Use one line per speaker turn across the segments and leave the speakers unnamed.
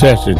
Testing.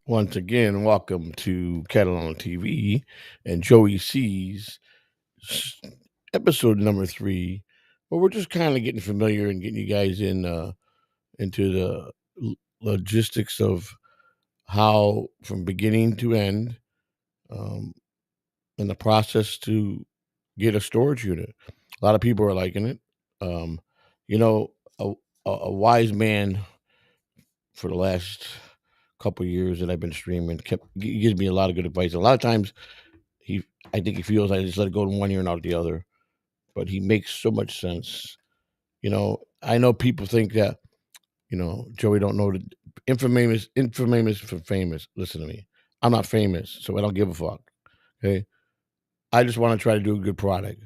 Once again, welcome to Catalano TV and Joey C's s- episode number 3, where we're just kind of getting familiar and getting you guys into the logistics of how, from beginning to end, um, in the process to get a storage unit. A lot of people are liking it. Um, you know, a wise man for the last couple years that I've been streaming he gives me a lot of good advice. A lot of times he I think he feels I just let it go in one ear and out the other, but he makes so much sense. I know people think that, Joey don't know the infamous for famous. Listen to me. I'm not famous, so I don't give a fuck. Okay. I just want to try to do a good product.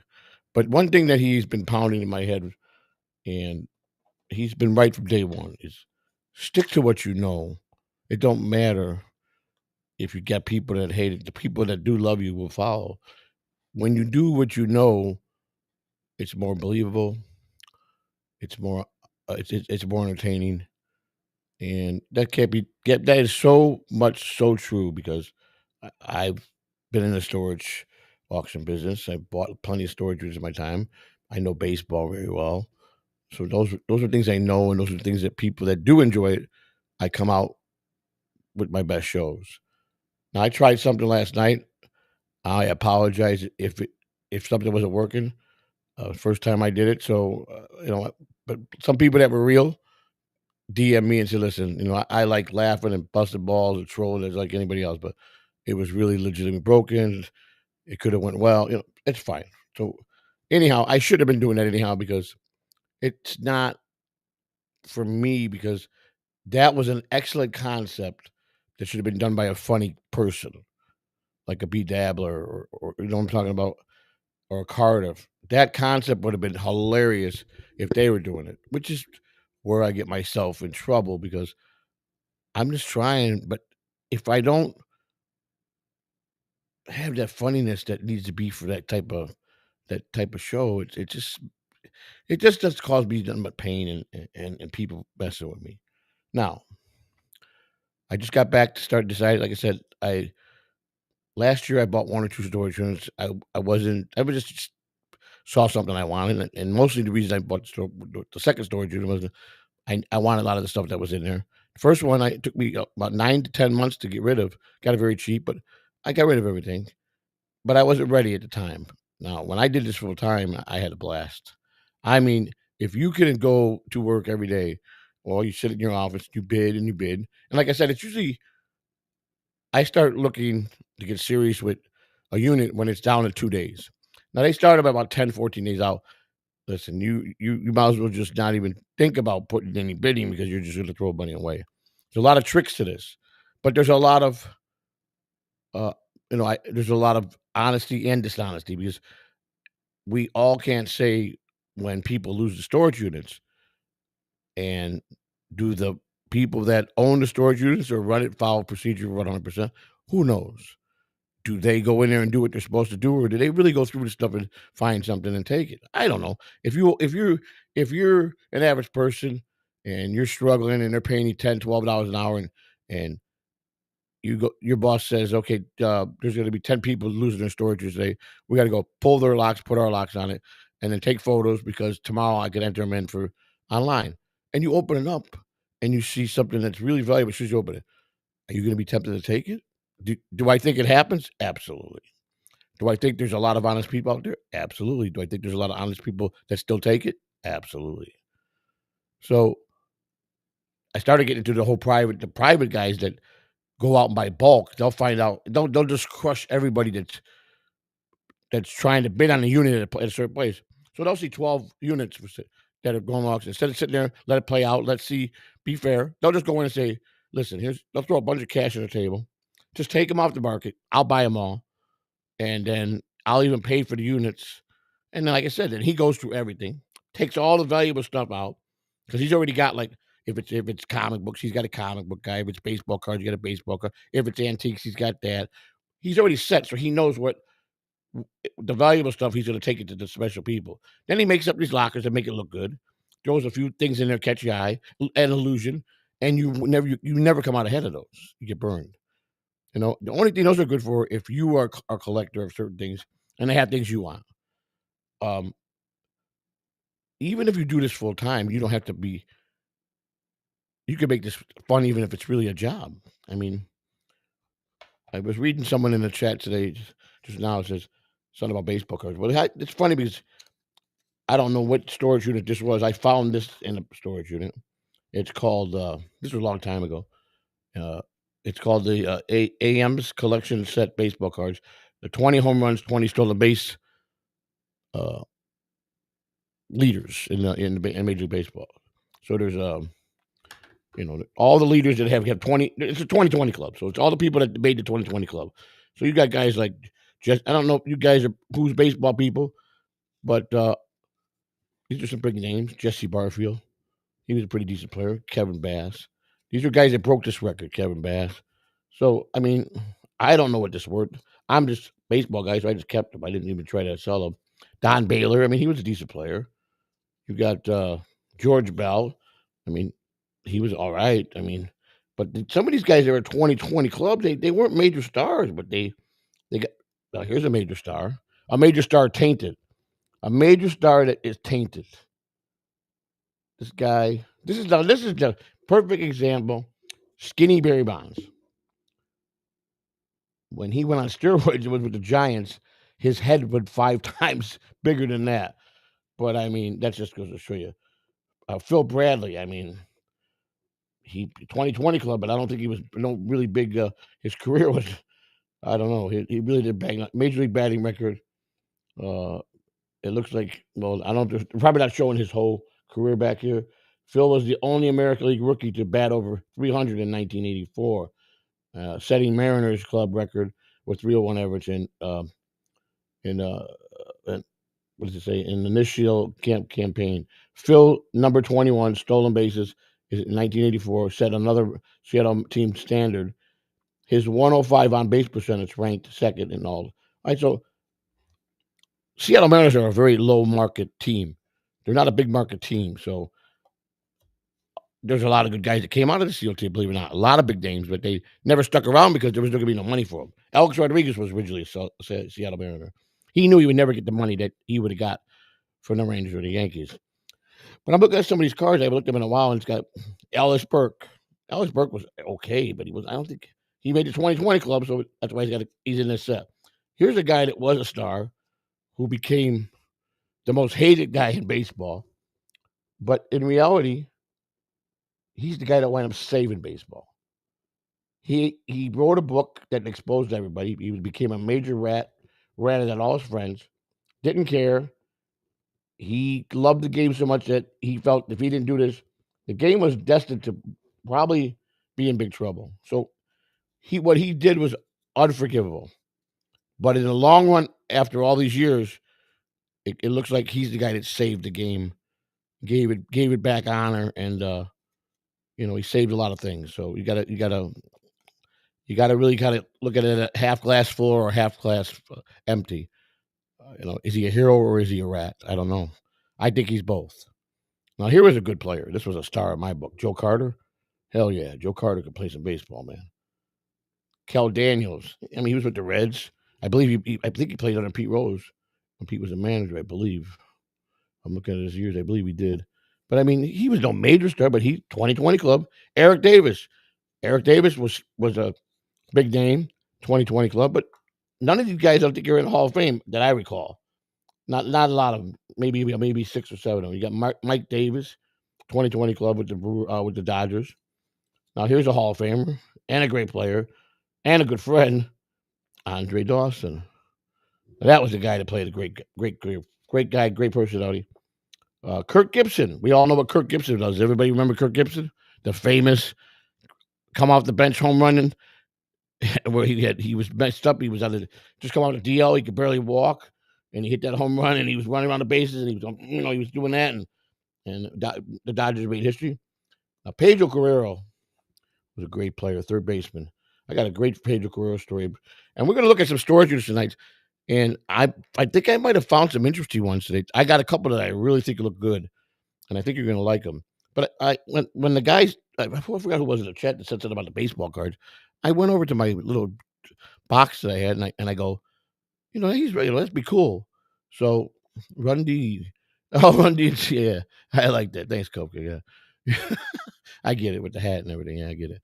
But one thing that he's been pounding in my head, and he's been right from day one, is stick to what you know. It don't matter if you get people that hate it. The people that do love you will follow. When you do what you know, it's more believable. It's more, it's more entertaining, and that can't be. That is so much so true because I've been in the storage auction business. I bought plenty of storage units in my time. I know baseball very well, so those are things I know, and those are things that people that do enjoy it. I come out with my best shows. Now I tried something last night. I apologize if something wasn't working. First time I did it, so but some people that were real DM me and said, "Listen, I like laughing and busting balls and trolling as like anybody else, but it was really legitimately broken. It could have went well. It's fine." So anyhow, I should have been doing that anyhow because it's not for me because that was an excellent concept that should have been done by a funny person like a B Dabbler or you know what I'm talking about, or Cardiff. That concept would have been hilarious if they were doing it, which is where I get myself in trouble because I'm just trying. But if I don't have that funniness that needs to be for that type of show, it just does cause me nothing but pain and people messing with me. Now, I just got back to start deciding. Like I said, I last year I bought 1 or 2 storage units. I was just saw something I wanted, and mostly the reason I bought the second storage unit was I wanted a lot of the stuff that was in there. The first one, it took me about 9 to 10 months to get rid of. Got it very cheap, but I got rid of everything, but I wasn't ready at the time. Now, when I did this full time, I had a blast. I mean, if you couldn't go to work every day, or you sit in your office, you bid and you bid, and like I said, it's usually I start looking to get serious with a unit when it's down to 2 days. Now, they start about 10, 14 days out. Listen, you might as well just not even think about putting any bidding because you're just gonna throw money away. There's a lot of tricks to this, but there's a lot of, uh, there's a lot of honesty and dishonesty because we all can't say when people lose the storage units, and do the people that own the storage units or run it follow procedure 100%? Who knows? Do they go in there and do what they're supposed to do, or do they really go through the stuff and find something and take it? I don't know. If you're an average person and you're struggling and they're paying you $10, $12 an hour, and your boss says, okay, there's going to be 10 people losing their storage today. We got to go pull their locks, put our locks on it, and then take photos because tomorrow I can enter them in for online. And you open it up and you see something that's really valuable. As soon as you open it, are you going to be tempted to take it? Do I think it happens? Absolutely. Do I think there's a lot of honest people out there? Absolutely. Do I think there's a lot of honest people that still take it? Absolutely. So I started getting into the private guys that go out and buy bulk, they'll find out. They'll just crush everybody that's trying to bid on a unit at a certain place. So they'll see 12 units that are going auction. Instead of sitting there, let it play out, let's see, be fair. They'll just go in and say, listen, they'll throw a bunch of cash on the table. Just take them off the market. I'll buy them all. And then I'll even pay for the units. And then, like I said, then he goes through everything, takes all the valuable stuff out because he's already got like if it's comic books, he's got a comic book guy. If it's baseball cards, you got a baseball card. If it's antiques, he's got that. He's already set, so he knows what the valuable stuff he's going to take it to the special people. Then he makes up these lockers that make it look good, throws a few things in there, catch your eye, an illusion, and you never come out ahead of those. You get burned. You know, the only thing those are good for if you are a collector of certain things and they have things you want. Um, Even if you do this full time, you don't have to be. You can make this fun, even if it's really a job. I mean, I was reading someone in the chat today just now. It says something about baseball cards. Well, it's funny because I don't know what storage unit this was. I found this in a storage unit. It's called. This was a long time ago. Uh, it's called the AM's collection set baseball cards. The 20 home runs, 20 stolen base uh, leaders in Major League Baseball. So there's all the leaders that have 20. It's a 2020 club, so it's all the people that made the 2020 club. So you got guys like I don't know if you guys are who's baseball people, but these are some big names. Jesse Barfield, he was a pretty decent player. Kevin Bass, these are guys that broke this record. Kevin Bass. So I mean, I don't know what this worth. I'm just baseball guy, so I just kept them. I didn't even try to sell them. Don Baylor, I mean, he was a decent player. You got George Bell. I mean, he was all right. I mean, but some of these guys that were 2020 club, they weren't major stars, but they got. Well, here's a major star tainted, a major star that is tainted. This guy, this is the perfect example. Skinny Barry Bonds. When he went on steroids, it was with the Giants. His head was 5 times bigger than that. But I mean, that just goes to show you. Phil Bradley. I mean, he 2020 club, but I don't think he was really big. His career was, I don't know. He really did bang major league batting record. It looks like I don't probably not showing his whole career back here. Phil was the only American League rookie to bat over 300 in 1984, setting Mariners club record with 301 average in what does it say in the initial campaign. Phil number 21 stolen bases in 1984 set another Seattle team standard. His 105 on base percentage ranked second in all. All right, so Seattle Mariners are a very low market team. They're not a big market team, so there's a lot of good guys that came out of the Seattle team, believe it or not. A lot of big names, but they never stuck around because there was not going to be no money for them. Alex Rodriguez was originally a Seattle Mariner. He knew he would never get the money that he would have got from the Rangers or the Yankees. But I'm looking at some of these cards. I haven't looked at them in a while, and it's got Ellis Burke. Ellis Burke was okay, but I don't think he made the 2020 club, so that's why he's in this set. Here's a guy that was a star who became the most hated guy in baseball. But in reality, he's the guy that wound up saving baseball. He wrote a book that exposed everybody. He became a major ratted at all his friends, didn't care. He loved the game so much that he felt if he didn't do this, the game was destined to probably be in big trouble. So what he did was unforgivable. But in the long run, after all these years, it looks like he's the guy that saved the game, gave it back honor, and he saved a lot of things. So you gotta really kind of look at it at half glass full or half glass empty. Is he a hero or is he a rat? I don't know. I think he's both. Now, here was a good player. This was a star in my book. Joe Carter. Hell yeah. Joe Carter could play some baseball, man. Kel Daniels. I mean, he was with the Reds. I believe I think he played under Pete Rose when Pete was a manager, I believe. I'm looking at his years. I believe he did. But, I mean, he was no major star, but 2020 club. Eric Davis. Eric Davis was a big name, 2020 club, but none of these guys I don't think are in the Hall of Fame that I recall. Not a lot of them. Maybe 6 or 7 of them. You got Mike Davis, 2020 club with the Dodgers. Now here's a Hall of Famer and a great player, and a good friend, Andre Dawson. That was the guy that played a great guy, great personality. Kirk Gibson. We all know what Kirk Gibson does. Everybody remember Kirk Gibson, the famous come off the bench home running, where he was messed up. He was on the just come out of DL. He could barely walk, and he hit that home run, and he was running around the bases, and he was he was doing that, and the Dodgers made history. Pedro Guerrero was a great player, third baseman. I got a great Pedro Guerrero story, and we're going to look at some stories tonight. And I think I might have found some interesting ones today. I got a couple that I really think look good, and I think you're going to like them. But when the guys, I forgot who was in the chat that said something about the baseball cards. I went over to my little box that I had, and I go, he's ready. Let's be cool. So Run D, oh Run D, yeah, I like that. Thanks, Coca. Yeah, I get it with the hat and everything. Yeah, I get it.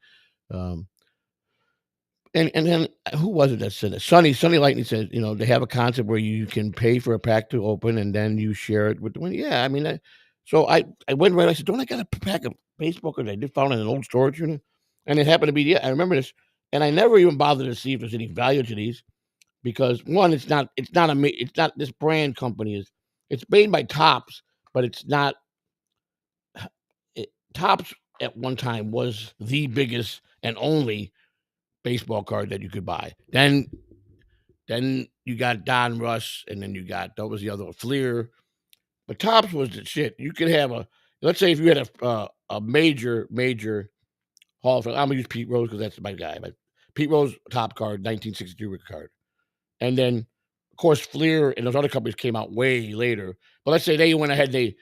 Um, and then who was it that said it? Sunny Lightning said, they have a concept where you can pay for a pack to open and then you share it with the one. Yeah, I mean, so I went right. I said, don't I got a pack of baseball cards I did found in an old storage unit, and it happened to be. Yeah, I remember this, and I never even bothered to see if there's any value to these because one, it's not this brand company it's made by Tops, but it's not. Tops at one time was the biggest and only baseball card that you could buy. Then you got Don Russ, and then you got that was the other one, Fleer. But Tops was the shit. You could have let's say if you had a major Hall of Fame. I'm gonna use Pete Rose because that's my guy. But Pete Rose top card, 1962 rookie card, and then of course Fleer and those other companies came out way later. But let's say they went ahead, they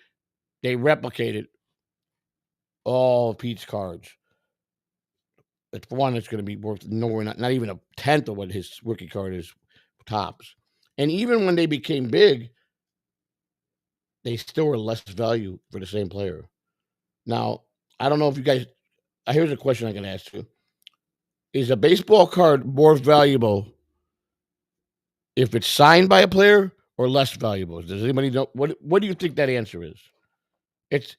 replicated all of Pete's cards. It's one that's going to be worth nowhere, not even a tenth of what his rookie card is Tops. And even when they became big, they still were less value for the same player. Now, I don't know if you guys. Here's a question I can ask you: is a baseball card more valuable if it's signed by a player or less valuable? Does anybody know what do you think that answer is? It's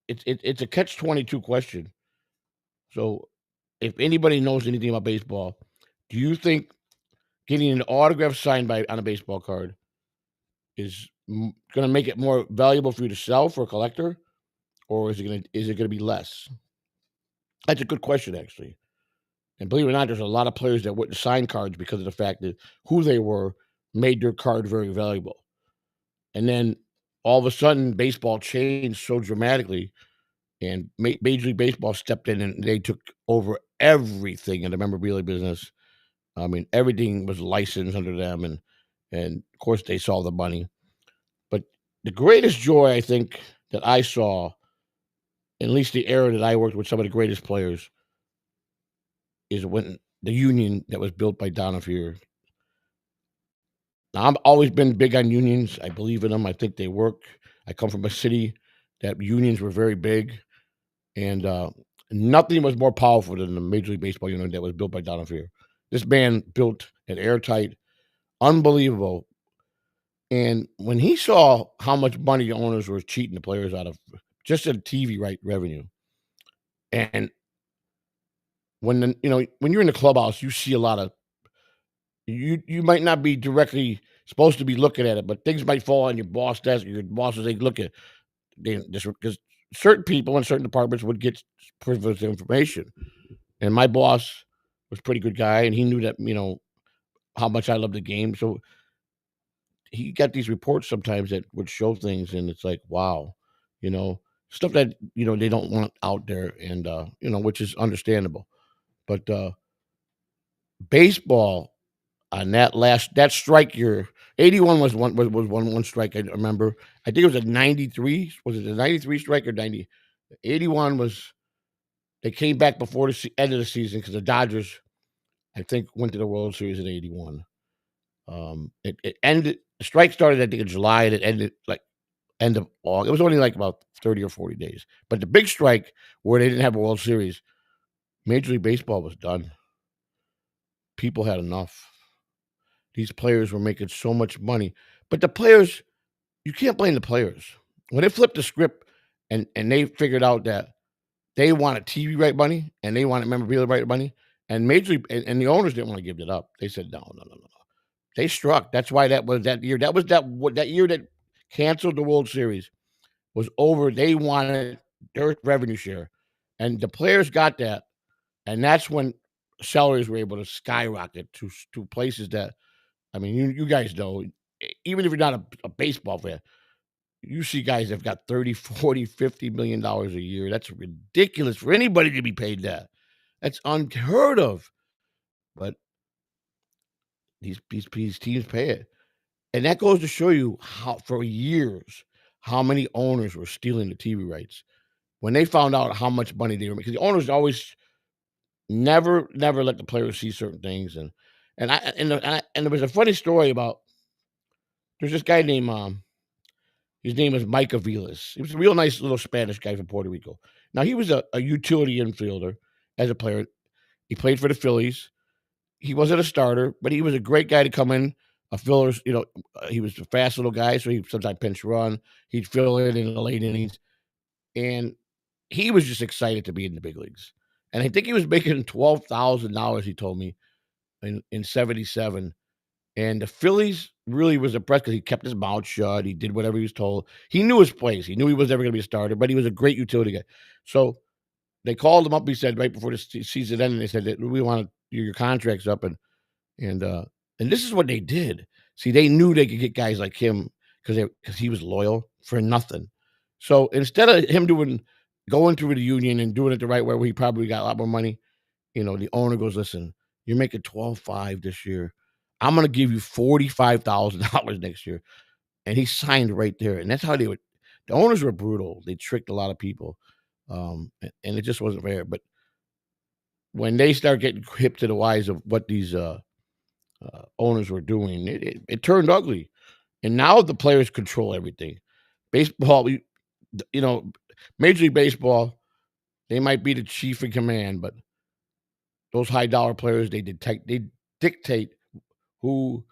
it's a catch-22 question. So, if anybody knows anything about baseball, do you think getting an autograph signed by on a baseball card is going to make it more valuable for you to sell for a collector, or is it going to be less? That's a good question, actually. And believe it or not, there's a lot of players that wouldn't sign cards because of the fact that who they were made their card very valuable. And then all of a sudden, baseball changed so dramatically, and Major League Baseball stepped in and they took over everything in the memorabilia business. I mean, everything was licensed under them, and of course they saw the money. But the greatest joy I think that I saw, at least the era that I worked with some of the greatest players, is when the union that was built by Donna Fear. Now, I've always been big on unions. I believe in them. I think they work. I come from a city that unions were very big, and nothing was more powerful than the Major League Baseball union that was built by Donna Fear. This man built an airtight, unbelievable. And when he saw how much money the owners were cheating the players out of just in TV right revenue, and when you're in the clubhouse, you see a lot of you might not be directly supposed to be looking at it, but things might fall on your boss desk. Your bosses they look at they just because certain people in certain departments would get privileged information. And my boss was a pretty good guy, and he knew that how much I loved the game. So he got these reports sometimes that would show things, and it's like, wow, you know, stuff that they don't want out there, and which is understandable. But baseball on that strike year, 81 was one strike I remember. I think it was a 93. Was it a 93 strike or 90? 81 was they came back before the end of the season because the Dodgers, I think, went to the World Series in 81. It ended. The strike started, I think, in July, and it ended like end of August. It was only like about 30 or 40 days. But the big strike where they didn't have a World Series, Major League Baseball was done. People had enough. These players were making so much money. But the players, you can't blame the players. When they flipped the script and they figured out that they wanted TV right money and they wanted memorabilia right money, And Major League and the owners didn't wanna give it up. They said, "No, no, no, no, no." They struck. That's why that was that year. That was that year that canceled the World Series was over. They wanted their revenue share, and the players got that, and that's when salaries were able to skyrocket to places that I mean, you guys know, even if you're not a baseball fan, you see guys that've got 30, 40, $50 million a year. That's ridiculous for anybody to be paid that. That's unheard of. But these teams pay it. And that goes to show you how for years, how many owners were stealing the TV rights. When they found out how much money they were making, the owners always never let the players see certain things. And there was a funny story about there's this guy named his name is Mike Aviles. He was a real nice little Spanish guy from Puerto Rico. Now he was a utility infielder as a player. He played for the Phillies. He wasn't a starter, but he was a great guy to come in. A fillers, he was a fast little guy, so he sometimes pinch run. He'd fill in the late innings, and he was just excited to be in the big leagues. And I think he was making $12,000. He told me in '77. And the Phillies really was impressed because he kept his mouth shut. He did whatever he was told. He knew his place. He knew he was never going to be a starter, but he was a great utility guy. So they called him up. He said right before the season ended, they said that we want your contract's up, and and this is what they did. See, they knew they could get guys like him because he was loyal for nothing. So instead of him going through the union and doing it the right way, where he probably got a lot more money, the owner goes, "Listen, you're making 12.5 this year. I'm gonna give you $45,000 next year." And he signed right there. And that's how they would the owners were brutal. They tricked a lot of people. And it just wasn't fair. But when they start getting hip to the wise of what these owners were doing, it turned ugly. And now the players control everything. Baseball, you know, Major League Baseball, they might be the chief in command, but those high dollar players, they dictate who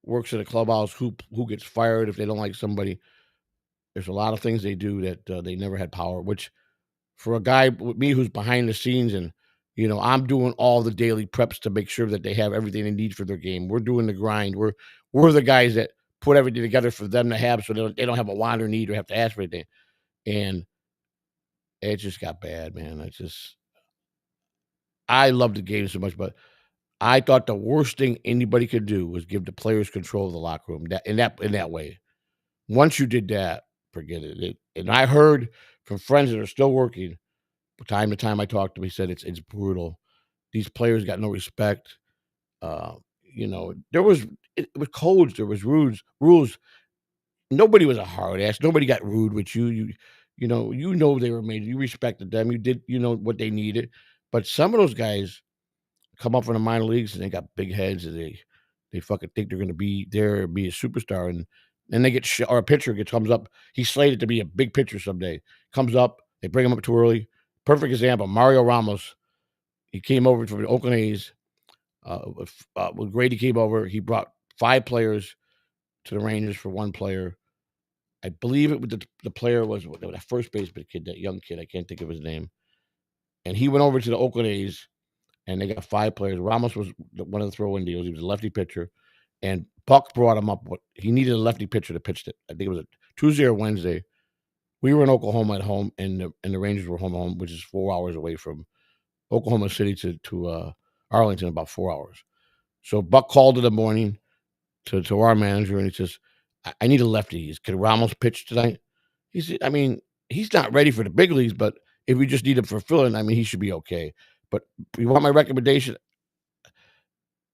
works at a clubhouse, who gets fired if they don't like somebody. There's a lot of things they do that they never had power. Which for a guy with me who's behind the scenes and I'm doing all the daily preps to make sure that they have everything they need for their game. We're doing the grind. We're the guys that put everything together for them to have, so they don't have a want or need or have to ask for anything. And it just got bad, man. I love the game so much, but I thought the worst thing anybody could do was give the players control of the locker room in that way. Once you did that, forget it. And I heard from friends that are still working, time to time I talked to them, he said it's brutal. These players got no respect. There was it was codes, there was rules. Nobody was a hard ass. Nobody got rude with you. You they were made. You respected them. You did what they needed. But some of those guys come up from the minor leagues and they got big heads and they fucking think they're gonna be there and be a superstar and then they get or a pitcher comes up. He's slated to be a big pitcher someday. Comes up, they bring him up too early. Perfect example, Mario Ramos. He came over from the Oakland A's. When Grady came over, he brought 5 players to the Rangers for 1 player. I believe it was the player was that first baseman kid, that young kid. I can't think of his name. And he went over to the Oakland A's and they got 5 players. Ramos was one of the throw-in deals. He was a lefty pitcher, and Buck brought him up. He needed a lefty pitcher to pitch it. I think it was a Tuesday or Wednesday. We were in Oklahoma at home, and the Rangers were home, which is 4 hours away from Oklahoma City to Arlington, about 4 hours. So Buck called in the morning to our manager, and he says, "I need a lefty. Can Ramos pitch tonight?" He said, "I mean, he's not ready for the big leagues, but if we just need him for filling, I mean, he should be okay. But you want my recommendation?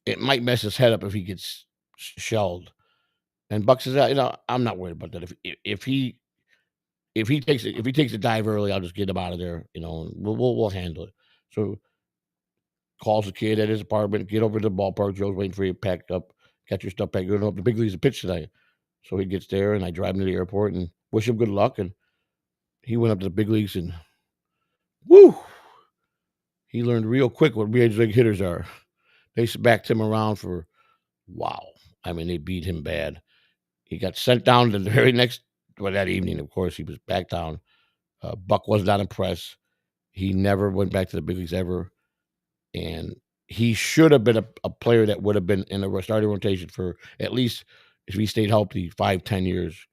It might mess his head up if he gets shelled." And Buck says, I'm not worried about that. If he takes a dive early, I'll just get him out of there. And we'll handle it." So calls the kid at his apartment, get over to the ballpark. Joe's waiting for you, packed up, got your stuff packed. You're going up the big leagues to pitch tonight. So he gets there, and I drive him to the airport and wish him good luck. And he went up to the big leagues, and woo, he learned real quick what major league hitters are. They smacked him around for wow. I mean, they beat him bad. He got sent down to the very that evening, of course, he was back down. Buck was not impressed. He never went back to the big leagues ever. and he should have been a player that would have been in a starting rotation for at least, if he stayed healthy, 5, 10 years.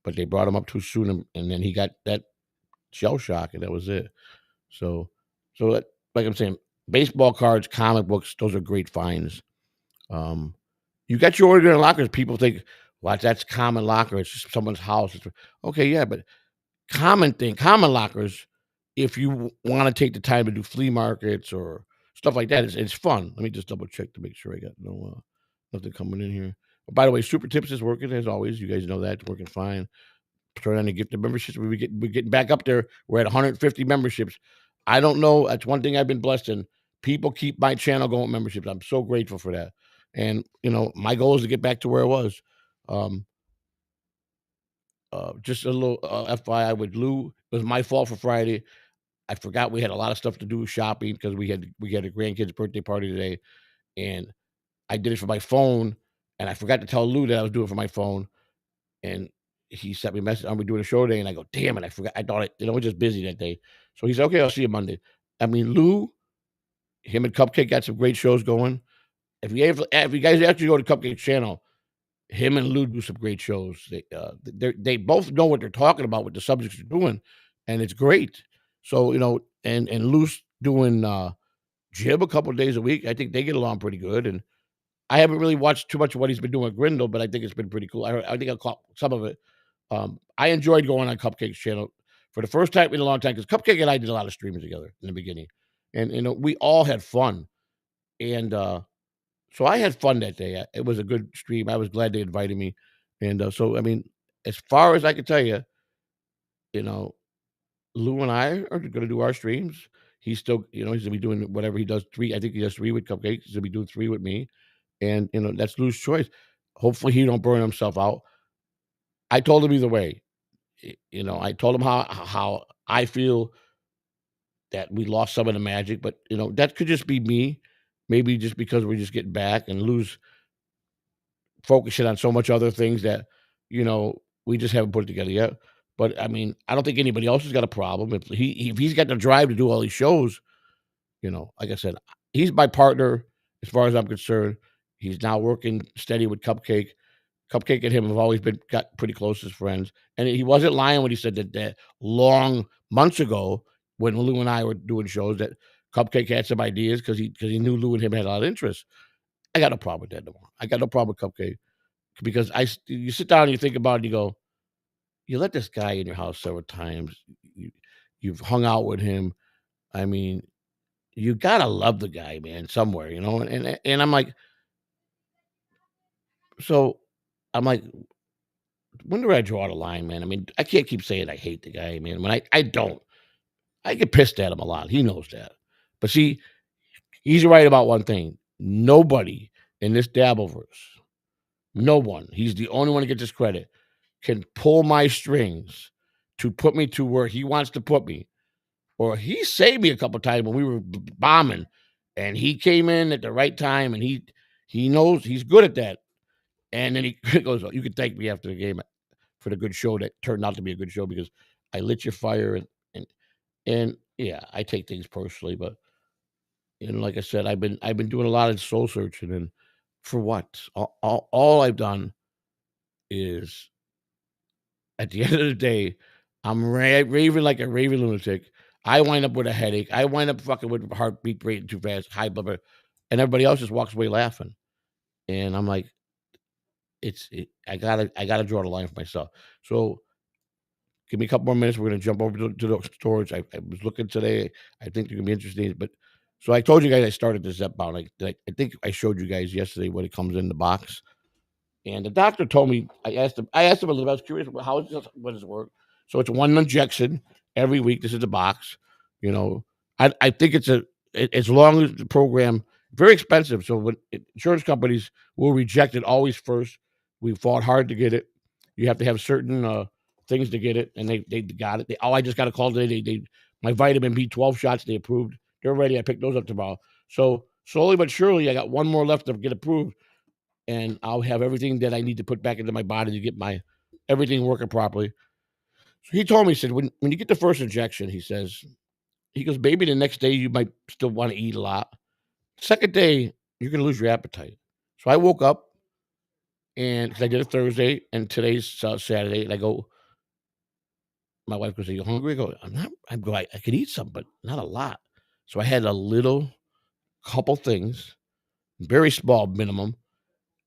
But they brought him up too soon, and then he got that shell shock, and that was it. So, like I'm saying, baseball cards, comic books, those are great finds. Um, you got your ordinary lockers. People think, "Well, that's common locker. It's just someone's house." Okay, yeah, but common lockers. If you want to take the time to do flea markets or stuff like that, it's fun. Let me just double check to make sure I got nothing coming in here. By the way, Super Tips is working as always. You guys know that it's working fine. Trying to get the memberships. We're getting back up there. We're at 150 memberships. I don't know. That's one thing I've been blessed in. People keep my channel going with memberships. I'm so grateful for that. And my goal is to get back to where it was. Um, just a little FYI with Lou. It was my fault for Friday. I forgot we had a lot of stuff to do shopping because we had a grandkid's birthday party today, and I did it for my phone, and I forgot to tell Lou that I was doing it for my phone, and he sent me a message, "Are we doing a show today?" And I go, "Damn it, I forgot." I thought we're just busy that day. So he said, "Okay, I'll see you Monday." I mean, Lou, him and Cupcake got some great shows going. If you guys actually go to Cupcake's channel, him and Lou do some great shows. They both know what they're talking about with the subjects they're doing, and it's great. So and Lou's doing Jib a couple of days a week. I think they get along pretty good, and I haven't really watched too much of what he's been doing with Grindle, but I think it's been pretty cool. I think I caught some of it. I enjoyed going on Cupcake's channel for the first time in a long time because Cupcake and I did a lot of streaming together in the beginning, and we all had fun, and so I had fun that day. It was a good stream. I was glad they invited me, and so I mean, as far as I can tell you, you know, Lou and I are going to do our streams. He's still, he's gonna be doing whatever he does. I think he does 3 with Cupcake. He's gonna be doing 3 with me, and that's Lou's choice. Hopefully, he don't burn himself out. I told him either way. I told him how I feel that we lost some of the magic, but that could just be me. Maybe just because we're just getting back and lose focusing on so much other things that we just haven't put it together yet. But I mean, I don't think anybody else has got a problem if he's got the drive to do all these shows. Like I said, he's my partner as far as I'm concerned. He's now working steady with Cupcake. Cupcake and him have always got pretty close as friends, and he wasn't lying when he said that long months ago when Lou and I were doing shows that Cupcake had some ideas because he knew Lou and him had a lot of interest. I got no problem with that no more. I got no problem with Cupcake because you sit down and you think about it and you go, you let this guy in your house several times. You, you've hung out with him. I mean, you gotta love the guy, man, somewhere, and I'm like, so I'm like, when do I draw the line, man? I mean, I can't keep saying I hate the guy, man. When I don't, I get pissed at him a lot. He knows that. But see, he's right about one thing. Nobody in this Dabbleverse, no one, he's the only one to get this credit, can pull my strings to put me to where he wants to put me. Or he saved me a couple times when we were bombing, and he came in at the right time, and he knows he's good at that. And then he goes, "You can thank me after the game for the good show that turned out to be a good show because I lit your fire." And yeah, I take things personally, but like I said, I've been doing a lot of soul searching, and for what? All I've done is at the end of the day, I'm raving like a raving lunatic. I wind up with a headache. I wind up fucking with heartbeat rate too fast, high blood pressure, and everybody else just walks away laughing. And I'm like, I gotta draw the line for myself. So give me a couple more minutes. We're gonna jump over to the storage. I was looking today. I think they're gonna be interesting. But so I told you guys I started the Zepbound. I think I showed you guys yesterday when it comes in the box. And the doctor told me, I asked him a little bit. I was curious, what does it work? So it's one injection every week. This is the box. You know, I think as long as the program, very expensive. So when insurance companies will reject it always first. We fought hard to get it. You have to have certain things to get it, and they got it. I just got a call today. My vitamin B12 shots they approved. They're ready. I picked those up tomorrow. So slowly but surely, I got one more left to get approved, and I'll have everything that I need to put back into my body to get my everything working properly. So he told me, he said, when you get the first injection, he goes, maybe the next day you might still want to eat a lot. Second day, you're gonna lose your appetite. So I woke up and 'cause I did it Thursday and today's Saturday, and I go, my wife goes, "Are you hungry?" I go, "I'm not." I could eat some, but not a lot. So I had a little couple things, very small minimum.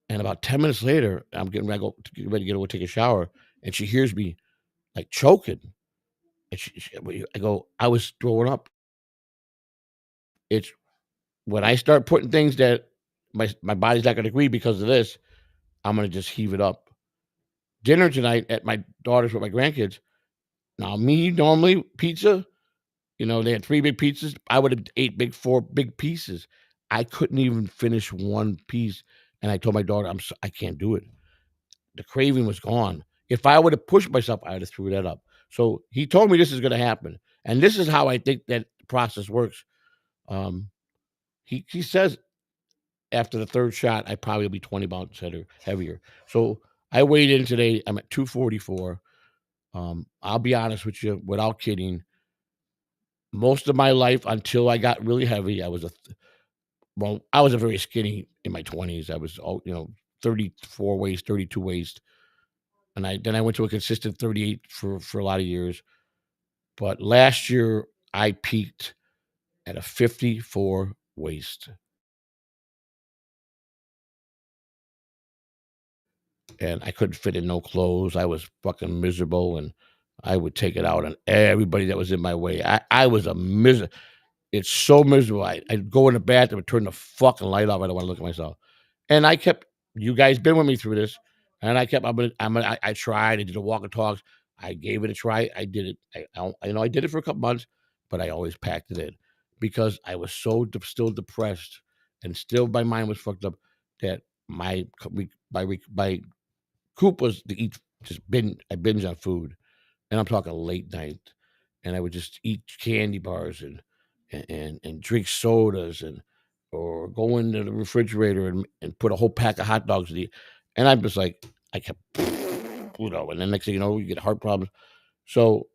And about 10 minutes later, I'm getting ready to go take a shower, and she hears me like choking. And I go, I was throwing up. It's when I start putting things that my body's not going to agree because of this, I'm going to just heave it up. Dinner tonight at my daughter's with my grandkids. Now, me normally pizza, they had three big pizzas. I would have ate four big pieces. I couldn't even finish one piece, and I told my daughter, I can't do it. The craving was gone. If I would have pushed myself, I would have threw that up. So he told me this is going to happen, and this is how I think that process works. Um, he says after the third shot, I probably will be 20 pounds heavier. So I weighed in today. I'm at 244. I'll be honest with you, without kidding. Most of my life until I got really heavy, I was a very skinny in my 20s. I was 34 waist, 32 waist, and I went to a consistent 38 for a lot of years. But last year, I peaked at a 54 waist, and I couldn't fit in no clothes. I was fucking miserable, and I would take it out on everybody that was in my way. I was a miser It's so miserable. I'd go in the bathroom and turn the fucking light off. I don't wanna look at myself. And I kept you guys been with me through this, and I tried. I did the walk and talks. I gave it a try. I did it. I did it for a couple months, but I always packed it in because I was so still depressed and still my mind was fucked up that my coop was to eat just binge. I binge on food, and I'm talking late night, and I would just eat candy bars and drink sodas or go into the refrigerator and put a whole pack of hot dogs in the and I'm just like I kept and then next thing you know, you get heart problems. So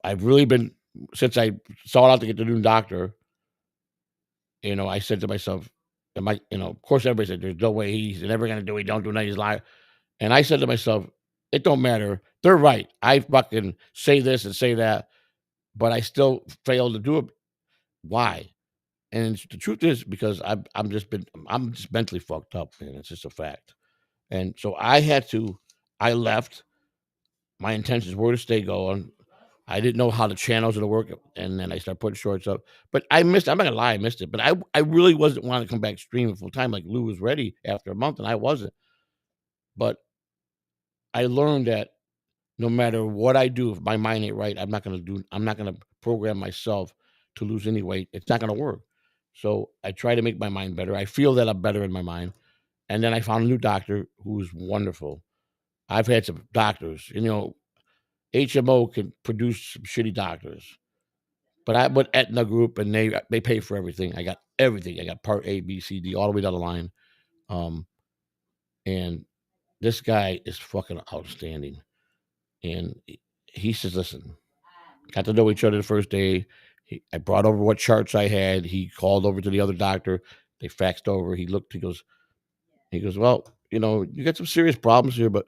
I've really been since I sought out to get the new doctor, I said to myself, of course everybody said there's no way he's never gonna do it, don't do nothing, he's lying. And I said to myself, it don't matter. They're right. I fucking say this and say that, but I still fail to do it. Why? And the truth is because I'm just mentally fucked up, man. It's just a fact. And so I left. My intentions were to stay going. I didn't know how the channels would work, and then I started putting shorts up. But I missed. I'm not gonna lie, I missed it. But I really wasn't wanting to come back streaming full time like Lou was ready after a month, and I wasn't. But I learned that no matter what I do, if my mind ain't right, I'm not gonna program myself to lose any weight. It's not gonna work. So I try to make my mind better. I feel that I'm better in my mind. And then I found a new doctor who's wonderful. I've had some doctors, HMO can produce some shitty doctors. But I went Aetna Group and they pay for everything. I got everything. I got part A, B, C, D, all the way down the line. Um, and this guy is fucking outstanding. And he says, listen, got to know each other the first day. I brought over what charts I had. He called over to the other doctor. They faxed over. He looked. He goes, well, you got some serious problems here, but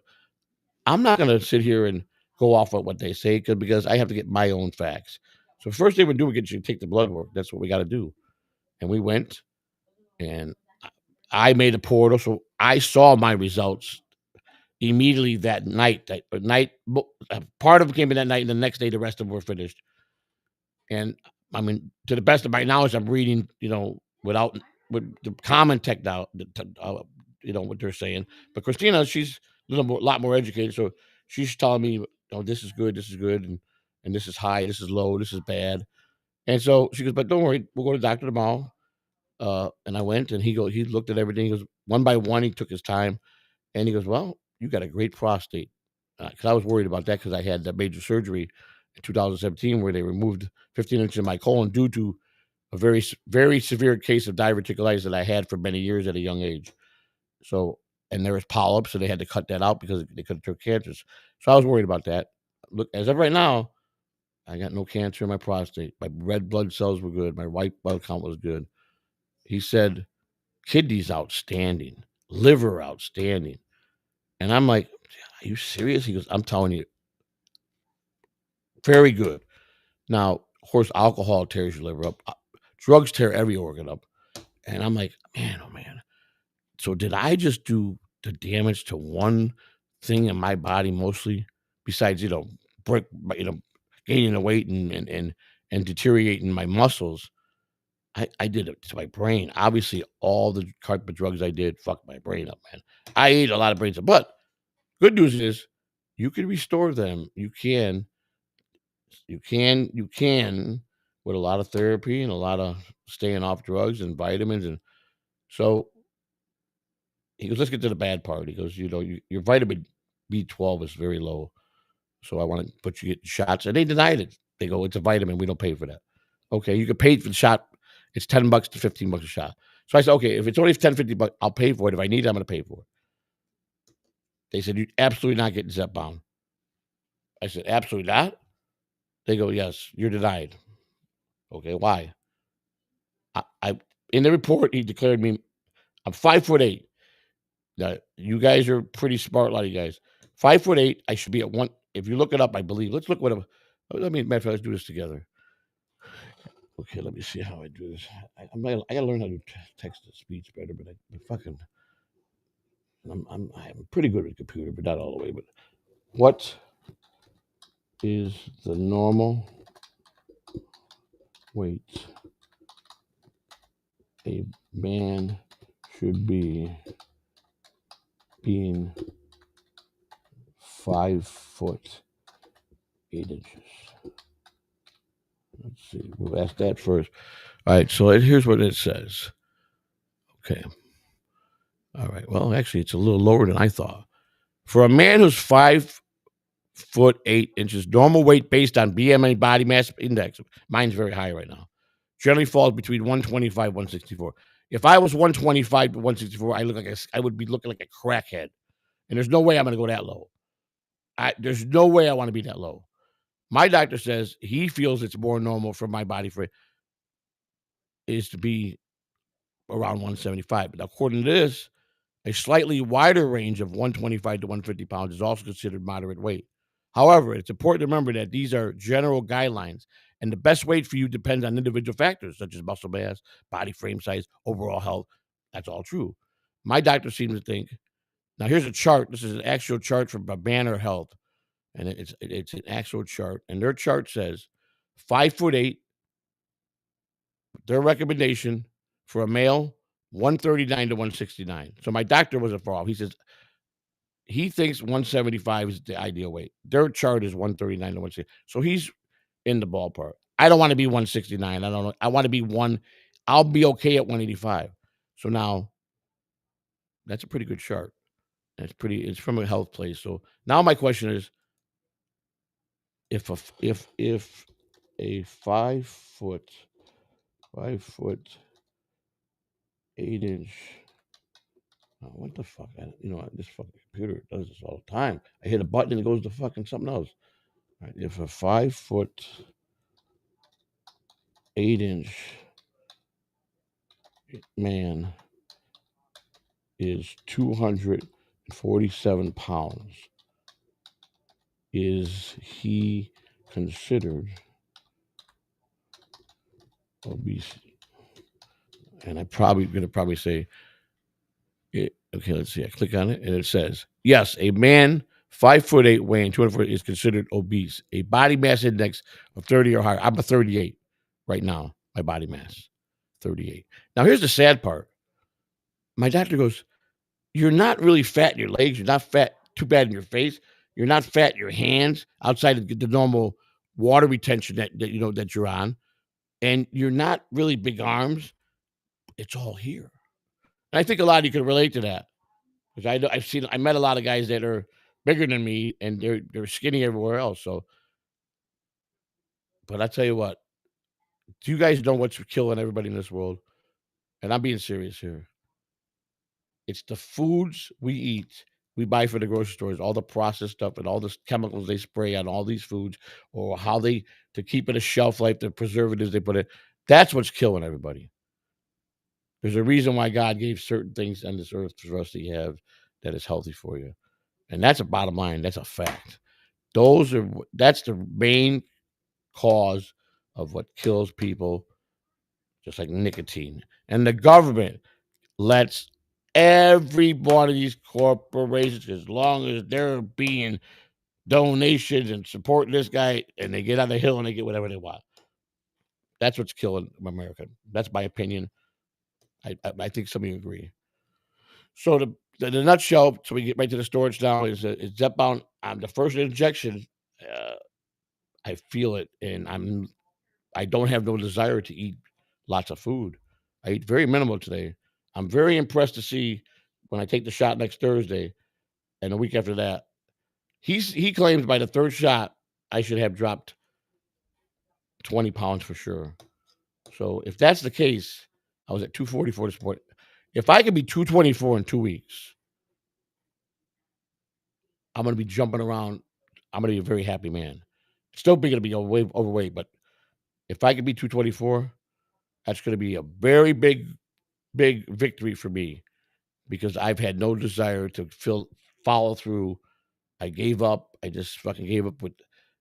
I'm not going to sit here and go off of what they say because I have to get my own facts. So first thing we do, we get you to take the blood work. That's what we got to do. And we went, and I made a portal, so I saw my results immediately that night. Part of it came in that night, and the next day the rest of them were finished. And I mean, to the best of my knowledge, I'm reading, without with the common tech now, what they're saying. But Christina, she's lot more educated, so she's telling me, "Oh, this is good, and this is high, this is low, this is bad." And so she goes, "But don't worry, we'll go to the doctor tomorrow." And I went, and he looked at everything. He goes one by one. He took his time, and he goes, "Well, you got a great prostate." Because I was worried about that because I had that major surgery in 2017 where they removed 15 inches of my colon due to a very severe case of diverticulitis that I had for many years at a young age. So, and there was polyps, so they had to cut that out because they could have took cancers. So I was worried about that. Look, as of right now, I got no cancer in my prostate. My red blood cells were good. My white blood count was good. He said, kidneys outstanding, liver outstanding. And I'm like, are you serious? He goes, I'm telling you, very good. Now, of course, alcohol tears your liver up. Drugs tear every organ up. And I'm like, man, oh man. So did I just do the damage to one thing in my body mostly? Besides, break, gaining the weight and deteriorating my muscles. I did it to my brain. Obviously, all the carpet drugs I did fucked my brain up, man. I ate a lot of brain cells. But good news is you can restore them. You can with a lot of therapy and a lot of staying off drugs and vitamins. And so he goes, let's get to the bad part. He goes, your vitamin B12 is very low. So I want to put you get shots. And they denied it. They go, it's a vitamin. We don't pay for that. Okay, you can pay for the shot. It's $10 to $15 a shot. So I said, okay, if it's only 10, $50, I'll pay for it. If I need it, I'm going to pay for it. They said, you're absolutely not getting Zepbound. I said, absolutely not. They go, yes, you're denied. Okay, why? I in the report, he declared me, I'm 5'8". Now, you guys are pretty smart, a lot of you guys. 5'8". I should be at one. If you look it up, I believe. Let's look what. Let me, matter of fact, let's do this together. Okay, let me see how I do this. I gotta learn how to text to speech better, but I'm pretty good with the computer, but not all the way. But what is the normal weight a man should be being 5'8"? Let's see. We'll ask that first. All right. So here's what it says. Okay. All right. Well, actually, it's a little lower than I thought. For a man who's 5'8" normal weight based on BMI body mass index, mine's very high right now, generally falls between 125, 164. If I was 125 to 164, I would be looking like a crackhead. And there's no way I'm going to go that low. There's no way I want to be that low. My doctor says he feels it's more normal for my body is to be around 175. But according to this, a slightly wider range of 125 to 150 pounds is also considered moderate weight. However, it's important to remember that these are general guidelines, and the best weight for you depends on individual factors such as muscle mass, body frame size, overall health. That's all true. My doctor seems to think. Now, here's a chart. This is an actual chart from Banner Health, and it's an actual chart. And their chart says 5'8". Their recommendation for a male, 139 to 169. So my doctor wasn't far off. He says he thinks 175 is the ideal weight. Their chart is 139 to 160. So he's in the ballpark. I don't want to be 169. I don't know. I want to be one. I'll be okay at 185. So now that's a pretty good chart. It's from a health place. So now my question is if a 5'8" what the fuck? This fucking computer does this all the time. I hit a button and it goes to fucking something else. All right, if a 5'8" man is 247 pounds, is he considered obese? And I'm probably going to say, okay, let's see. I click on it and it says, yes, a man 5'8" weighing 240 is considered obese. A body mass index of 30 or higher. I'm a 38 right now, my body mass, 38. Now, here's the sad part. My doctor goes, you're not really fat in your legs. You're not fat too bad in your face. You're not fat in your hands outside of the normal water retention that you're on. And you're not really big arms. It's all here. And I think a lot of you can relate to that. Because I met a lot of guys that are bigger than me and they're skinny everywhere else. So, but I tell you what, do you guys know what's killing everybody in this world? And I'm being serious here. It's the foods we eat, we buy for the grocery stores, all the processed stuff and all the chemicals they spray on all these foods, or how to keep it a shelf life, the preservatives they put in. That's what's killing everybody. There's a reason why God gave certain things on this earth for us to have that is healthy for you. And that's a bottom line. That's a fact. That's the main cause of what kills people, just like nicotine. And the government lets every one of these corporations, as long as they're being donations and supporting this guy, and they get on the hill and they get whatever they want. That's what's killing America. That's my opinion. I think some of you agree. So the nutshell, so we get right to the storage now, is Zepbound. On the first injection, uh, I feel it, and I don't have no desire to eat lots of food. I eat very minimal today. I'm very impressed to see when I take the shot next Thursday and a week after that. He claims by the third shot I should have dropped 20 pounds for sure. So if that's the case, I was at 244 this morning. If I could be 224 in 2 weeks, I'm gonna be jumping around. I'm gonna be a very happy man. Still be gonna be overweight, but if I could be 224, that's gonna be a very big victory for me because I've had no desire to follow through. I gave up. I just fucking gave up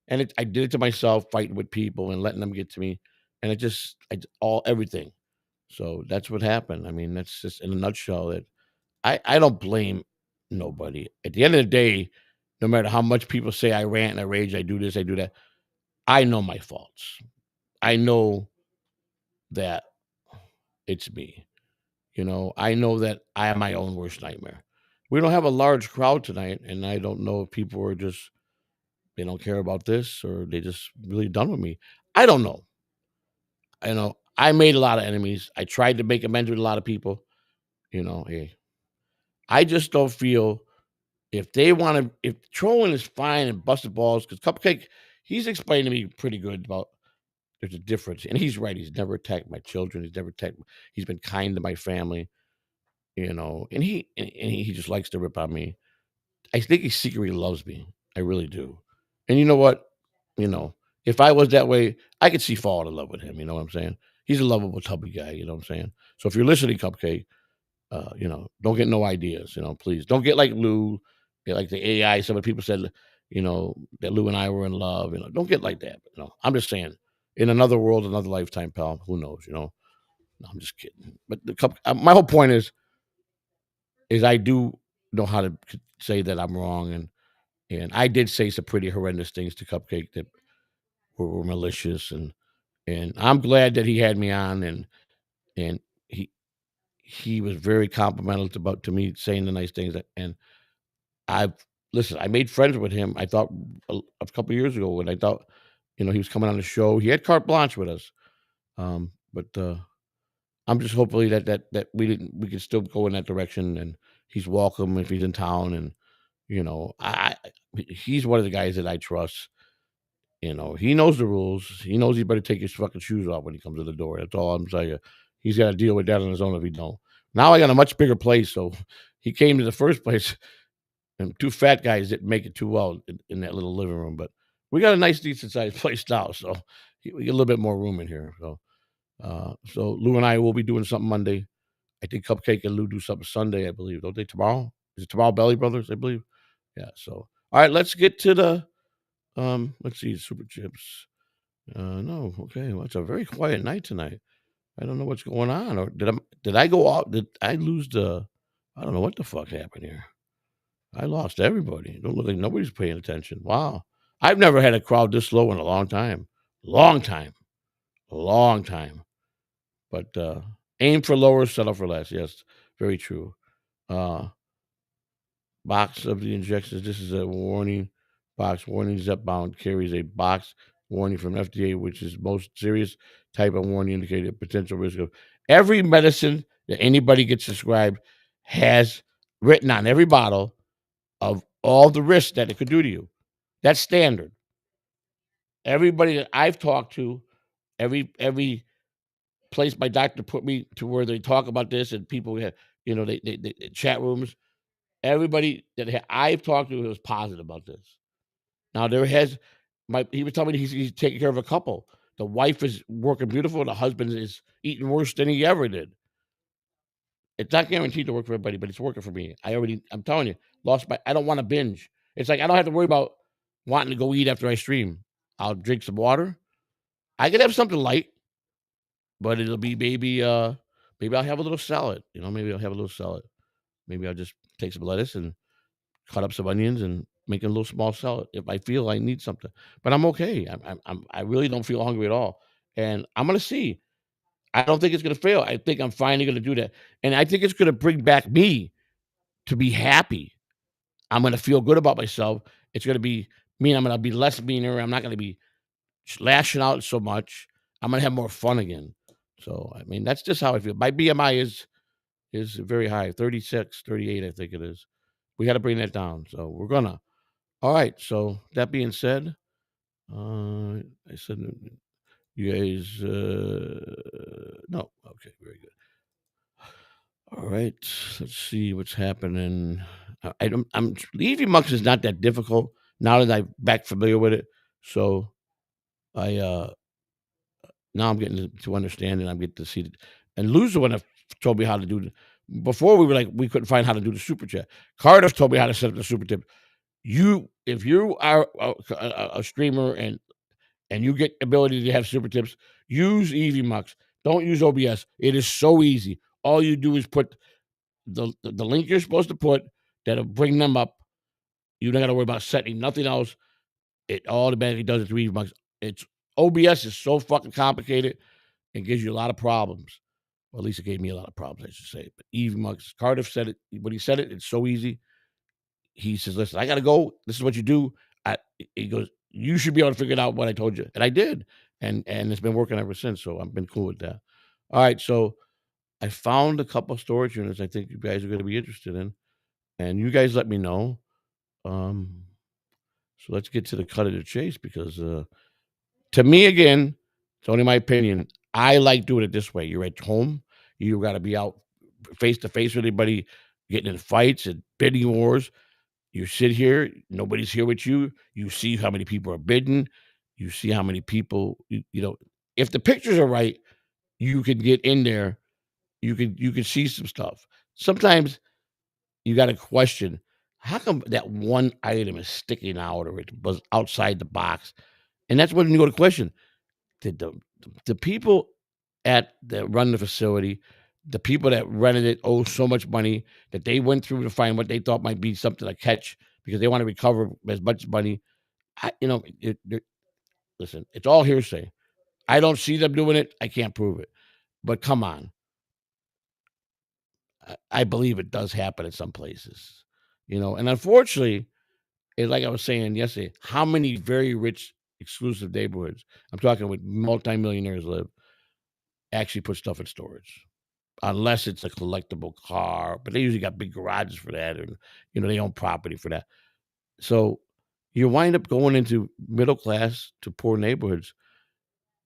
and I did it to myself, fighting with people and letting them get to me, and all everything. So that's what happened. I mean, that's just in a nutshell. That I don't blame nobody. At the end of the day, no matter how much people say I rant and I rage, I do this, I do that. I know my faults. I know that it's me. I know that I am my own worst nightmare. We don't have a large crowd tonight, and I don't know if people are just they don't care about this or they just really done with me. I don't know. I made a lot of enemies. I tried to make amends with a lot of people. Hey, I just don't feel if they want to. If trolling is fine and busting balls, because Cupcake, he's explained to me pretty good about there's a difference, and he's right. He's never attacked my children. He's never attacked. He's been kind to my family. And he just likes to rip on me. I think he secretly loves me. I really do. And you know what? You know, if I was that way, I could see falling in love with him. You know what I'm saying? He's a lovable, tubby guy. You know what I'm saying? So if you're listening, Cupcake, don't get no ideas. Please don't get like Lou, get like the AI. Some of the people said, that Lou and I were in love. Don't get like that. I'm just saying, in another world, another lifetime, pal. Who knows? No, I'm just kidding. But my whole point is I do know how to say that I'm wrong, and I did say some pretty horrendous things to Cupcake that were malicious, and I'm glad that he had me on, and he was very complimental to me, saying the nice things, and I've listen. I made friends with him. I thought a couple of years ago when I thought, he was coming on the show. He had carte blanche with us, but I'm just hopefully that we can still go in that direction, and he's welcome if he's in town, and he's one of the guys that I trust. He knows the rules. He knows he better take his fucking shoes off when he comes to the door. That's all I'm telling you. He's got to deal with that on his own if he don't. Now I got a much bigger place, so he came to the first place, and two fat guys didn't make it too well in that little living room. But we got a nice, decent sized place now, so we get a little bit more room in here. So Lou and I will be doing something Monday. I think Cupcake and Lou do something Sunday, I believe. Don't they tomorrow? Is it tomorrow, Belly Brothers? I believe. Yeah. So all right, let's get to the let's see, Super Chips. No, okay. Well, it's a very quiet night tonight. I don't know what's going on. Or did I go off? Did I lose the I don't know what the fuck happened here. I lost everybody. Don't look like nobody's paying attention. Wow. I've never had a crowd this low in a long time. Long time. Long time. But aim for lower, settle for less. Yes, very true. Uh Box of the injections. This is a warning box. Warning Zepbound carries a box warning from FDA, which is most serious type of warning indicated potential risk of every medicine that anybody gets prescribed has written on every bottle of all the risks that it could do to you. That's standard. Everybody that I've talked to, every place my doctor put me to where they talk about this and people have, they chat rooms. Everybody that I've talked to was positive about this. Now there has he was telling me he's taking care of a couple. The wife is working beautiful, the husband is eating worse than he ever did. It's not guaranteed to work for everybody, but it's working for me. I'm telling you, I don't want to binge. It's like I don't have to worry about wanting to go eat after I stream. I'll drink some water. I could have something light, but it'll be maybe I'll have a little salad. Maybe I'll have a little salad. Maybe I'll just take some lettuce and cut up some onions and make a little small salad if I feel I need something. But I'm okay. I really don't feel hungry at all, and I'm gonna see. I don't think it's gonna fail. I think I'm finally gonna do that, and I think it's gonna bring back me to be happy. I'm gonna feel good about myself. It's gonna be mean. I'm gonna be less meaner. I'm not gonna be lashing out so much. I'm gonna have more fun again. So I mean, that's just how I feel. My BMI is very high, 36, 38, I think it is. We got to bring that down. So we're gonna. All right. So that being said, I said you guys. No. Okay. Very good. All right. Let's see what's happening. I don't. I'm Leaving Mux is not that difficult now that I'm back familiar with it. So I now I'm getting to understand and I'm getting to see it. And Lou's the one that told me how to do it. Before we were like we couldn't find how to do the super chat. Cardiff told me how to set up the super tip. If you are a streamer and you get ability to have super tips, use EasyMux. Don't use OBS. It is so easy. All you do is put the link you're supposed to put that'll bring them up. You don't got to worry about setting nothing else. It automatically does it through EasyMux. It's OBS is so fucking complicated. It gives you a lot of problems. Well, at least it gave me a lot of problems, I should say. But EasyMux, Cardiff said it when he said it. It's so easy. He says, "Listen, I got to go. This is what you do." He goes, "You should be able to figure it out what I told you," and I did, and it's been working ever since. So I've been cool with that. All right, so I found a couple storage units. I think you guys are going to be interested in, and you guys let me know. Um, so let's get to the cut of the chase because, to me, again, it's only my opinion. I like doing it this way. You're at home. You got to be out face to face with anybody, getting in fights and bidding wars. You sit here, nobody's here with you. You see how many people are bidding. You see how many people, if the pictures are right, you can get in there. You can see some stuff. Sometimes you got to question how come that one item is sticking out or it was outside the box. And that's when you go to question. Did the people that run the facility, the people that rented it owe so much money that they went through to find what they thought might be something to catch because they want to recover as much money. Listen, it's all hearsay. I don't see them doing it. I can't prove it. But come on, I believe it does happen in some places. And unfortunately, it's like I was saying yesterday. How many very rich, exclusive neighborhoods? I'm talking with multimillionaires live actually put stuff in storage. Unless it's a collectible car, but they usually got big garages for that, and they own property for that. So you wind up going into middle class to poor neighborhoods,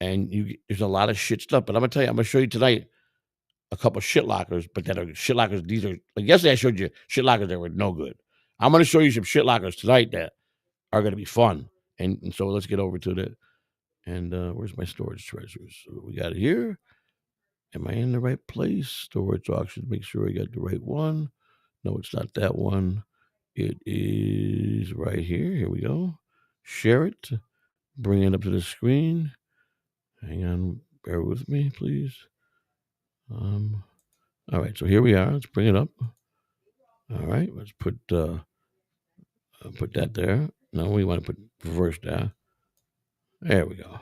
and there's a lot of shit stuff. But I'm gonna tell you, I'm gonna show you tonight a couple shit lockers, but that are shit lockers. These are like yesterday I showed you shit lockers that were no good. I'm gonna show you some shit lockers tonight that are gonna be fun. And so let's get over to that. And where's my storage treasures? So we got it here. Am I in the right place? Storage auction. Make sure I got the right one. No, it's not that one. It is right here. Here we go. Share it. Bring it up to the screen. Hang on. Bear with me, please. All right. So here we are. Let's bring it up. All right. Let's put that there. No, we want to put reverse there. There we go.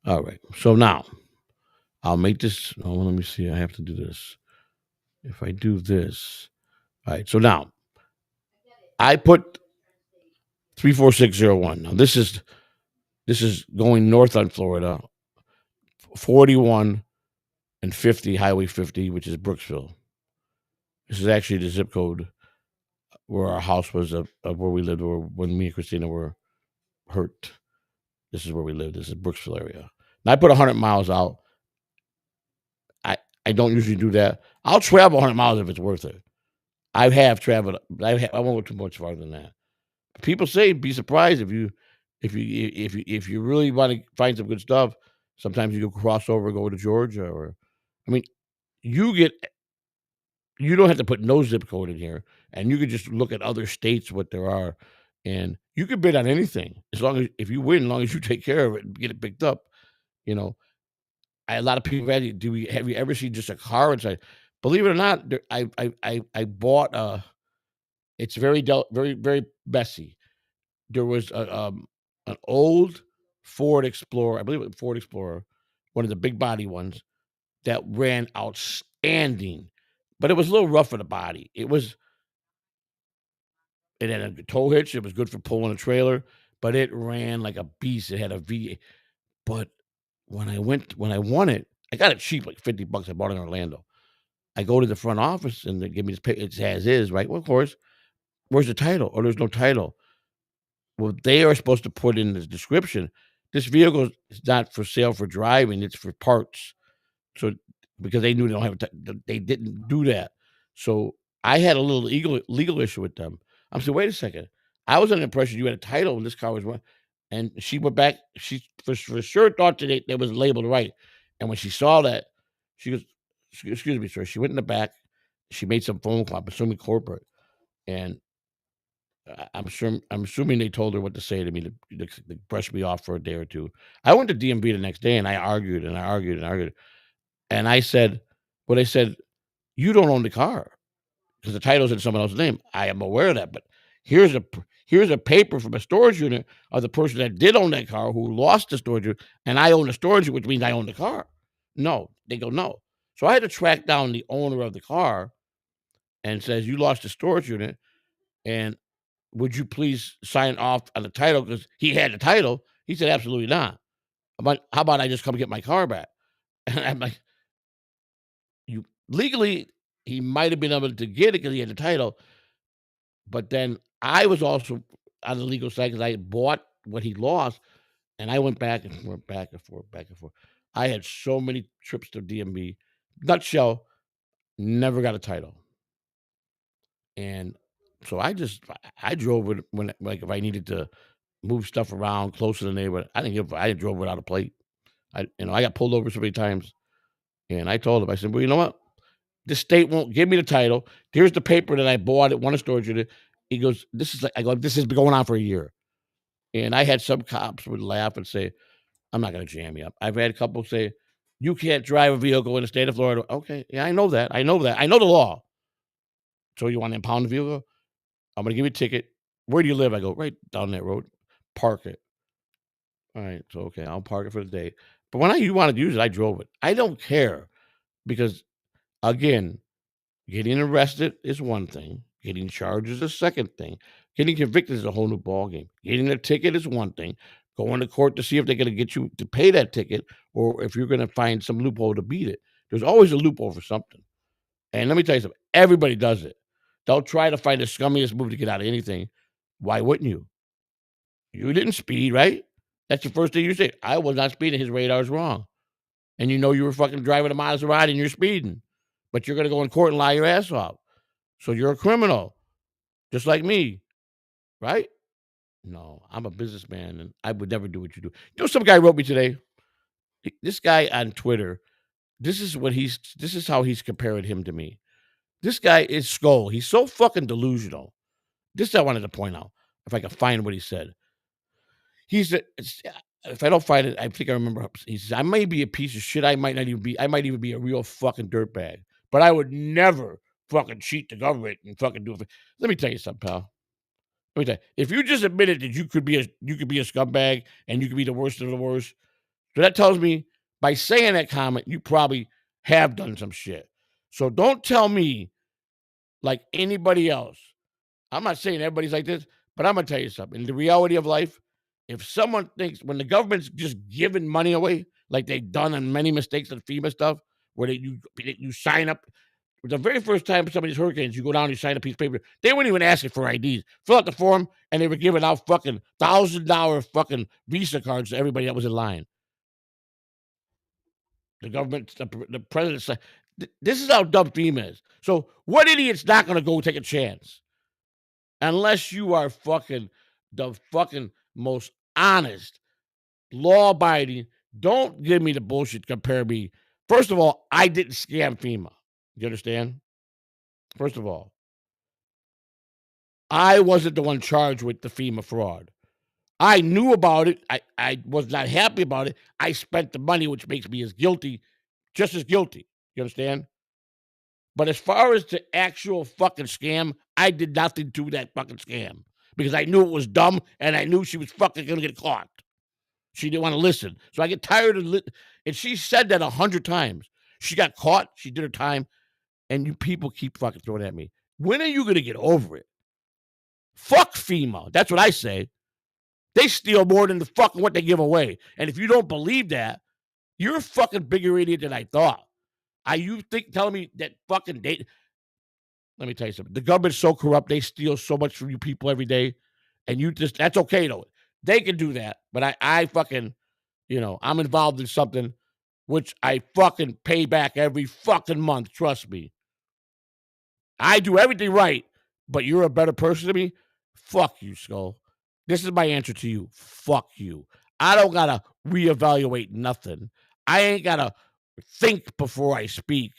All right. So now I'll make this. Oh, let me see. I have to do this. If I do this. All right. So now I put 34601. Now this is going north on Florida, 41 and 50, Highway 50, which is Brooksville. This is actually the zip code where our house was of where we lived, or when me and Christina were hurt. This is where we lived. This is Brooksville area. And I put 100 miles out. I don't usually do that. I'll travel 100 miles if it's worth it. I have traveled. I won't go too much farther than that. People say be surprised if you really want to find some good stuff. Sometimes you go cross over, go to Georgia, or I mean, you get You don't have to put no zip code in here, and you could just look at other states what there are, and you could bid on anything as long as if you win, as long as you take care of it and get it picked up. You know, a lot of people have you. Have you ever seen just a car inside? Believe it or not, I bought a. It's very messy. There was an old Ford Explorer, I believe it was Ford Explorer, one of the big body ones that ran outstanding, but it was a little rough for the body. It had a tow hitch. It was good for pulling a trailer, but it ran like a beast. It had a V. But when I won it, I got it cheap, like $50. I bought it in Orlando. I go to the front office and they give me this. It's as is, right? Well, of course. Where's the title? Or there's no title. Well, they are supposed to put in the description, this vehicle is not for sale for driving, it's for parts. So because they knew they don't have they didn't do that. So I had a little legal issue with them. I'm saying, wait a second. I was under the impression you had a title when this car was run. And she went back. She for sure thought that it was labeled right. And when she saw that, she goes, Excuse me, sir." She went in the back. She made some phone call, I'm assuming corporate. And I'm assuming they told her what to say to me to brush me off for a day or 2. I went to DMV the next day and I argued and I argued and argued. And I said, well, they said, "You don't own the car because the title's in someone else's name." I am aware of that, but here's a paper from a storage unit of the person that did own that car who lost the storage unit, and I own the storage unit, which means I own the car. No, they go, no. So I had to track down the owner of the car and says, "You lost the storage unit, and would you please sign off on the title?" Because he had the title. He said, "Absolutely not." How about I just come get my car back?" And I'm like, you legally, he might have been able to get it because he had the title, but then I was also on the legal side because I bought what he lost, and I went back and forth, back and forth, back and forth. I had so many trips to DMV. Nutshell, never got a title. And so I drove it when like if I needed to move stuff around close to the neighborhood. I drove without a plate. I got pulled over so many times, and I told him, I said, "Well, you know what? The state won't give me the title. Here's the paper that I bought at one storage unit." He goes, "This is like," I go, "This has been going on for a year." And I had some cops would laugh and say, "I'm not gonna jam you up." I've had a couple say, "You can't drive a vehicle in the state of Florida." Okay, yeah, I know that. I know that. I know the law. So you want to impound the vehicle? I'm gonna give you a ticket. Where do you live? I go, right down that road. Park it. All right. So okay, I'll park it for the day. But when you wanted to use it, I drove it. I don't care because again, getting arrested is one thing. Getting charged is a second thing. Getting convicted is a whole new ballgame. Getting a ticket is one thing. Going to court to see if they're going to get you to pay that ticket or if you're going to find some loophole to beat it. There's always a loophole for something. And let me tell you something. Everybody does it. They'll try to find the scummiest move to get out of anything. Why wouldn't you? You didn't speed, right? That's the first thing you say. I was not speeding. His radar's wrong. And you know you were fucking driving a Maserati and you're speeding. But you're going to go in court and lie your ass off. So you're a criminal, just like me, right? No, I'm a businessman and I would never do what you do. You know, some guy wrote me today. This guy on Twitter, this is how he's comparing him to me. This guy is Skull. He's so fucking delusional. This I wanted to point out. If I could find what he said. If I don't find it, I think I remember. He says, "I may be a piece of shit. I might even be a real fucking dirtbag, but I would never fucking cheat the government and fucking do it." Let me tell you something, pal. Let me tell you, if you just admitted that you could be a scumbag and you could be the worst of the worst, so that tells me by saying that comment, you probably have done some shit. So don't tell me like anybody else. I'm not saying everybody's like this, but I'm gonna tell you something. In the reality of life, if someone thinks when the government's just giving money away, like they've done on many mistakes on FEMA stuff, where you sign up. The very first time some of these hurricanes, you go down, you sign a piece of paper. They weren't even asking for IDs. Fill out the form, and they were giving out fucking $1,000 fucking Visa cards to everybody that was in line. The government, the president said, "This is how dumb FEMA is." So, what idiot's not going to go take a chance? Unless you are fucking the fucking most honest, law abiding. Don't give me the bullshit. Compare me. First of all, I didn't scam FEMA. You understand? First of all, I wasn't the one charged with the FEMA fraud. I knew about it. I was not happy about it. I spent the money, which makes me as guilty, just as guilty. You understand? But as far as the actual fucking scam, I did nothing to that fucking scam because I knew it was dumb and I knew she was fucking gonna get caught. She didn't want to listen. So I get tired of and she said that 100 times. She got caught, she did her time, and you people keep fucking throwing at me. When are you gonna get over it? Fuck FEMA. That's what I say. They steal more than the fucking what they give away. And if you don't believe that, you're a fucking bigger idiot than I thought. Are you telling me that fucking data? Let me tell you something. The government's so corrupt, they steal so much from you people every day. And you just, that's okay though. They can do that. But I fucking, I'm involved in something which I fucking pay back every fucking month. Trust me. I do everything right, but you're a better person than me. Fuck you, Skull. This is my answer to you. Fuck you. I don't gotta reevaluate nothing. I ain't gotta think before I speak.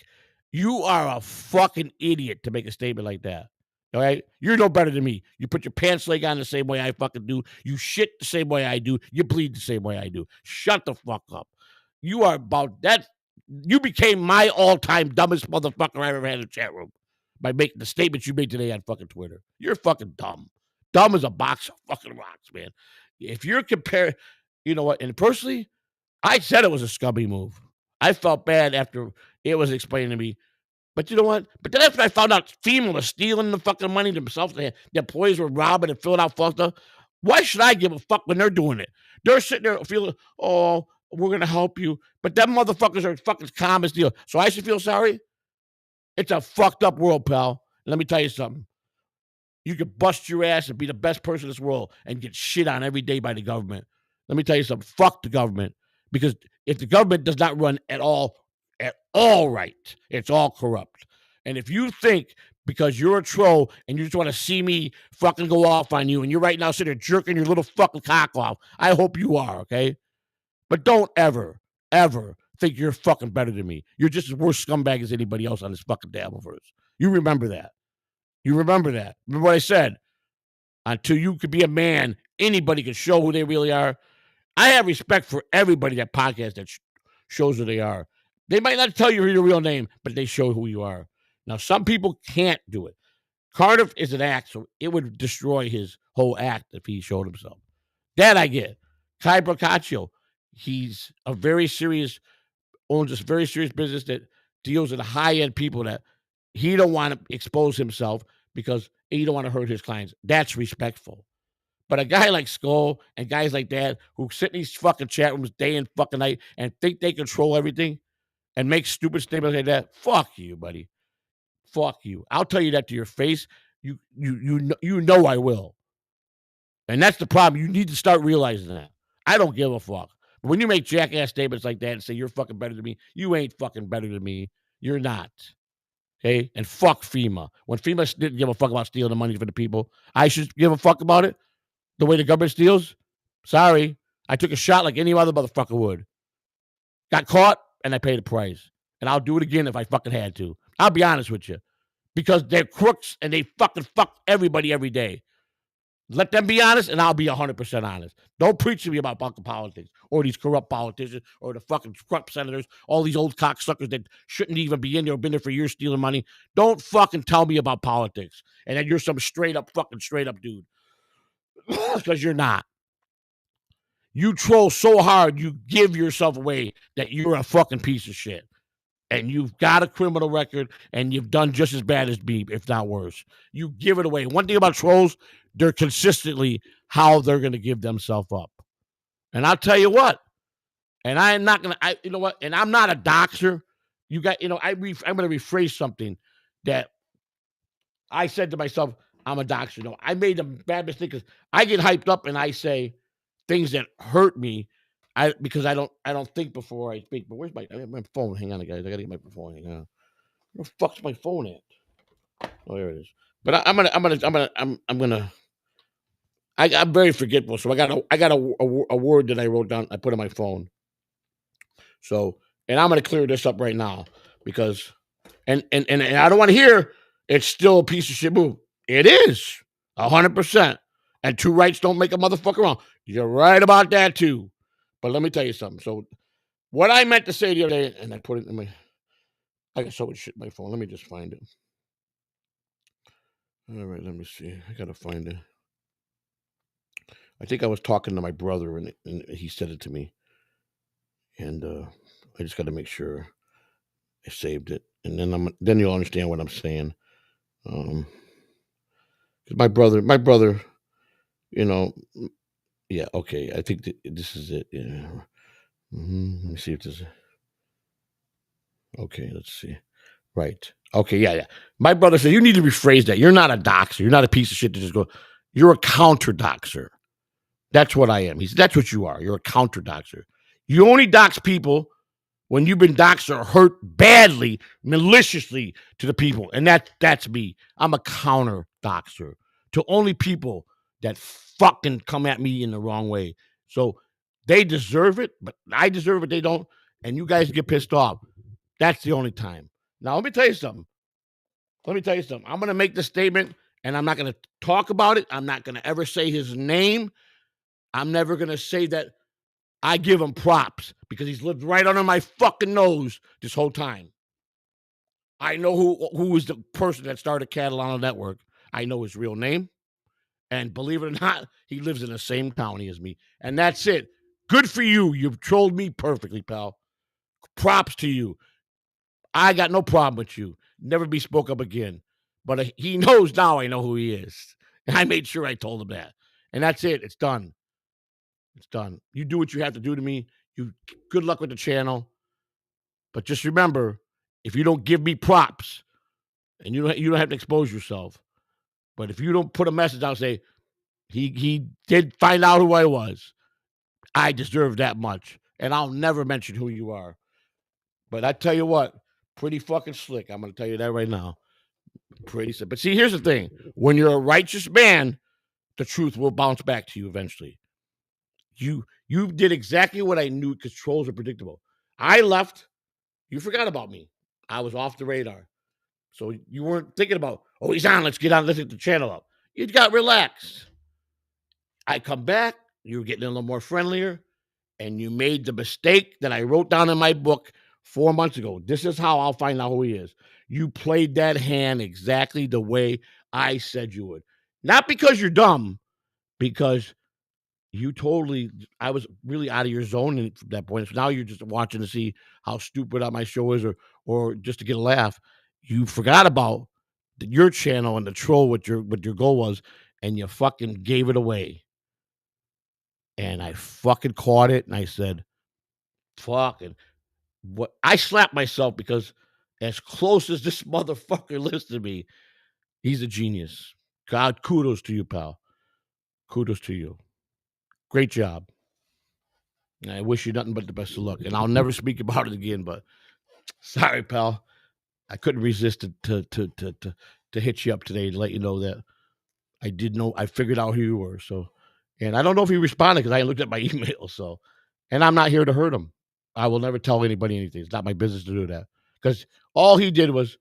You are a fucking idiot to make a statement like that. All right? You're no better than me. You put your pants leg on the same way I fucking do. You shit the same way I do. You bleed the same way I do. Shut the fuck up. You are about that. You became my all-time dumbest motherfucker I ever had in the chat room by making the statements you made today on fucking Twitter. You're fucking dumb. Dumb as a box of fucking rocks, man. If you're comparing, you know what? And personally, I said it was a scummy move. I felt bad after it was explained to me. But you know what? But then after I found out FEMA was stealing the fucking money themselves, the employees were robbing and filling out false stuff. Why should I give a fuck when they're doing it? They're sitting there feeling, oh, we're gonna help you. But them motherfuckers are fucking calm as deal. So I should feel sorry? It's a fucked up world, pal. Let me tell you something. You could bust your ass and be the best person in this world and get shit on every day by the government. Let me tell you something. Fuck the government. Because if the government does not run at all right, it's all corrupt. And if you think because you're a troll and you just want to see me fucking go off on you and you're right now sitting there jerking your little fucking cock off, I hope you are, okay? But don't ever, ever think you're fucking better than me. You're just as worse scumbag as anybody else on this fucking Dabbleverse. You remember that. You remember that. Remember what I said? Until you could be a man, anybody can show who they really are. I have respect for everybody that podcast that shows who they are. They might not tell you your real name, but they show who you are. Now, some people can't do it. Cardiff is an act, so it would destroy his whole act if he showed himself. That I get. Kai Boccaccio, he's a very serious, owns this very serious business that deals with high-end people that he don't want to expose himself because he don't want to hurt his clients. That's respectful. But a guy like Skull and guys like that who sit in these fucking chat rooms day and fucking night and think they control everything and make stupid statements like that, fuck you, buddy. Fuck you. I'll tell you that to your face. You know I will. And that's the problem. You need to start realizing that. I don't give a fuck. But when you make jackass statements like that and say you're fucking better than me, you ain't fucking better than me. You're not. Okay? And fuck FEMA. When FEMA didn't give a fuck about stealing the money from the people, I should give a fuck about it the way the government steals. Sorry. I took a shot like any other motherfucker would. Got caught, and I paid the price. And I'll do it again if I fucking had to. I'll be honest with you. Because they're crooks and they fucking fuck everybody every day. Let them be honest, and I'll be 100% honest. Don't preach to me about fucking politics or these corrupt politicians or the fucking corrupt senators, all these old cocksuckers that shouldn't even be in there or been there for years stealing money. Don't fucking tell me about politics and that you're some straight up dude. Because you're not. You troll so hard, you give yourself away that you're a fucking piece of shit. And you've got a criminal record, and you've done just as bad as me, if not worse. You give it away. One thing about trolls, they're consistently how they're going to give themselves up. And I'll tell you what, and I'm not going to, you know what, and I'm not a doxer. You got, I'm going to rephrase something that I said to myself, I'm a doxer. No, I made a bad mistake because I get hyped up and I say things that hurt me. Because I don't think before I speak. But where's my phone? Hang on, guys. I gotta get my phone. Hang on. Where the fuck's my phone at? Oh, there it is. But I'm very forgetful. So I got a word that I wrote down. I put on my phone. So, and I'm gonna clear this up right now because, and I don't want to hear it's still a piece of shit move. It is 100%. And two rights don't make a motherfucker wrong. You're right about that too. But let me tell you something. So what I meant to say the other day, and I put it in my, I got so much shit in my phone. Let me just find it. All right, let me see. I gotta find it. I think I was talking to my brother, and he said it to me, and I just got to make sure I saved it, and then you'll understand what I'm saying. Um, 'Cause my brother, you know, yeah, okay. I think this is it. Yeah. Let me see if this. Okay, let's see. Right. Okay. Yeah. Yeah. My brother said you need to rephrase that. You're not a doxer. You're not a piece of shit to just go. You're a counter doxer. That's what I am. He said that's what you are. You're a counter doxer. You only dox people when you've been doxed or hurt badly, maliciously to the people. And that's me. I'm a counter doxer to only people that fucking come at me in the wrong way. So they deserve it, but I deserve it. They don't. And you guys get pissed off. That's the only time. Now, let me tell you something. I'm going to make the statement and I'm not going to talk about it. I'm not going to ever say his name. I'm never going to say that I give him props because he's lived right under my fucking nose this whole time. I know who is the person that started Catalano Network. I know his real name. And believe it or not, he lives in the same county as me. And that's it. Good for you. You've trolled me perfectly, pal. Props to you. I got no problem with you. Never be spoke up again. But he knows now I know who he is. And I made sure I told him that. And that's it. It's done. It's done. You do what you have to do to me. You good luck with the channel. But just remember, if you don't give me props, and you don't have to expose yourself, but if you don't put a message out, say he did find out who I was, I deserve that much, and I'll never mention who you are. But I tell you what, pretty fucking slick. I'm going to tell you that right now. Pretty slick. But see, here's the thing: when you're a righteous man, the truth will bounce back to you eventually. You did exactly what I knew because trolls are predictable. I left. You forgot about me. I was off the radar. So you weren't thinking about, oh, he's on, let's get on, let's get the channel up. You got relaxed. I come back, you were getting a little more friendlier, and you made the mistake that I wrote down in my book 4 months ago. This is how I'll find out who he is. You played that hand exactly the way I said you would. Not because you're dumb, because you totally, I was really out of your zone at that point. So now you're just watching to see how stupid my show is, or just to get a laugh. You forgot about your channel and the troll what your goal was, and you fucking gave it away. And I fucking caught it, and I said, "Fucking what?" I slapped myself because as close as this motherfucker lives to me, he's a genius. God, kudos to you, pal. Kudos to you. Great job. And I wish you nothing but the best of luck. And I'll never speak about it again. But sorry, pal. I couldn't resist to hit you up today to let you know that I did know. I figured out who you were. So, and I don't know if he responded because I looked at my email. So, and I'm not here to hurt him. I will never tell anybody anything. It's not my business to do that because all he did was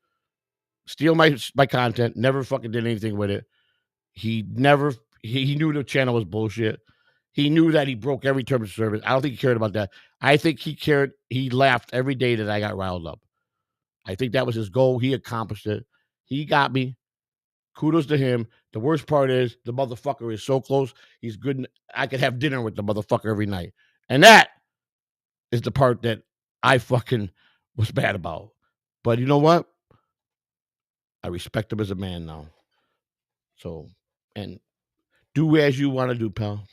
steal my content. Never fucking did anything with it. He never. He knew the channel was bullshit. He knew that he broke every term of service. I don't think he cared about that. I think he cared. He laughed every day that I got riled up. I think that was his goal. He accomplished it. He got me. Kudos to him. The worst part is the motherfucker is so close. He's good. I could have dinner with the motherfucker every night. And that is the part that I fucking was bad about. But you know what? I respect him as a man now. So, and do as you want to do, pal.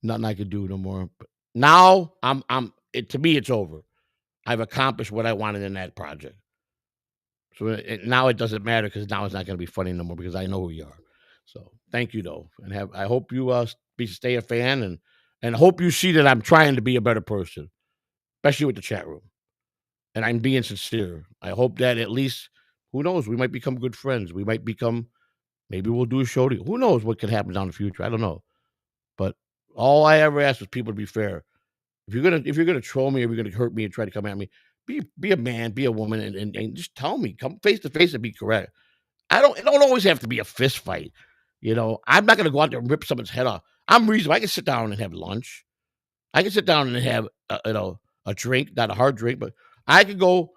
Nothing I could do no more. But now to me, it's over. I've accomplished what I wanted in that project. So now it doesn't matter because now it's not going to be funny no more because I know who you are. So thank you though, and I hope you stay a fan and hope you see that I'm trying to be a better person, especially with the chat room, and I'm being sincere. I hope that at least, who knows, we might become good friends. We might become, maybe we'll do a show together. Who knows what could happen down the future? I don't know, but all I ever ask is people to be fair. If you're gonna troll me, or you're gonna hurt me and try to come at me, be a man, be a woman, and just tell me, come face to face and be correct. It don't always have to be a fist fight. I'm not gonna go out there and rip someone's head off. I'm reasonable. I can sit down and have lunch. I can sit down and have a drink, not a hard drink, but I could go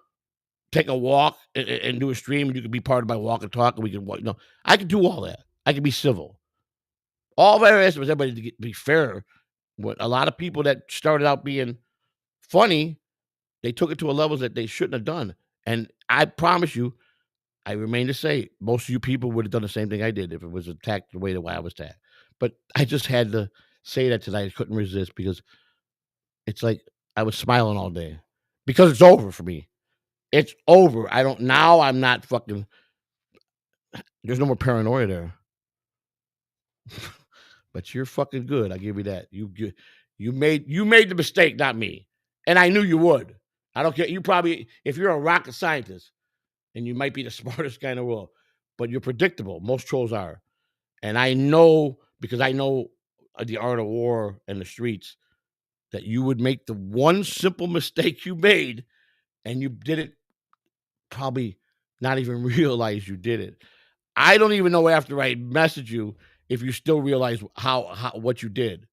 take a walk and do a stream, and you could be part of my walk and talk, and we can I could do all that. I can be civil. All I asked was everybody to be fair. What a lot of people that started out being funny, they took it to a level that they shouldn't have done. And I promise you, I remain to say, most of you people would have done the same thing I did if it was attacked the way that I was attacked. But I just had to say that tonight. I couldn't resist because it's like I was smiling all day because it's over for me. It's over. I'm not fucking, there's no more paranoia there. But you're fucking good. I give you that. You made the mistake, not me. And I knew you would. I don't care. You probably, if you're a rocket scientist, and you might be the smartest guy in the world, but you're predictable. Most trolls are. And I know, because I know the art of war and the streets, that you would make the one simple mistake you made, and you did it probably not even realize you did it. I don't even know after I message you if you still realize how what you did.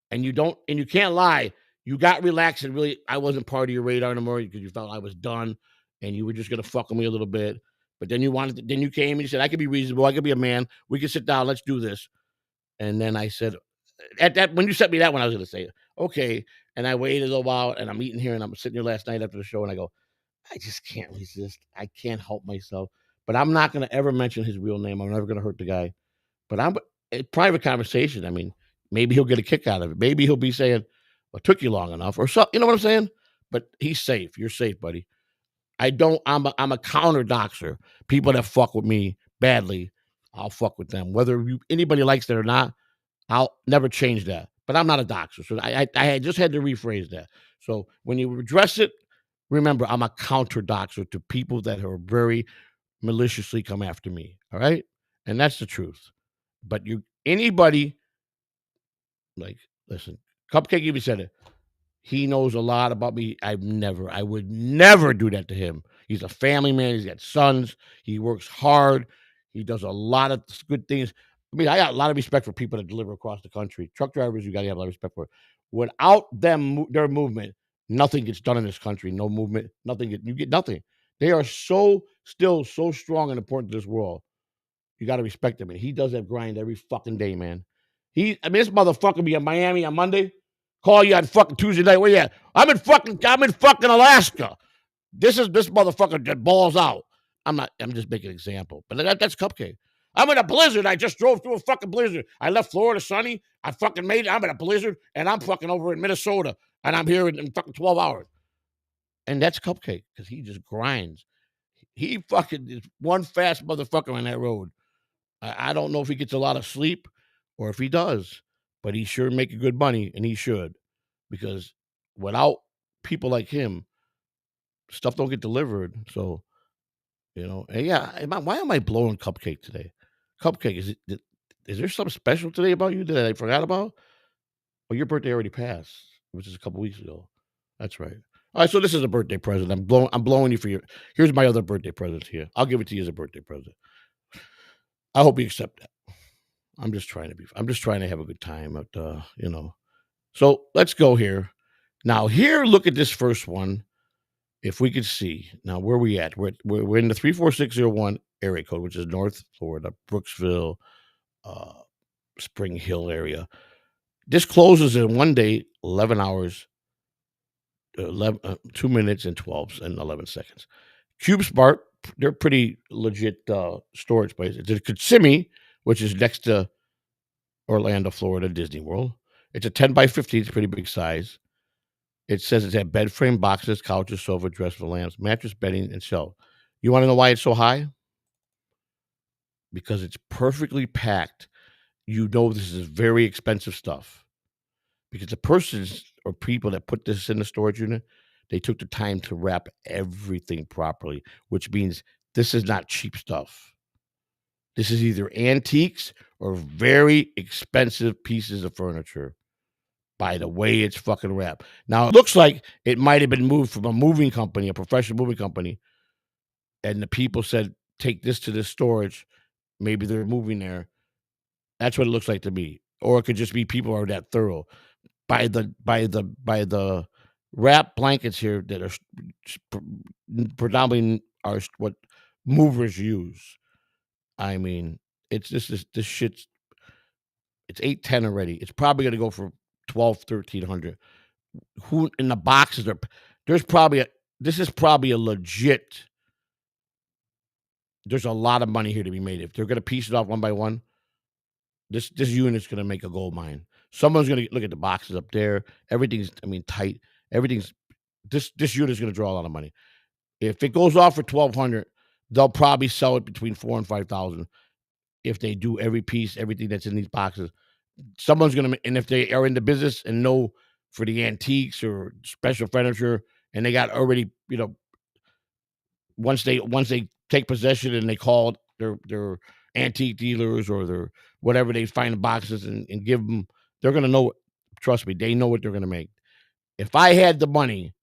And you can't lie. You got relaxed and really I wasn't part of your radar anymore because you felt I was done and you were just gonna fuck with me a little bit. But then then you came and you said, I could be reasonable, I could be a man, we can sit down, let's do this. And then I said, at that when you sent me that one, I was gonna say, okay. And I waited a little while and I'm eating here and I'm sitting here last night after the show and I go, I just can't resist. I can't help myself. But I'm not gonna ever mention his real name. I'm never gonna hurt the guy. But I'm a private conversation. I mean, maybe he'll get a kick out of it. Maybe he'll be saying, well, it took you long enough or so. You know what I'm saying? But he's safe. You're safe, buddy. I'm a counter doxer. People that fuck with me badly, I'll fuck with them. Whether anybody likes that or not, I'll never change that. But I'm not a doxer. So I just had to rephrase that. So when you address it, remember, I'm a counter doxer to people that are very maliciously come after me. All right. And that's the truth. But anybody, like, listen, Cupcake even said it. He knows a lot about me. I would never do that to him. He's a family man. He's got sons. He works hard. He does a lot of good things. I mean, I got a lot of respect for people that deliver across the country. Truck drivers, you got to have a lot of respect for. Without them, their movement, nothing gets done in this country. No movement, you get nothing. They are still so strong and important to this world. You got to respect him. And he does that grind every fucking day, man. This motherfucker be in Miami on Monday. Call you on fucking Tuesday night. Where you at? I'm in fucking Alaska. This motherfucker that balls out. I'm just making an example. But that's Cupcake. I'm in a blizzard. I just drove through a fucking blizzard. I left Florida sunny. I fucking made it. I'm in a blizzard. And I'm fucking over in Minnesota. And I'm here in fucking 12 hours. And that's Cupcake. Because he just grinds. He fucking is one fast motherfucker on that road. I don't know if he gets a lot of sleep or if he does, but he sure making good money, and he should, because without people like him, stuff don't get delivered. So, and yeah, why am I blowing Cupcake today? Cupcake, is there something special today about you that I forgot about? Oh, your birthday already passed, which is a couple weeks ago. That's right. All right, so this is a birthday present. I'm blowing you for here's my other birthday present here. I'll give it to you as a birthday present. I hope you accept that. I'm just trying to have a good time So let's go here. Now here, look at this first one. If we could see now where we at, we're in the 34601 area code, which is North Florida, Brooksville, Spring Hill area. This closes in one day, 11 hours, 2 minutes and 11 seconds. CubeSmart, they're pretty legit storage place. It's a Kissimmee, which is next to Orlando, Florida, Disney World. It's a 10 by 15. It's a pretty big size. It says it's had bed frame boxes, couches, sofa, dresser, lamps, mattress, bedding, and shelf. You want to know why it's so high? Because it's perfectly packed. You know this is very expensive stuff. Because the persons or people that put this in the storage unit, they took the time to wrap everything properly, which means this is not cheap stuff. This is either antiques or very expensive pieces of furniture by the way it's fucking wrapped. Now, it looks like it might have been moved from a moving company, a professional moving company, and the people said take this to this storage. Maybe they're moving there. That's what it looks like to me. Or it could just be people are that thorough. By the wrap blankets here that are predominantly are what movers use. I mean, it's just this shit's it's 810 already. It's probably gonna go for 12, 1300. Who in the boxes are there's probably a this is probably a legit there's a lot of money here to be made. If they're gonna piece it off one by one, this unit's gonna make a gold mine. Someone's gonna look at the boxes up there. Everything's, I mean, tight. Everything's this unit's gonna draw a lot of money. If it goes off for 1,200, they'll probably sell it between 4 and 5,000 if they do every piece, everything that's in these boxes. Someone's gonna and if they are in the business and know for the antiques or special furniture, and they got already, once they take possession and they call their antique dealers or their whatever they find the boxes and give them, they're gonna know. Trust me, they know what they're gonna make. If I had the money,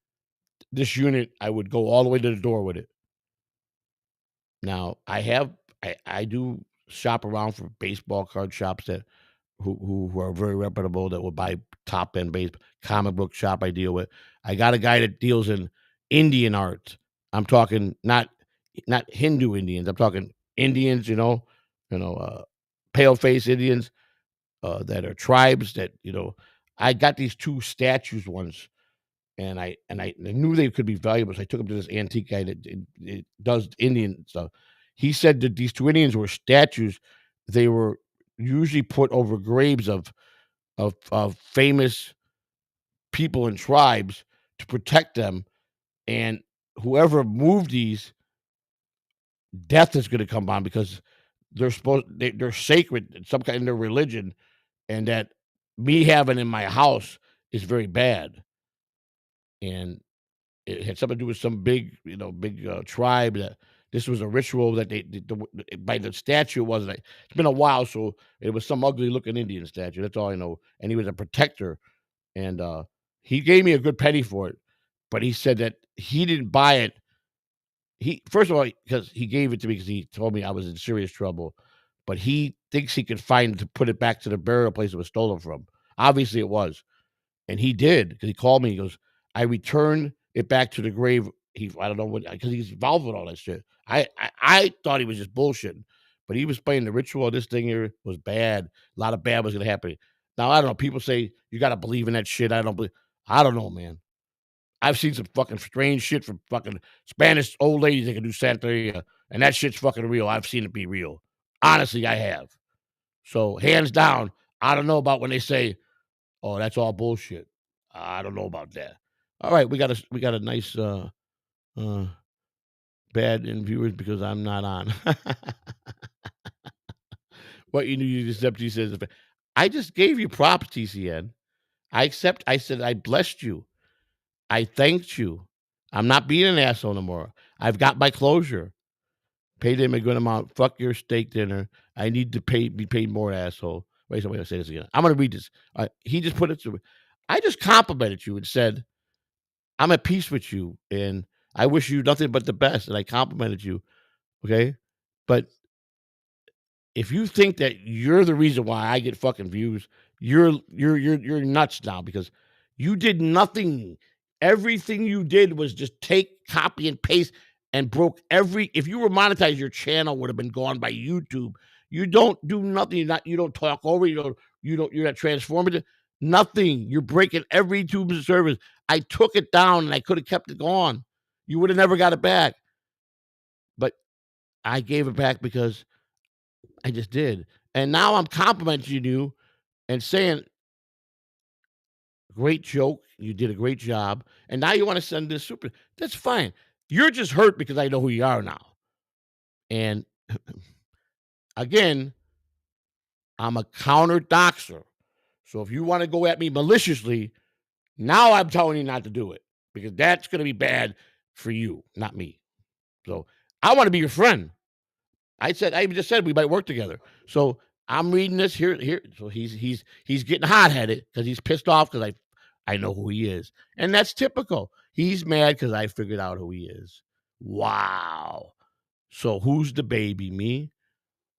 this unit, I would go all the way to the door with it. Now I do shop around for baseball card shops that who are very reputable that will buy top end base comic book shop I deal with. I got a guy that deals in Indian art. I'm talking not Hindu Indians. I'm talking Indians, pale face Indians that are tribes that I got these two statues once, and I knew they could be valuable. So I took them to this antique guy that it does Indian stuff. He said that these two Indians were statues. They were usually put over graves of famous people and tribes to protect them. And whoever moved these, death is going to come on because they're sacred in some kind of their religion, and that me having in my house is very bad. And it had something to do with some big tribe that this was a ritual that by the statue it wasn't. It's been a while, so it was some ugly looking Indian statue. That's all I know. And he was a protector, and he gave me a good penny for it. But he said that he didn't buy it. He first of all because he gave it to me because he told me I was in serious trouble. But he thinks he could find to put it back to the burial place it was stolen from. Obviously, it was. And he did because he called me. He goes, "I returned it back to the grave." I don't know what because he's involved with all that shit. I thought he was just bullshitting, but he was playing the ritual. This thing here was bad. A lot of bad was gonna happen. Now I don't know. People say you gotta believe in that shit. I don't believe. I don't know, man. I've seen some fucking strange shit from fucking Spanish old ladies that can do Santeria, and that shit's fucking real. I've seen it be real. Honestly, I have. So hands down, I don't know about when they say, "Oh, that's all bullshit." I don't know about that. All right, we got a nice uh bad in viewers because I'm not on. What you knew you accept, he says. I just gave you props, TCN. I accept. I said I blessed you. I thanked you. I'm not being an asshole no more. I've got my closure. Paid him a good amount. Fuck your steak dinner. I need to be paid more, asshole. Wait, so wait, I'll say this again. I'm gonna read this. He just put it to me. I just complimented you and said, I'm at peace with you and I wish you nothing but the best. And I complimented you. Okay. But if you think that you're the reason why I get fucking views, you're nuts now because you did nothing. Everything you did was just take, copy, and paste and broke every. If you were monetized, your channel would have been gone by YouTube. You don't do nothing. You don't talk over. You're not transformative. Nothing. You're breaking every tube of service. I took it down and I could have kept it going. You would have never got it back. But I gave it back because I just did. And now I'm complimenting you and saying, great joke. You did a great job. And now you want to send this super. That's fine. You're just hurt because I know who you are now. And again, I'm a counter doxer. So if you want to go at me maliciously, now I'm telling you not to do it because that's going to be bad for you, not me. So I want to be your friend. I just said we might work together. So I'm reading this here. So he's getting hot headed because he's pissed off because I know who he is, and that's typical. He's mad because I figured out who he is. Wow. So who's the baby? Me?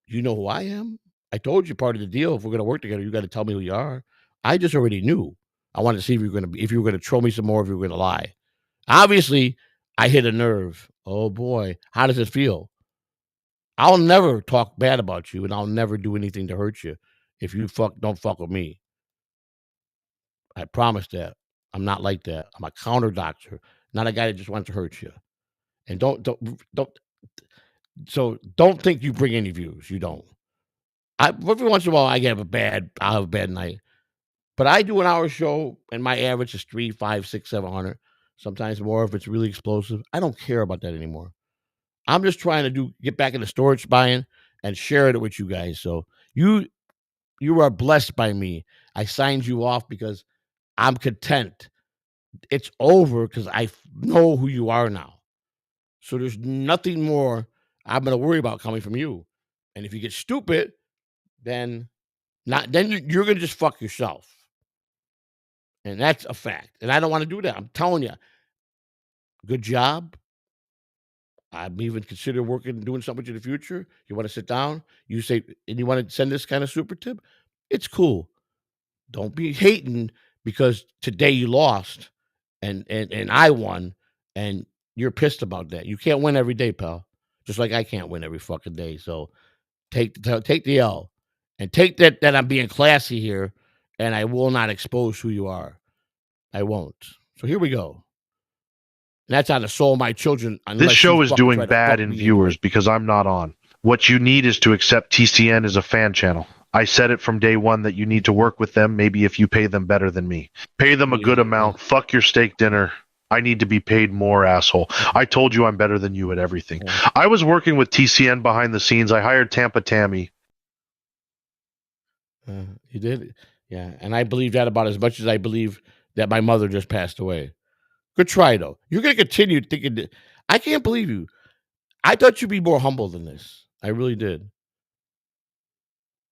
You know who I am? I told you part of the deal. If we're gonna work together, you got to tell me who you are. I just already knew. I wanted to see if you were gonna troll me some more, if you were gonna lie. Obviously, I hit a nerve. Oh boy, how does it feel? I'll never talk bad about you, and I'll never do anything to hurt you if you don't fuck with me. I promise that. I'm not like that. I'm a counter doctor, not a guy that just wants to hurt you. And don't don't think you bring any views. You don't. Every once in a while I'll have a bad night. But I do an hour show and my average is 3, 5, 6, 700. Sometimes more if it's really explosive. I don't care about that anymore. I'm just trying to get back into storage buying and share it with you guys. So you are blessed by me. I signed you off because I'm content. It's over because know who you are now. So there's nothing more I'm going to worry about coming from you. And if you get stupid, then you're going to just fuck yourself. And that's a fact. And I don't want to do that. I'm telling you, good job. I'm even consider doing something with you in the future. You want to sit down, you say, and you want to send this kind of super tip? It's cool. Don't be hating because today you lost and I won and you're pissed about that. You can't win every day, pal. Just like I can't win every fucking day. So take the L and take that I'm being classy here and I will not expose who you are. I won't. So here we go. And that's on the soul of my children.
This
Unless you
show is
fucking
doing
try to
bad
fuck
in
me into
viewers
it.
because I'm not on. What you need is to accept TCN as a fan channel. I said it from day one that you need to work with them, maybe if you pay them better than me. Pay them a good amount. Fuck your steak dinner. I need to be paid more, asshole. I told you I'm better than you at everything. I was working with TCN behind the scenes. I hired Tampa Tammy.
You did? Yeah. And I believe that about as much as I believe that my mother just passed away. Good try, though. You're going to continue thinking that. I can't believe you. I thought you'd be more humble than this. I really did.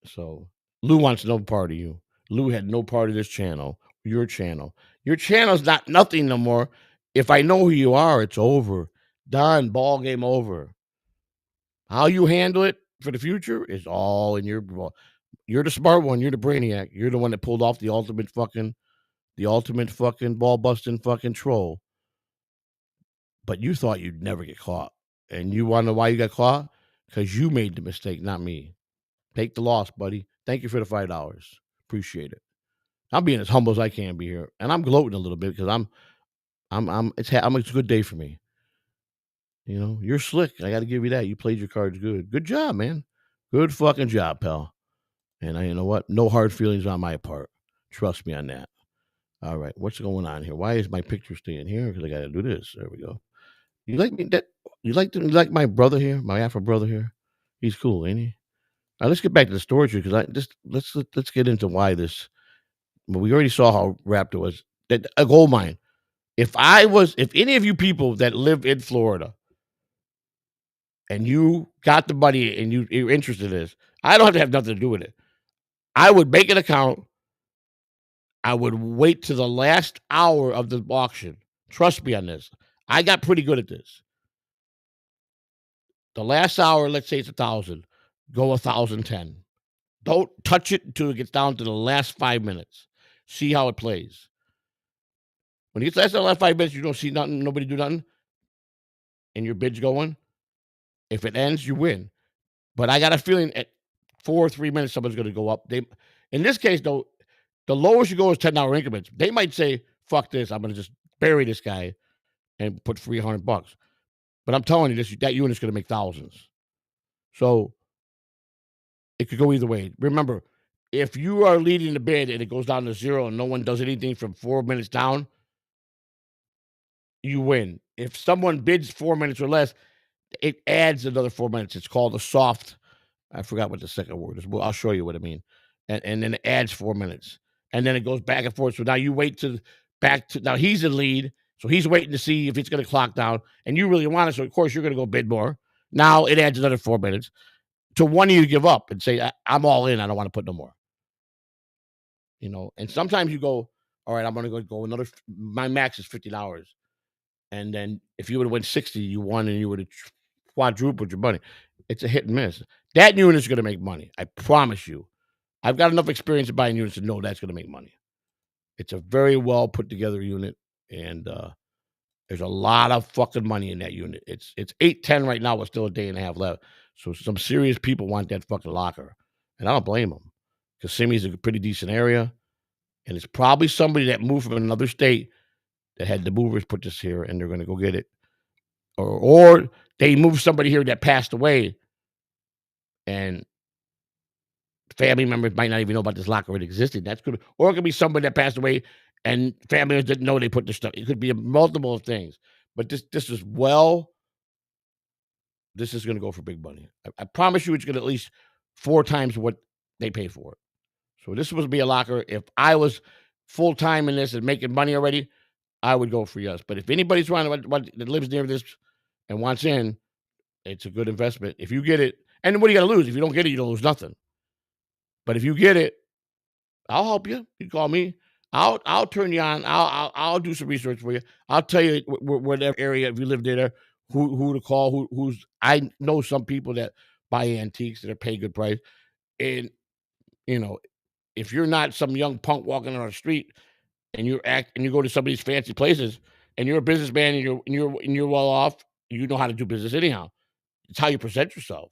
So Lou wants no part of you. Lou had no part of this channel, your channel. Your channel's not nothing no more. If I know who you are, it's over. Done. Ball game over. How you handle it for the future is all in your ball. You're the smart one. You're the brainiac. You're the one that pulled off the ultimate fucking ball busting fucking troll. But you thought you'd never get caught. And you want to know why you got caught? Because you made the mistake, not me. Take the loss, buddy. Thank you for the $5. Appreciate it. I'm being as humble as I can be here, and I'm gloating a little bit because it's a good day for me. You know, you're slick. I got to give you that. You played your cards good. Good job, man. Good fucking job, pal. And you know what? No hard feelings on my part. Trust me on that. All right, what's going on here? Why is my picture staying here? Because I got to do this. There we go. You like me? You like my brother here, my Afro brother here? He's cool, ain't he? All right, let's get back to the storage because let's get into why this. Well, we already saw how Raptor was. That a gold mine. If any of you people that live in Florida and you got the money and you're interested in this, I don't have to have nothing to do with it. I would make an account. I would wait to the last hour of the auction. Trust me on this. I got pretty good at this. The last hour, let's say it's 1,000, go 1,010. Don't touch it until it gets down to the last 5 minutes. See how it plays. When it gets to the last 5 minutes, you don't see nothing, nobody do nothing, and your bid's going. If it ends, you win. But I got a feeling at 4 or 3 minutes, someone's going to go up. In this case, though, the lowest you go is 10-hour increments. They might say, fuck this, I'm going to just bury this guy and put $300. But I'm telling you, that unit's going to make thousands. So it could go either way. Remember, if you are leading the bid and it goes down to zero and no one does anything from 4 minutes down, you win. If someone bids 4 minutes or less, it adds another 4 minutes. It's called a soft. I forgot what the second word is. Well, I'll show you what I mean. And then it adds 4 minutes. And then it goes back and forth. So now you wait now he's in lead. So he's waiting to see if it's going to clock down. And you really want it. So of course you're going to go bid more. Now it adds another 4 minutes. To one of you give up and say, I'm all in. I don't want to put no more. You know, and sometimes you go, all right, I'm going to go another. My max is $50. And then if you would have won 60, you won and you would have quadrupled your money. It's a hit and miss. That unit's going to make money. I promise you. I've got enough experience in buying units to know that's going to make money. It's a very well put together unit, and there's a lot of fucking money in that unit. It's 8:10 right now, with still a day and a half left. So some serious people want that fucking locker, and I don't blame them. Kissimmee's a pretty decent area, and it's probably somebody that moved from another state that had the movers put this here, and they're going to go get it, or they moved somebody here that passed away, and family members might not even know about this locker it existed. That's good. Or it could be somebody that passed away and family members didn't know they put this stuff. It could be multiple things. But this is this is going to go for big money. I promise you it's going to at least 4 times what they pay for it. So this was be a locker. If I was full time in this and making money already, I would go for yes. But if anybody's trying that lives near this and wants in, it's a good investment. If you get it, and what are you going to lose? If you don't get it, you don't lose nothing. But if you get it, I'll help you. You call me. I'll turn you on. I'll do some research for you. I'll tell you whatever area, if you live there, who to call. Who's I know some people that buy antiques that are pay good price, and you know, if you're not some young punk walking on the street and you go to some of these fancy places and you're a businessman and you're well off, you know how to do business anyhow. It's how you present yourself,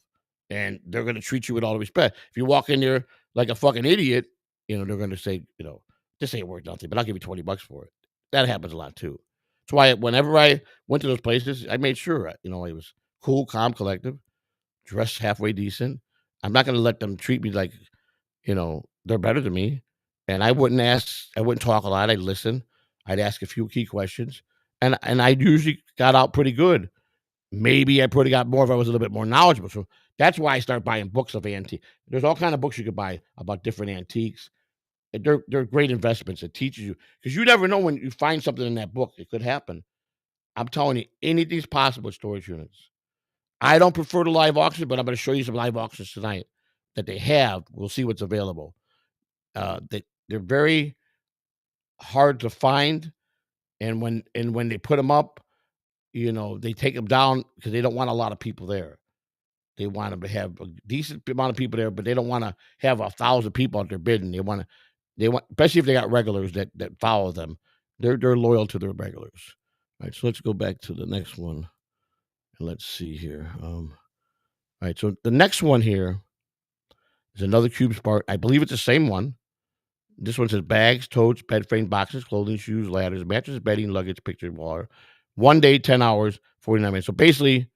and they're going to treat you with all the respect. If you walk in there like a fucking idiot, they're going to say, this ain't worth nothing, but I'll give you $20 for it. That happens a lot too. That's why whenever I went to those places, I made sure, I was cool, calm, collective, dressed halfway decent. I'm not going to let them treat me like, they're better than me. And I wouldn't talk a lot. I'd listen. I'd ask a few key questions, and I usually got out pretty good. Maybe I probably got more if I was a little bit more knowledgeable. So that's why I start buying books of antiques. There's all kind of books you could buy about different antiques. They're great investments. It teaches you, because you never know when you find something in that book. It could happen. I'm telling you, anything's possible with storage units. I don't prefer the live auction, but I'm going to show you some live auctions tonight that they have. We'll see what's available. They're very hard to find, and when they put them up, they take them down because they don't want a lot of people there. They want to have a decent amount of people there, but they don't want to have 1,000 people out there bidding. They want, especially if they got regulars that follow them. They're loyal to their regulars. All right, so let's go back to the next one, and let's see here. All right, so the next one here is another cube spart. I believe it's the same one. This one says bags, totes, bed frame, boxes, clothing, shoes, ladders, mattresses, bedding, luggage, picture, water. 1 day, 10 hours, 49 minutes. So basically,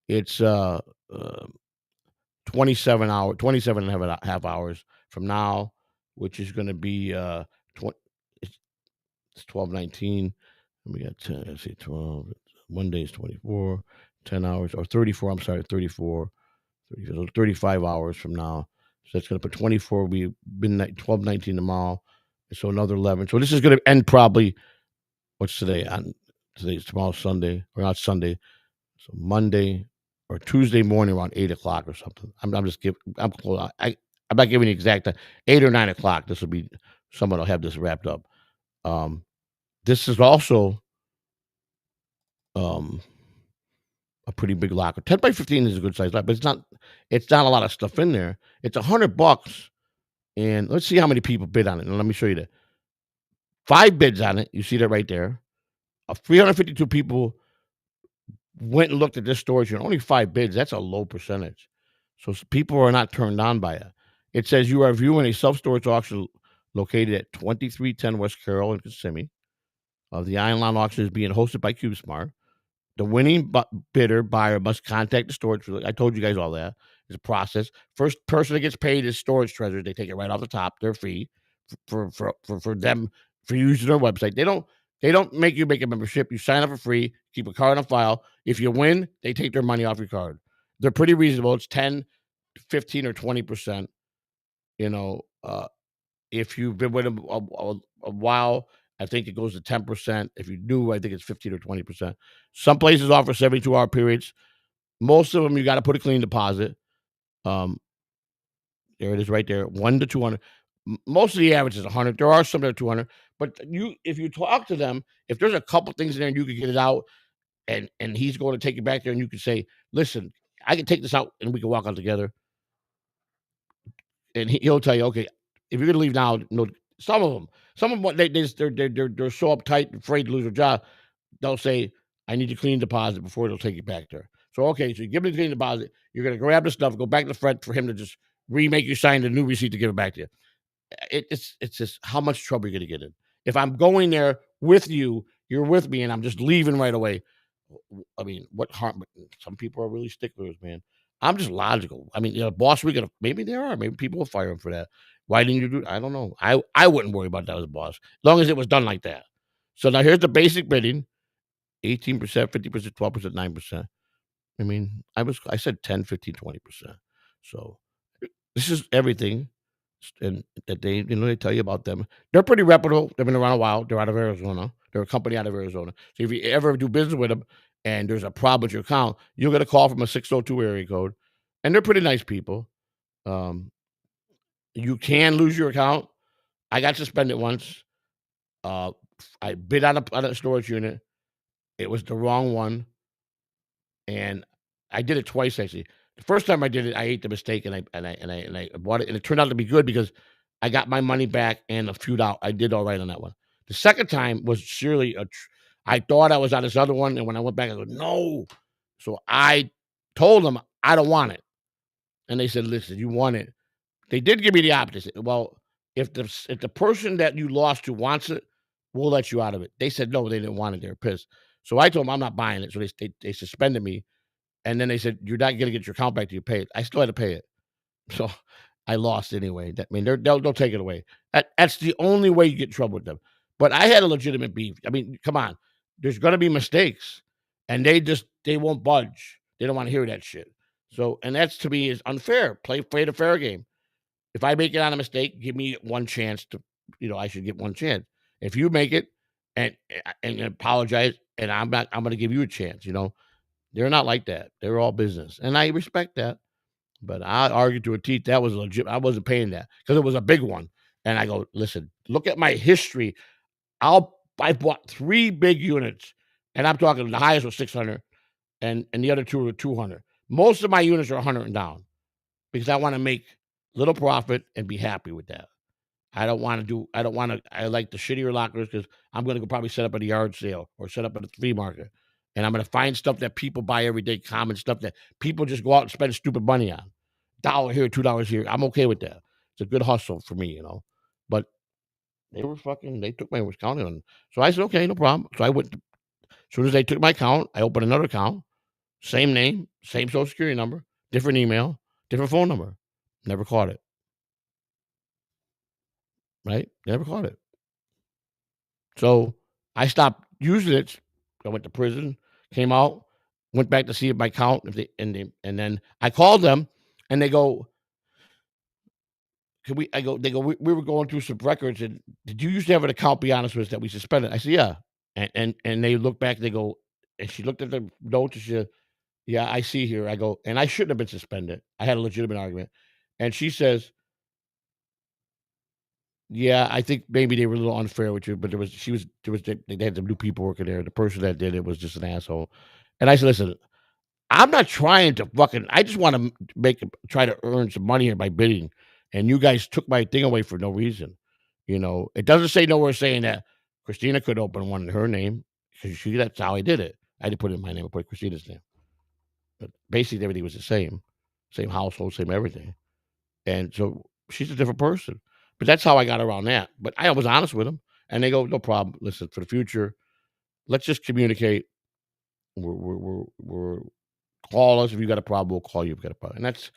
it's 27 and a half hours from now, which is going to be it's 12:19. We got 10. Let's see, 12. 1 day is 24, 10 hours or 34. I'm sorry, 34, 35 hours from now. So that's going to put 24. We've been 12:19 tomorrow, so another 11. So this is going to end probably. What's today? Tomorrow's Sunday, or not Sunday. So Monday or Tuesday morning around 8:00 or something. I'm just giving. I'm not giving you exact time. 8 or 9 o'clock. This will be. Someone will have this wrapped up. This is also a pretty big locker. 10 by 15 is a good size locker, but it's not. It's not a lot of stuff in there. It's $100, and let's see how many people bid on it. And let me show you that. 5 bids on it. You see that right there. 352 people went and looked at this storage unit. Only 5 bids. That's a low percentage. So people are not turned on by it. It says you are viewing a self-storage auction located at 2310 West Carroll in Kissimmee. The online auction is being hosted by CubeSmart. The winning buyer must contact the storage. I told you guys all that. It's a process. First person that gets paid is Storage Treasures. They take it right off the top. Their fee for them for using their website. They don't make you make a membership. You sign up for free. Keep a card on file. If you win, they take their money off your card. They're pretty reasonable. It's 10, 15, or 20%. If you've been with them a while, I think it goes to 10%. If you do, I think it's 15 or 20%. Some places offer 72-hour periods. Most of them, you got to put a clean deposit. There it is right there, 1 to 200. Most of the average is 100. There are some that are 200. But if you talk to them, if there's a couple things in there and you can get it out, and he's going to take you back there, and you can say, "Listen, I can take this out, and we can walk out together." And he'll tell you, "Okay, if you're gonna leave now, no." Some of them, they're so uptight, and afraid to lose their job. They'll say, "I need a clean deposit before they'll take you back there." So okay, so you give me the clean deposit. You're gonna grab the stuff, go back to the front for him to just remake you sign the new receipt to give it back to you. It's just how much trouble you're gonna get in. If I'm going there with you, you're with me, and I'm just leaving right away. I mean, what harm? Some people are really sticklers, man. I'm just logical. I mean, boss, we gonna maybe there are, maybe people will fire him for that. Why didn't you do? I don't know. I wouldn't worry about that as a boss, as long as it was done like that. So now here's the basic bidding: 18%, 50%, 12%, 9%. I mean, I said 10, 15, 20%. So this is everything, and that they tell you about them. They're pretty reputable. They've been around a while. They're out of Arizona. They're a company out of Arizona. So if you ever do business with them and there's a problem with your account, you'll get a call from a 602 area code, and they're pretty nice people. Um, you can lose your account. I got suspended once. Uh, I bid on a storage unit. It was the wrong one, and I did it twice actually. The first time I did it, I ate the mistake, and I bought it, and it turned out to be good because I got my money back and a few out. I did all right on that one. The second time was surely I thought I was on this other one, and when I went back, I go no. So I told them I don't want it, and they said, "Listen, you want it." They did give me the opposite. Well, if the person that you lost to wants it, we'll let you out of it. They said no, they didn't want it. They were pissed. So I told them I'm not buying it. So they suspended me, and then they said, "You're not gonna get your account back till you pay it." I still had to pay it. So I lost anyway. That I mean, they'll take it away. That's the only way you get in trouble with them. But I had a legitimate beef. I mean, come on. There's gonna be mistakes, and they won't budge. They don't wanna hear that shit. So, and that's to me is unfair. Play the fair game. If I make it on a mistake, give me one chance to, I should get one chance. If you make it and apologize, and I'm gonna give you a chance. They're not like that. They're all business, and I respect that. But I argued to a teeth that was legit. I wasn't paying that because it was a big one. And I go, listen, look at my history. I bought 3 big units, and I'm talking the highest was 600, and the other two were 200. Most of my units are 100 and down because I want to make little profit and be happy with that. I don't want to, I like the shittier lockers because I'm going to go probably set up at a yard sale or set up at a flea market. And I'm going to find stuff that people buy every day, common stuff that people just go out and spend stupid money on. $1 here, $2 here. I'm okay with that. It's a good hustle for me. But they took my account in. So I said, okay, no problem. So as soon as they took my account, I opened another account, same name, same social security number, different email, different phone number. Never caught it. Right? Never caught it. So I stopped using it. I went to prison, came out, went back to see if my account, and then I called them, and they go, "Can we?" They go, "We were going through some records, and did you used to have an account? Be honest with us that we suspended." I said, "Yeah," and they look back, they go, and she looked at the notes, and she said, "Yeah, I see here." I go, and I shouldn't have been suspended. I had a legitimate argument, and she says, "Yeah, I think maybe they were a little unfair with you, but they had some new people working there. The person that did it was just an asshole." And I said, "Listen, I'm not trying to I just want to try to earn some money here by bidding, and you guys took my thing away for no reason. It doesn't say nowhere saying that Christina could open one in her name because that's how I did it. I didn't put it in my name; I put Christina's name. But basically, everything was the same household, same everything. And so she's a different person. But that's how I got around that. But I was honest with them, and they go, "No problem. Listen, for the future, let's just communicate. We're call us if you got a problem. We'll call you if you got a problem." And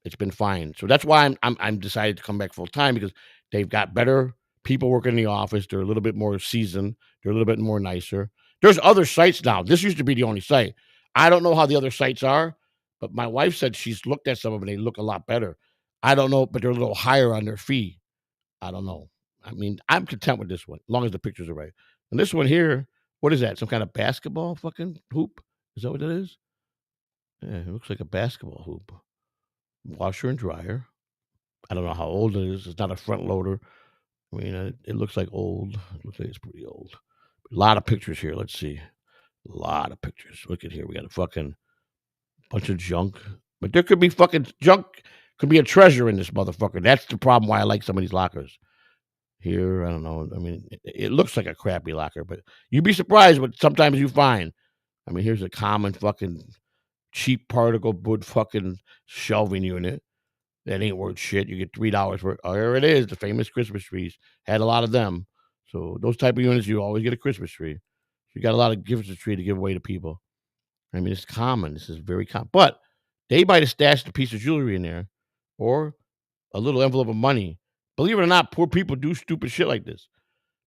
it's been fine. So that's why I'm decided to come back full time because they've got better people working in the office. They're a little bit more seasoned. They're a little bit more nicer. There's other sites now. This used to be the only site. I don't know how the other sites are, but my wife said she's looked at some of them. They look a lot better. I don't know, but they're a little higher on their fee. I don't know. I mean, I'm content with this one, as long as the pictures are right. And this one here, what is that? Some kind of basketball fucking hoop? Is that what it is? Yeah, it looks like a basketball hoop. Washer and dryer. I don't know how old it is. It's not a front loader. I mean, it looks like old. It looks like it's pretty old. A lot of pictures here. Let's see. A lot of pictures. Look at here. We got a fucking bunch of junk. But there could be fucking junk. Could be a treasure in this motherfucker. That's the problem why I like some of these lockers. Here, I don't know. I mean, it looks like a crappy locker, but you'd be surprised what sometimes you find. I mean, here's a common fucking cheap particle wood fucking shelving unit that ain't worth shit. You get $3 for it. Oh, there it is. The famous Christmas trees. Had a lot of them. So those type of units, you always get a Christmas tree. You got a lot of Christmas tree to give away to people. I mean, it's common. This is very common. But they might have stashed a piece of jewelry in there or a little envelope of money. Believe it or not, poor people do stupid shit like this.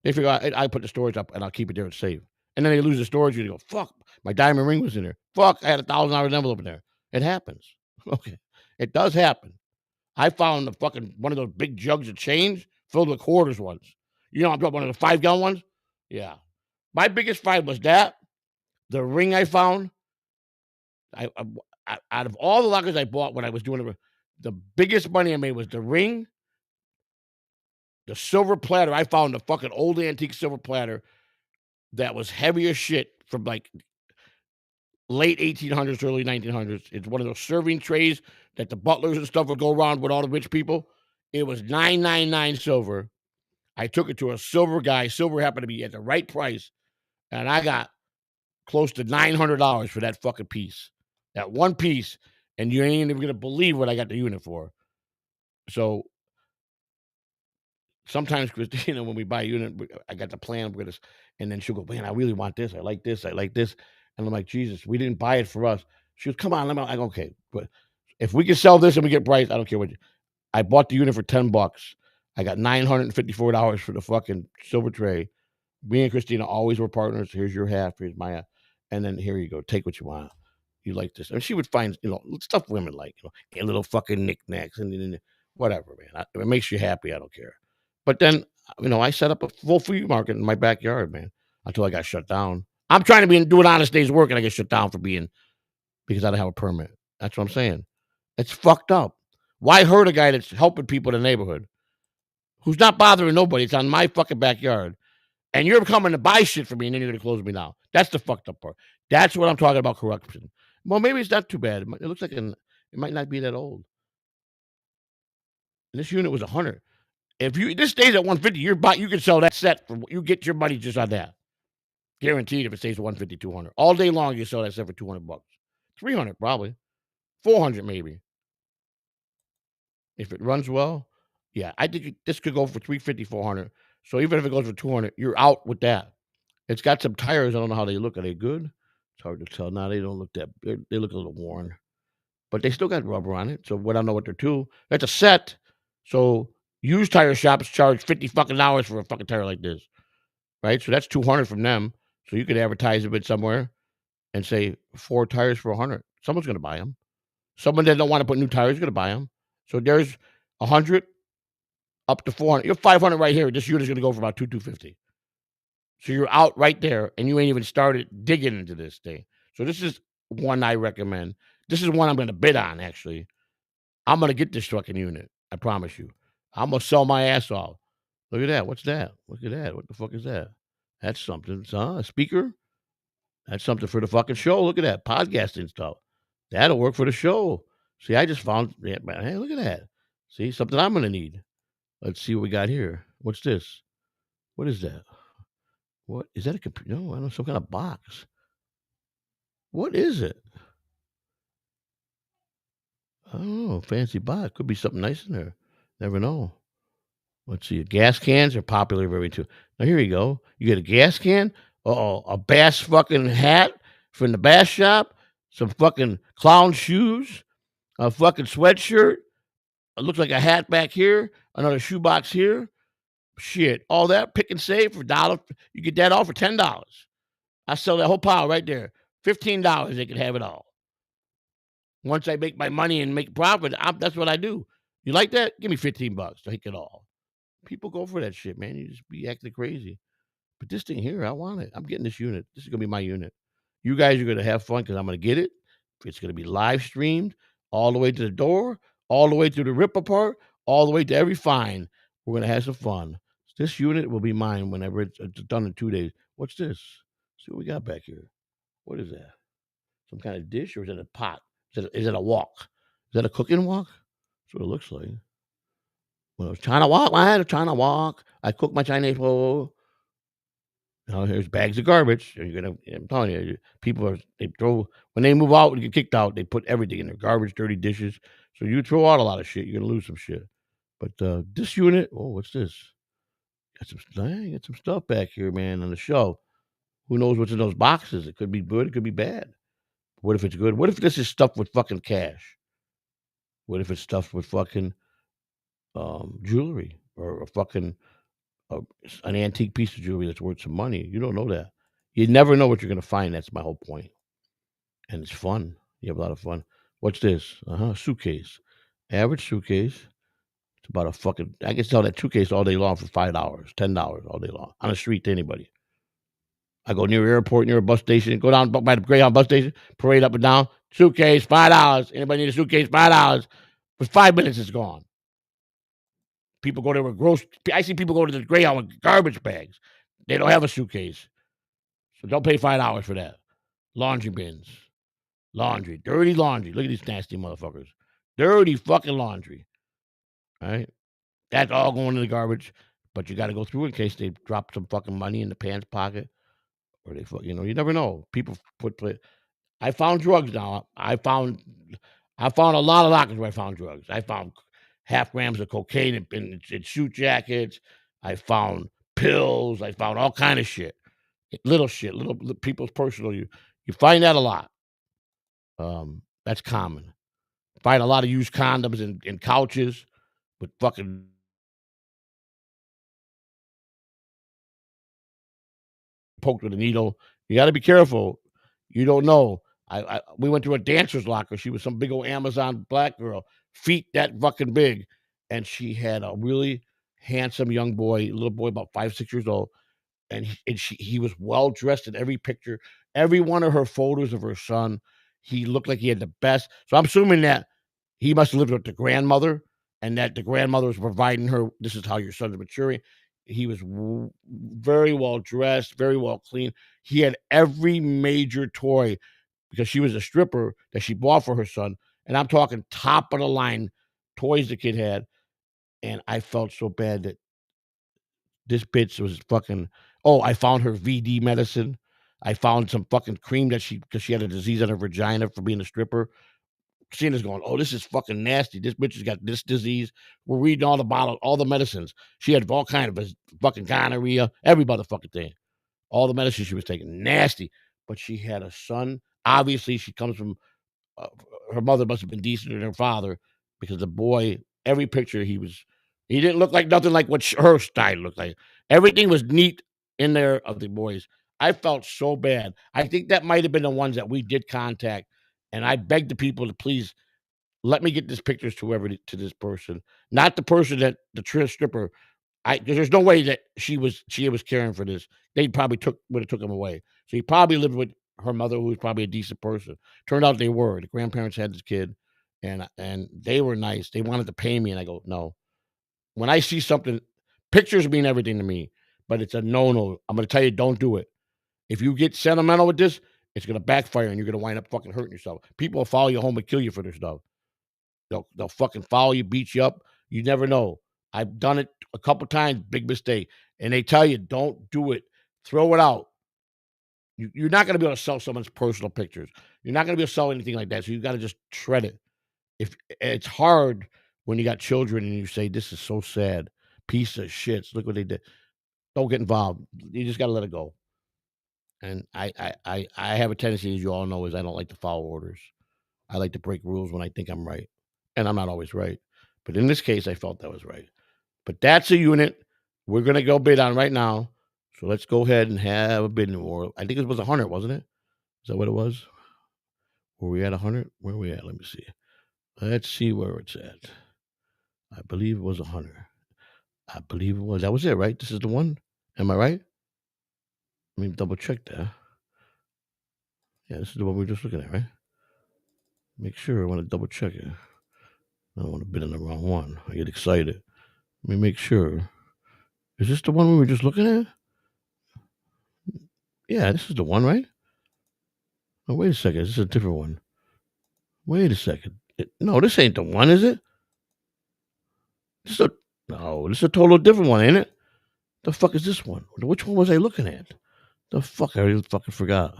They figure I put the storage up and I'll keep it there and safe. And then they lose the storage and they go, fuck, my diamond ring was in there. Fuck, I had $1,000 envelope in there. It happens. Okay. It does happen. I found the fucking one of those big jugs of change filled with quarters ones. You know, I'm talking one of the 5-gallon ones. Yeah. My biggest find was that the ring I found. Out of all the lockers I bought when I was doing the biggest money I made was the ring, the silver platter. I found a fucking old antique silver platter that was heavy as shit from like late 1800s, early 1900s. It's one of those serving trays that the butlers and stuff would go around with all the rich people. It was $9.99 silver. I took it to a silver guy. Silver happened to be at the right price, and I got close to $900 for that fucking piece. That one piece, and you ain't even gonna believe what I got the unit for. So sometimes, Christina, when we buy a unit, I got the plan with us, and then she'll go, "Man, I really want this. I like this. I like this." And I'm like, "Jesus, we didn't buy it for us." She goes, "Come on, let me." I go, "Okay, but if we can sell this and we get price, I don't care what." I bought the unit for $10. I got $954 for the fucking silver tray. Me and Christina always were partners. Here's your half. Here's my half. And then here you go. Take what you want. You like this. And she would find, stuff women like, little fucking knickknacks and whatever, man. If it makes you happy, I don't care. But then, I set up a full flea market in my backyard, man, until I got shut down. I'm trying to do an honest day's work and I get shut down because I don't have a permit. That's what I'm saying. It's fucked up. Why hurt a guy that's helping people in the neighborhood who's not bothering nobody? It's on my fucking backyard. And you're coming to buy shit from me, and then you're going to close me down. That's the fucked up part. That's what I'm talking about, corruption. Well, maybe it's not too bad. It looks like it might not be that old. And this unit was 100. If this stays at 150, you can sell that set for you get your money just on that. Guaranteed if it stays at 150, 200. All day long, you sell that set for $200. 300 probably. 400 maybe. If it runs well, yeah, I think this could go for 350, 400. So even if it goes for 200, you're out with that. It's got some tires. I don't know how they look. Are they good? It's hard to tell. No, they don't look that. They look a little worn, but they still got rubber on it. So what I know what they're to. That's a set. So used tire shops charge $50 for a fucking tire like this, right? So that's 200 from them. So you could advertise a bit somewhere and say 4 tires for 100. Someone's going to buy them. Someone that don't want to put new tires is going to buy them. So there's 100 up to 400. You're 500 right here. This unit's going to go for about 250. So you're out right there, and you ain't even started digging into this thing. So this is one I recommend. This is one I'm going to bid on, actually. I'm going to get this fucking unit. I promise you. I'm going to sell my ass off. Look at that. What's that? Look at that. What the fuck is that? That's something. A speaker? That's something for the fucking show. Look at that. Podcasting stuff. That'll work for the show. See, I just found, hey, look at that. See, something I'm going to need. Let's see what we got here. What's this? What is that? What is that? A computer? No, I don't know. Some kind of box. What is it? I don't know. Fancy box. Could be something nice in there. Never know. Let's see. Gas cans are popular very too. Now here you go. You get a gas can. A bass fucking hat from the bass shop. Some fucking clown shoes. A fucking sweatshirt. It looks like a hat back here. Another shoebox here. Shit. All that pick and save for $1. You get that all for $10. I sell that whole pile right there. $15, they can have it all. Once I make my money and make profit, that's what I do. You like that? Give me $15. Take it all. People go for that shit, man. You just be acting crazy. But this thing here, I want it. I'm getting this unit. This is going to be my unit. You guys are going to have fun because I'm going to get it. It's going to be live streamed all the way to the door, all the way to the rip apart, all the way to every find. We're going to have some fun. This unit will be mine whenever it's done in 2 days. What's this? See what we got back here. What is that? Some kind of dish, or is it a pot? Is it a wok? Is that a cooking wok? That's what it looks like. Well, China wok, man, China wok. I cook my Chinese food. Here's bags of garbage. I'm telling you, they throw, when they move out and get kicked out, they put everything in their garbage, dirty dishes. So you throw out a lot of shit, you're gonna lose some shit. But this unit, oh, what's this? Got some stuff back here, man, on the shelf. Who knows what's in those boxes? It could be good, it could be bad. What if it's good? What if this is stuffed with fucking cash? What if it's stuffed with fucking jewelry, or a fucking an antique piece of jewelry that's worth some money? You don't know that. You never know what you're gonna find. That's my whole point. And it's fun. You have a lot of fun. What's this? Suitcase. Average suitcase. It's about a fucking. I can sell that suitcase all day long for $5, $10 all day long on the street to anybody. I go near airport, near a bus station, go down by the Greyhound bus station, parade up and down. Suitcase, $5. Anybody need a suitcase? $5. For 5 minutes, it's gone. People go there with I see people go to the Greyhound with garbage bags. They don't have a suitcase, so don't pay $5 for that. Laundry bins. Laundry, dirty laundry. Look at these nasty motherfuckers. Dirty fucking laundry. All right? That's all going in the garbage, but you got to go through in case they drop some fucking money in the pants pocket, or you never know. People I found drugs now. I found a lot of lockers where I found drugs. I found half grams of cocaine in suit jackets. I found pills. I found all kind of shit. Little people's personal. You find that a lot. That's common. Find a lot of used condoms in couches with fucking poked with a needle. You got to be careful. You don't know. We went to a dancer's locker. She was some big old Amazon black girl, feet that fucking big, and she had a really handsome young boy, little boy about 5, 6 years old, and he was well dressed in every picture, every one of her photos of her son. He looked like he had the best. So I'm assuming that he must have lived with the grandmother, and that the grandmother was providing her. This is how your son's maturing. He was very well dressed, very well clean. He had every major toy because she was a stripper that she bought for her son. And I'm talking top of the line toys the kid had. And I felt so bad that this bitch was fucking. Oh, I found her VD medicine. I found some fucking cream because she had a disease on her vagina for being a stripper. Christina's going, oh, this is fucking nasty. This bitch has got this disease. We're reading all the bottles, all the medicines. She had all kind of fucking gonorrhea, every motherfucking thing. All the medicine she was taking, nasty. But she had a son. Obviously, she comes from her mother must have been decent than her father, because the boy, every picture he didn't look like nothing like what her style looked like. Everything was neat in there of the boys. I felt so bad. I think that might have been the ones that we did contact, and I begged the people to please let me get these pictures to this person, not the person that the stripper. Because there's no way that she was caring for this. They probably would have took him away. So he probably lived with her mother, who was probably a decent person. Turned out they were. The grandparents had this kid, and they were nice. They wanted to pay me, and I go, no. When I see something, pictures mean everything to me, but it's a no. I'm going to tell you, don't do it. If you get sentimental with this, it's going to backfire, and you're going to wind up fucking hurting yourself. People will follow you home and kill you for this stuff. They'll fucking follow you, beat you up. You never know. I've done it a couple times, big mistake. And they tell you, don't do it. Throw it out. You're not going to be able to sell someone's personal pictures. You're not going to be able to sell anything like that. So you got to just shred it. If it's hard when you got children and you say, this is so sad. Piece of shits. Look what they did. Don't get involved. You just got to let it go. And I have a tendency, as you all know, is I don't like to follow orders. I like to break rules when I think I'm right. And I'm not always right. But in this case, I felt that was right. But that's a unit we're going to go bid on right now. So let's go ahead and have a bidding war. I think it was 100, wasn't it? Is that what it was? Were we at 100? Where are we at? Let me see. Let's see where it's at. I believe it was 100. I believe it was. That was it, right? This is the one? Am I right? Let me double check that. Yeah, this is the one we were just looking at, right? Make sure. I want to double check it. I don't want to bid on the wrong one. I get excited. Let me make sure. Is this the one we were just looking at? Yeah, this is the one, right? Oh, wait a second. This is a different one. Wait a second. No, this ain't the one, is it? No, this is a total different one, ain't it? The fuck is this one? Which one was I looking at? The fuck? I already fucking forgot.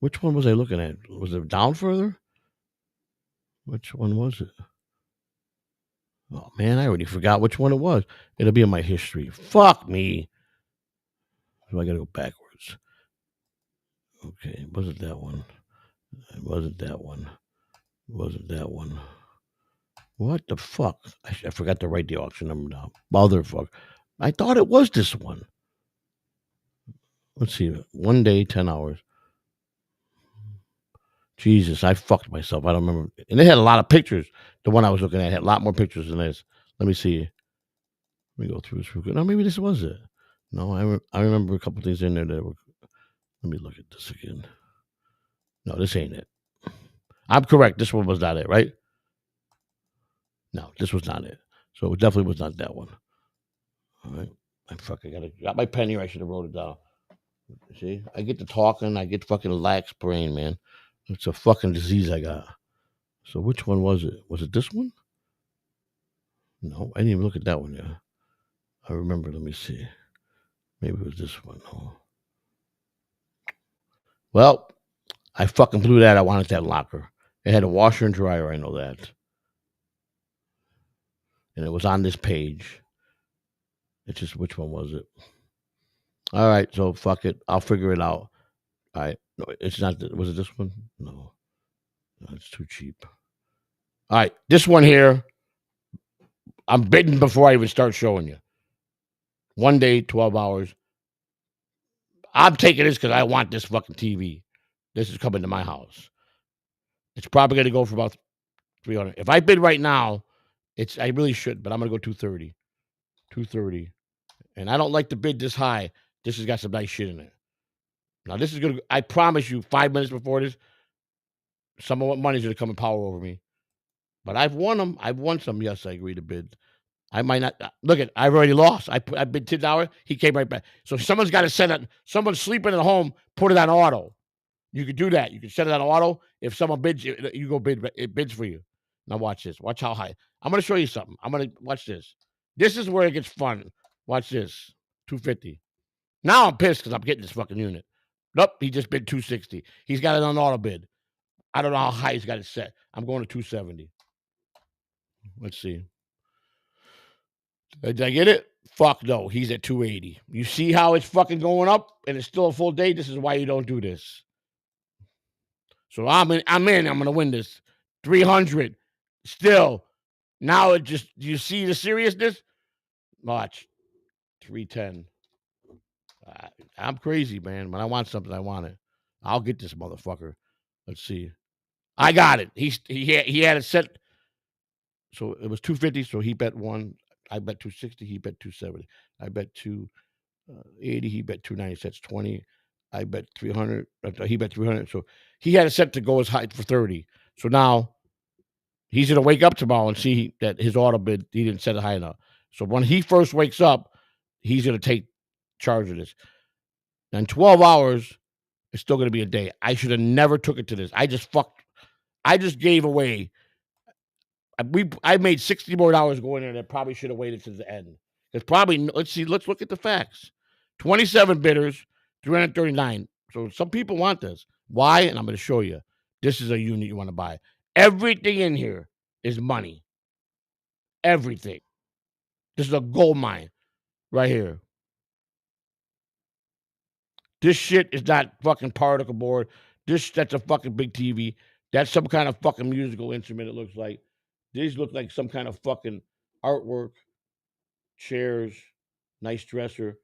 Which one was I looking at? Was it down further? Which one was it? Oh man, I already forgot which one it was. It'll be in my history. Fuck me. So I gotta go backwards. Okay, it wasn't that one. It wasn't that one. It wasn't that one. What the fuck? I forgot to write the auction number down. Motherfucker. I thought it was this one. Let's see. 1 day, 10 hours. Jesus, I fucked myself. I don't remember. And they had a lot of pictures. The one I was looking at had a lot more pictures than this. Let me see. Let me go through this real quick. No, maybe this was it. No, I remember a couple things in there that were. Let me look at this again. No, this ain't it. I'm correct. This one was not it, right? No, this was not it. So it definitely was not that one. All right. I fucking got my pen here. I should have wrote it down. See, I get to talking. I get fucking lax brain, man. It's a fucking disease I got. So which one was it? Was it this one? No, I didn't even look at that one yet. I remember. Let me see. Maybe it was this one. No. Well, I fucking blew that. I wanted that locker. It had a washer and dryer. I know that. And it was on this page. It's just which one was it? All right, so fuck it. I'll figure it out. All right. No, it's not. Was it this one? No, it's too cheap. All right, this one here. I'm bidding before I even start showing you. 1 day, 12 hours. I'm taking this because I want this fucking TV. This is coming to my house. It's probably going to go for about 300. If I bid right now, I really should, but I'm going to go 230. 230. And I don't like to bid this high. This has got some nice shit in it. Now, this is going to, I promise you, 5 minutes before this, some of what money's going to come and power over me. But I've won them. I've won some. Yes, I agree to bid. I might not. Look at, I've already lost. I bid $10. He came right back. So someone's got to set it. Someone's sleeping at home, put it on auto. You could do that. You can set it on auto. If someone bids, you go bid. It bids for you. Now watch this. Watch how high. I'm going to show you something. I'm going to watch this. This is where it gets fun. Watch this. 250. Now I'm pissed because I'm getting this fucking unit. Nope, he just bid 260. He's got it on auto bid. I don't know how high he's got it set. I'm going to 270. Let's see. Did I get it? Fuck no. He's at 280. You see how it's fucking going up and it's still a full day? This is why you don't do this. So I'm in. I'm going to win this. 300. Still. Now it just, do you see the seriousness? Watch. 310. I'm crazy, man. When I want something, I want it. I'll get this motherfucker. Let's see. I got it. He had it set. So it was 250. So he bet one. I bet 260. He bet 270. I bet 280. He bet 290. That's 20. I bet 300. He bet 300. So he had it set to go as high for 30. So now he's gonna wake up tomorrow and see that his auto bid, he didn't set it high enough. So when he first wakes up, he's gonna take charge of this. And 12 hours is still gonna be a day. I should have never took it to this. I just gave away. I made $60 more going in, and I probably should have waited to the end. It's probably, let's look at the facts. 27 bidders, 339. So some people want this. Why? And I'm going to show you. This is a unit you want to buy. Everything in here is money. Everything. This is a gold mine right here. This shit is not fucking particle board. That's a fucking big TV. That's some kind of fucking musical instrument, it looks like. These look like some kind of fucking artwork. Chairs, nice dresser.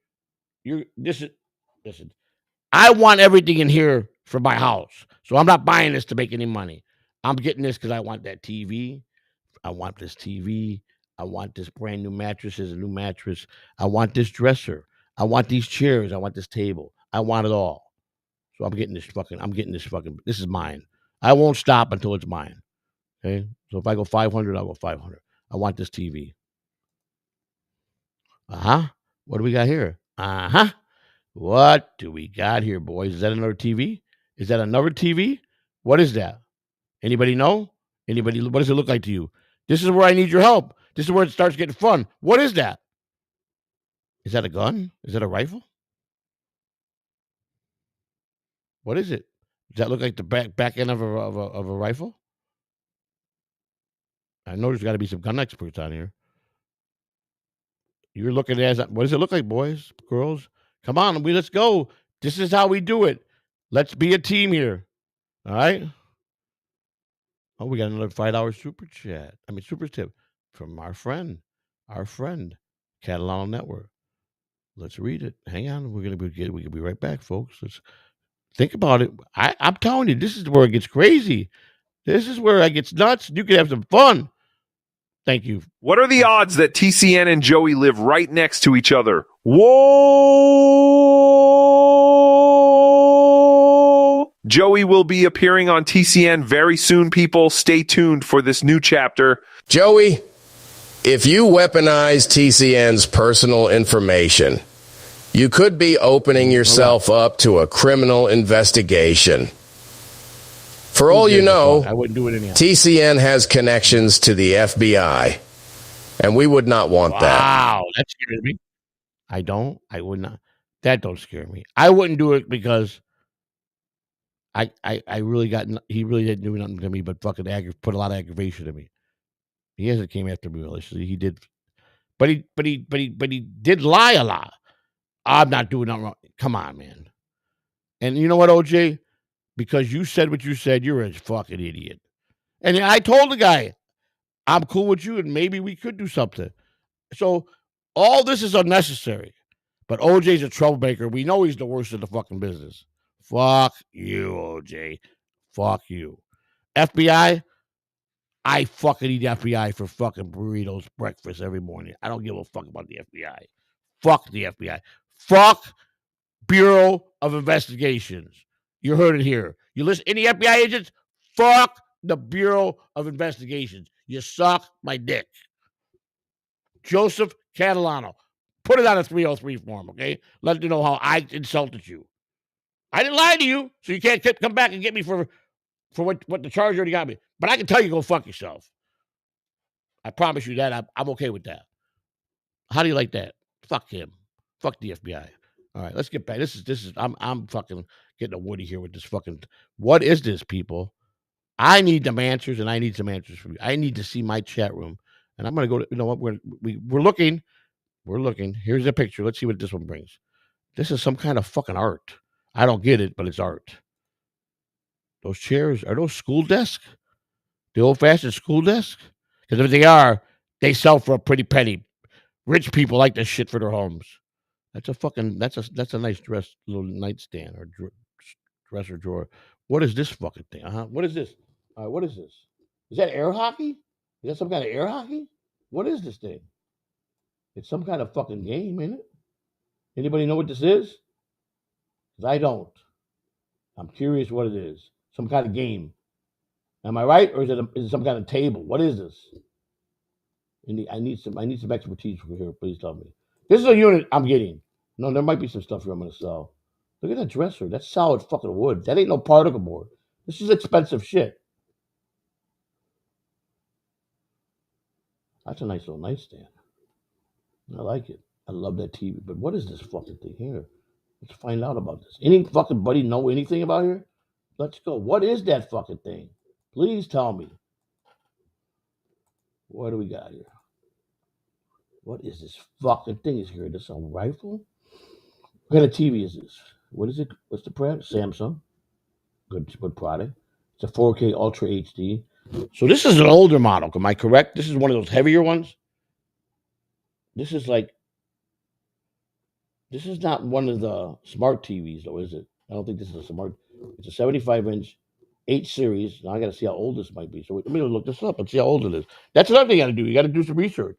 Listen. I want everything in here for my house. So I'm not buying this to make any money. I'm getting this because I want that TV. I want this TV. I want this brand new mattress as a new mattress. I want this dresser. I want these chairs. I want this table. I want it all. So I'm getting this fucking, this is mine. I won't stop until it's mine. Okay. So if I go 500, I'll go 500. I want this TV. What do we got here? What do we got here, boys? Is that another TV? Is that another TV? What is that? Anybody know? Anybody? What does it look like to you? This is where I need your help. This is where it starts getting fun. What is that? Is that a gun? Is that a rifle? What is it? Does that look like the back end of a rifle? I know there's got to be some gun experts on here. You're looking at it. What does it look like, boys, girls? Come on, let's go. This is how we do it. Let's be a team here. All right. Oh, we got another $5 super chat. I mean, super tip from our friend, Catalano Network. Let's read it. Hang on. We're gonna be right back, folks. Let's think about it. I'm telling you, this is where it gets crazy. This is where it gets nuts. You can have some fun. Thank you.
What are the odds that TCN and Joey live right next to each other? Whoa! Joey will be appearing on TCN very soon, people. Stay tuned for this new chapter.
Joey, if you weaponize TCN's personal information, you could be opening yourself up to a criminal investigation. For all you know,
I wouldn't do it anyhow.
TCN has connections to the FBI, and we would not want that.
Wow, that scares me. I would not. That don't scare me. I wouldn't do it because I really he really didn't do nothing to me but fucking put a lot of aggravation in me. He hasn't came after me maliciously. He did, but he did lie a lot. I'm not doing nothing wrong. Come on, man. And you know what, OJ? Because you said what you said, you're a fucking idiot. And I told the guy, I'm cool with you, and maybe we could do something. So all this is unnecessary. But OJ's a troublemaker. We know he's the worst in the fucking business. Fuck you, OJ. Fuck you. FBI, I fucking eat FBI for fucking burritos breakfast every morning. I don't give a fuck about the FBI. Fuck the FBI. Fuck Bureau of Investigations. You heard it here. You listen, any FBI agents? Fuck the Bureau of Investigations. You suck my dick. Joseph Catalano. Put it on a 303 form, okay? Let you know how I insulted you. I didn't lie to you, so you can't come back and get me for what the charge already got me. But I can tell you go fuck yourself. I promise you that. I'm okay with that. How do you like that? Fuck him. Fuck the FBI. All right, let's get back. This is I'm fucking getting a Woody here with this fucking. What is this, people? I need some answers, and I need some answers from you. I need to see my chat room, and I'm gonna go to. You know what? We're looking. We're looking. Here's a picture. Let's see what this one brings. This is some kind of fucking art. I don't get it, but it's art. Those chairs are those school desks? The old-fashioned school desks? Because if they are, they sell for a pretty penny. Rich people like this shit for their homes. That's a nice little nightstand or dresser drawer. What is this fucking thing? What is this? All right, what is this? Is that air hockey? Is that some kind of air hockey? What is this thing? It's some kind of fucking game, isn't it? Anybody know what this is? Because I don't. I'm curious what it is. Some kind of game. Am I right, or is it some kind of table? What is this? I need some expertise from here. Please tell me. This is a unit I'm getting. No, there might be some stuff here I'm going to sell. Look at that dresser. That's solid fucking wood. That ain't no particle board. This is expensive shit. That's a nice little nightstand. I like it. I love that TV. But what is this fucking thing here? Let's find out about this. Any fucking buddy know anything about here? Let's go. What is that fucking thing? Please tell me. What do we got here? What is this fucking thing? Is here? This a rifle? What kind of TV is this? What is it? What's the brand? Samsung. Good product. It's a 4K Ultra HD. So this is an older model. Am I correct? This is one of those heavier ones. This is not one of the smart TVs, though, is it? I don't think this is a smart. It's a 75-inch 8 series. Now I got to see how old this might be. So let me look this up and see how old it is. That's another thing you got to do. You got to do some research,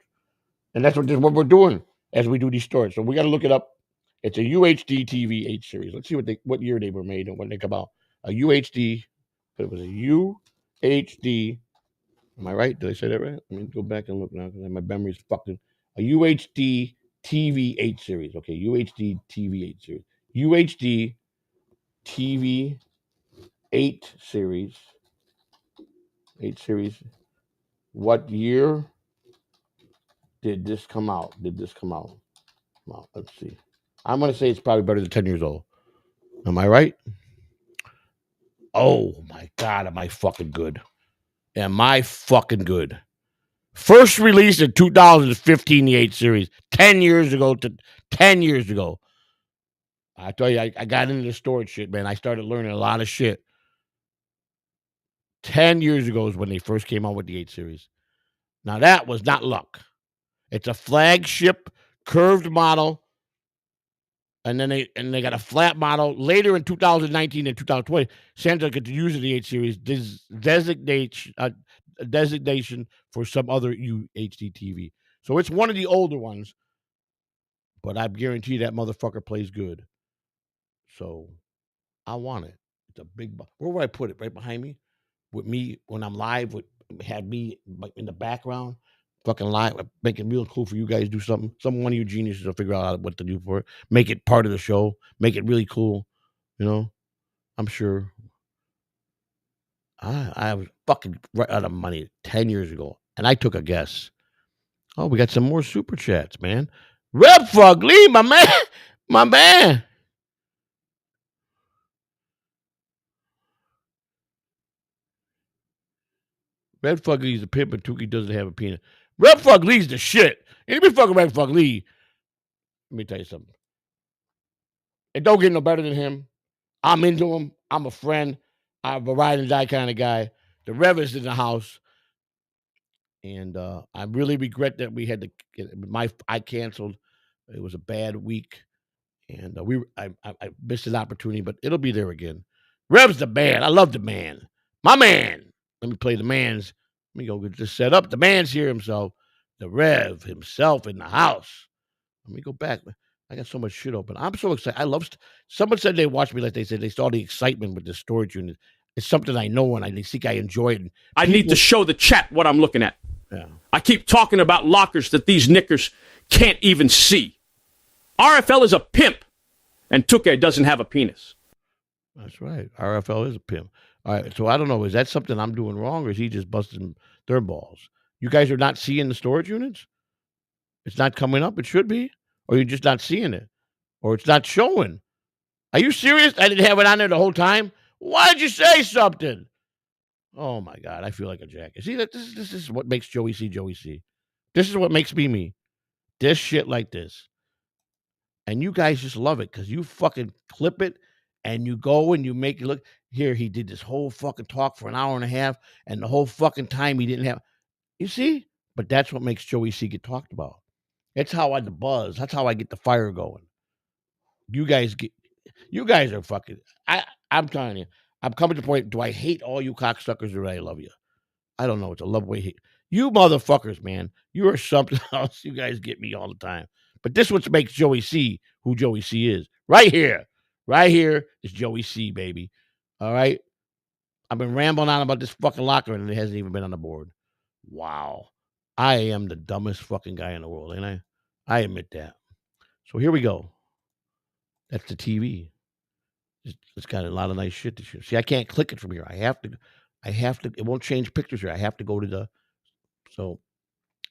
and that's what we're doing as we do these stories. So we got to look it up. It's a UHD TV 8 series. Let's see what year they were made and when they come out. A UHD. It was a UHD. Am I right? Did I say that right? Let me go back and look now because my memory's fucking. A UHD TV 8 series. Okay, UHD TV 8 series. UHD TV 8 series. 8 series. What year did this come out? Well, let's see. I'm going to say it's probably better than 10 years old. Am I right? Oh, my God. Am I fucking good? Am I fucking good? First released in 2015, the 8 series. 10 years ago. 10 years ago. I tell you, I got into the storage shit, man. I started learning a lot of shit. 10 years ago is when they first came out with the 8 series. Now, that was not luck. It's a flagship curved model. And then they got a flat model. Later in 2019 and 2020, Samsung could use the 8 series designation for some other UHD TV. So it's one of the older ones, but I guarantee that motherfucker plays good. So I want it. It's a big. Where would I put it? Right behind me, with me when I'm live. Had me in the background. Fucking live, make it real cool for you guys to do something. One of you geniuses will figure out what to do for it. Make it part of the show. Make it really cool. You know, I'm sure. I was fucking right out of money 10 years ago, and I took a guess. Oh, we got some more super chats, man. Red Fugly, my man. Red Fugly's a pimp, and Tukey doesn't have a penis. Red Fugly's the shit. Anybody fucking Red Fugly? Let me tell you something. It don't get no better than him. I'm into him. I'm a friend. I'm a ride and die kind of guy. The Rev is in the house. And I really regret that we had to I canceled. It was a bad week. And I missed an opportunity, but it'll be there again. Rev's the man. I love the man. My man. Let me play the man's. Let me go get this set up. The man's here himself. The Rev himself in the house. Let me go back. I got so much shit open. I'm so excited. I love. Someone said they watched me like they said they saw the excitement with the storage unit. It's something I know and I think I enjoy it.
I need to show the chat what I'm looking at.
Yeah.
I keep talking about lockers that these knickers can't even see. RFL is a pimp, and Tuke doesn't have a penis.
That's right. RFL is a pimp. All right. So I don't know. Is that something I'm doing wrong, or is he just busting their balls? You guys are not seeing the storage units? It's not coming up. It should be. Or you're just not seeing it. Or it's not showing. Are you serious? I didn't have it on there the whole time? Why did you say something? Oh, my God. I feel like a jackass. See, this is what makes Joey C. This is what makes me. This shit like this. And you guys just love it because you fucking clip it and you go and you make it look. Here, he did this whole fucking talk for an hour and a half, and the whole fucking time he didn't have. You see? But that's what makes Joey C. get talked about. That's how I the buzz. That's how I get the fire going. You guys are fucking. I'm telling you. I'm coming to the point. Do I hate all you cocksuckers or do I love you? I don't know. It's a love way hate. You motherfuckers, man. You are something else. You guys get me all the time. But this what makes Joey C. who Joey C. is. Right here. Right here is Joey C., baby. All right? I've been rambling on about this fucking locker and it hasn't even been on the board. Wow. I am the dumbest fucking guy in the world, ain't I? I admit that. So here we go. That's the TV. It's got a lot of nice shit to shoot. See, I can't click it from here. I have to, it won't change pictures here. I have to go to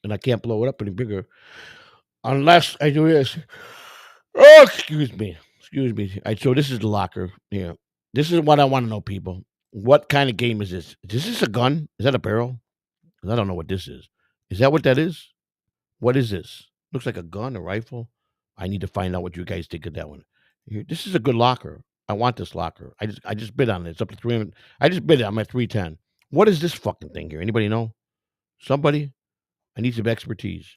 and I can't blow it up any bigger unless I do this. Oh, excuse me. All right, so this is the locker here. This is what I want to know, people. What kind of game is this? Is this a gun? Is that a barrel? Because I don't know what this is. Is that what that is? What is this? Looks like a gun, a rifle. I need to find out what you guys think of that one. Here, this is a good locker. I want this locker. I just bid on it. It's up to 300. I just bid it. I'm at 310. What is this fucking thing here? Anybody know? Somebody? I need some expertise.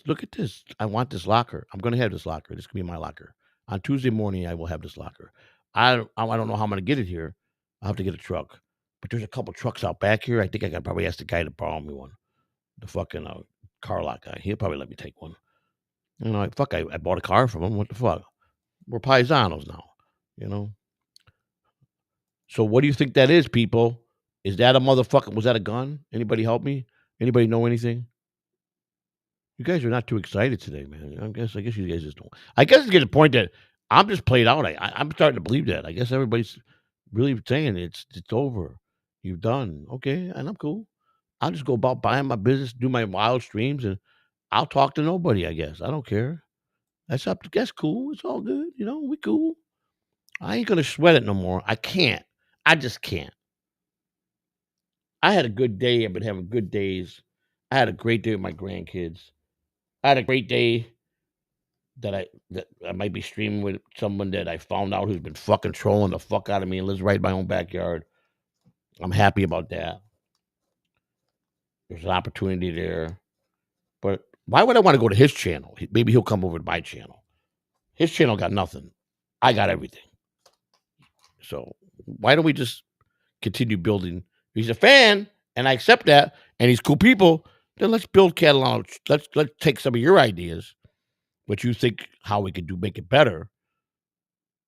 Look at this. I want this locker. I'm going to have this locker. This could be my locker. On Tuesday morning, I will have this locker. I don't know how I'm going to get it here. I'll have to get a truck. But there's a couple trucks out back here. I think I could probably ask the guy to borrow me one. The fucking car lot guy. He'll probably let me take one. You know, I bought a car from him. What the fuck? We're paisanos now, you know? So what do you think that is, people? Is that a motherfucker? Was that a gun? Anybody help me? Anybody know anything? You guys are not too excited today, man. I guess you guys just don't. I guess it's getting to the point that I'm just played out. I'm starting to believe that. I guess everybody's really saying it's over. You've done. Okay, and I'm cool. I'll just go about buying my business, do my wild streams, and I'll talk to nobody, I guess. I don't care. That's cool. It's all good. We cool. I ain't gonna sweat it no more. I can't. I just can't. I had a good day. I've been having good days. I had a great day with my grandkids. I had a great day that I might be streaming with someone that I found out who's been fucking trolling the fuck out of me and lives right in my own backyard. I'm happy about that. There's an opportunity there. But why would I want to go to his channel? Maybe he'll come over to my channel. His channel got nothing. I got everything. So why don't we just continue building? He's a fan, and I accept that, and he's cool people. Then let's build Catalano. Let's take some of your ideas, what you think, how we could make it better,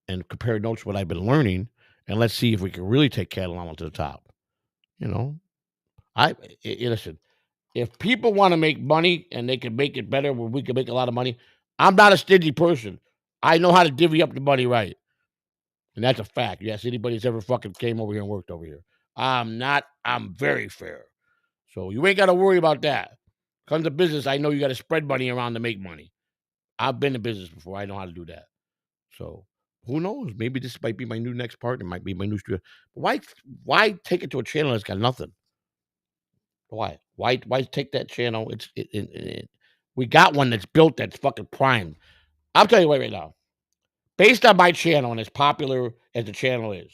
and compare notes what I've been learning, and let's see if we can really take Catalano to the top. Listen. If people want to make money and they can make it better, where we can make a lot of money, I'm not a stingy person. I know how to divvy up the money right. And that's a fact. Yes, anybody that's ever fucking came over here and worked over here. I'm very fair. So you ain't got to worry about that. Comes to business, I know you got to spread money around to make money. I've been in business before. I know how to do that. So who knows? Maybe this might be my new next partner. Might be my new studio. Why take it to a channel that's got nothing? Why take that channel? We got one that's built, that's fucking primed. I'll tell you what right now. Based on my channel and as popular as the channel is,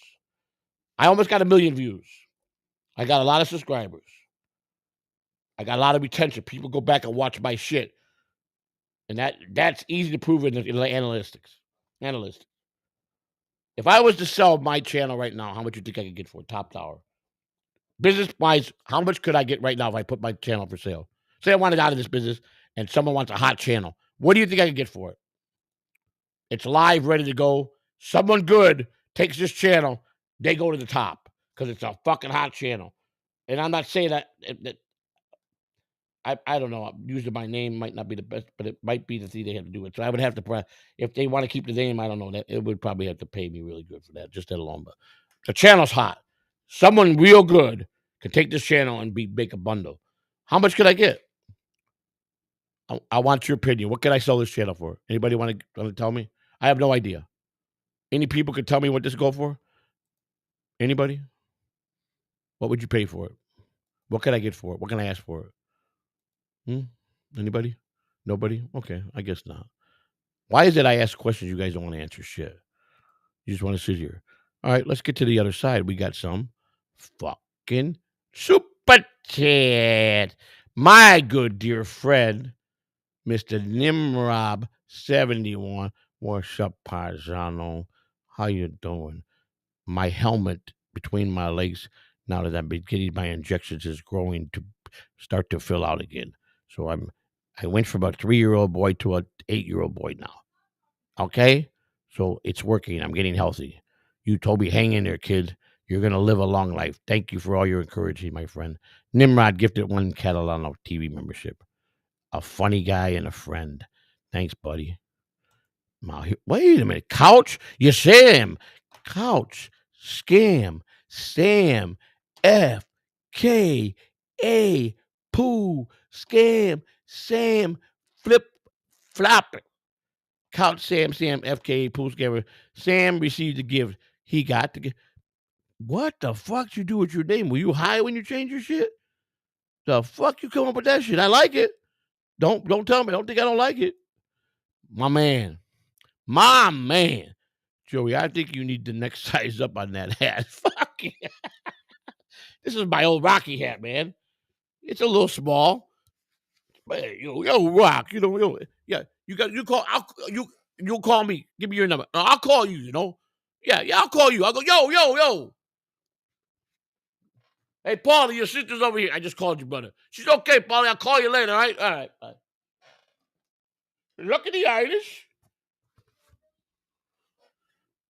I almost got 1 million views. I got a lot of subscribers. I got a lot of retention. People go back and watch my shit. And that's easy to prove in the analytics. If I was to sell my channel right now, how much do you think I could get for it? Top dollar. Business-wise, how much could I get right now if I put my channel for sale? Say I wanted out of this business and someone wants a hot channel. What do you think I could get for it? It's live, ready to go. Someone good takes this channel, they go to the top because it's a fucking hot channel. And I'm not saying that I don't know. Using my name might not be the best, but it might be the thing they have to do it. So I would have to, if they want to keep the name, I don't know, that it would probably have to pay me really good for that, just that alone. But the channel's hot. Someone real good can take this channel and make a bundle. How much could I get? I want your opinion. What can I sell this channel for? Anybody want to tell me? I have no idea. Any people could tell me what this go for? Anybody? What would you pay for it? What can I get for it? What can I ask for it? Anybody? Nobody? Okay, I guess not. Why is it I ask questions you guys don't want to answer shit? You just want to sit here. All right, let's get to the other side. We got some fucking super chat. My good dear friend, Mr. Nimrob71. What's up, Paisano? How you doing? My helmet between my legs, now that I'm getting my injections, is growing to start to fill out again. So I went from a 3-year-old boy to an 8-year-old boy now. Okay? So it's working. I'm getting healthy. You told me, hang in there, kid. You're going to live a long life. Thank you for all your encouraging, my friend. Nimrod gifted 1 Catalano TV membership. A funny guy and a friend. Thanks, buddy. Wait a minute. Couch? You Sam. Couch. Scam. Sam. F. K. A. Pooh. Scam. Sam. Flip. Flop. Couch. Sam. F. K. Pooh. Scammer. Sam received the gift. He got the gift. What the fuck you do with your name? Were you high when you changed your shit? The fuck you come up with that shit? I like it. Don't tell me. Don't think I don't like it. My man. Joey, I think you need to next size up on that hat. Fuck yeah. This is my old Rocky hat, man. It's a little small. But, yo, Rock, yeah, you'll call me. Give me your number. I'll call you, Yeah, I'll call you. I'll go, yo. Hey, Paulie, your sister's over here. I just called you, brother. She's okay, Paulie. I'll call you later, all right? All right. Look at the Irish.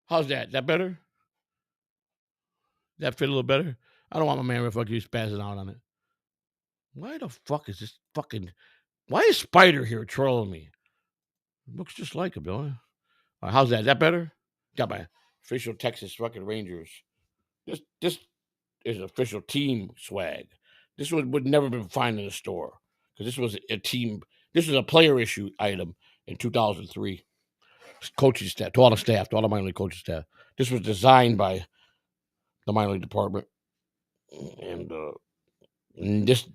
How's that? Is that better? Does that fit a little better? I don't want my man to fucking spazzing out on it. Why the fuck is this fucking... Why is Spider here trolling me? Looks just like him, though. How's that? Is that better? Got my official Texas fucking Rangers This is official team swag. This would never been found in a store because this was a team. This was a player issue item in 2003. Coaching staff, to all the staff, to all the minor league coaching staff. This was designed by the minor league department, and this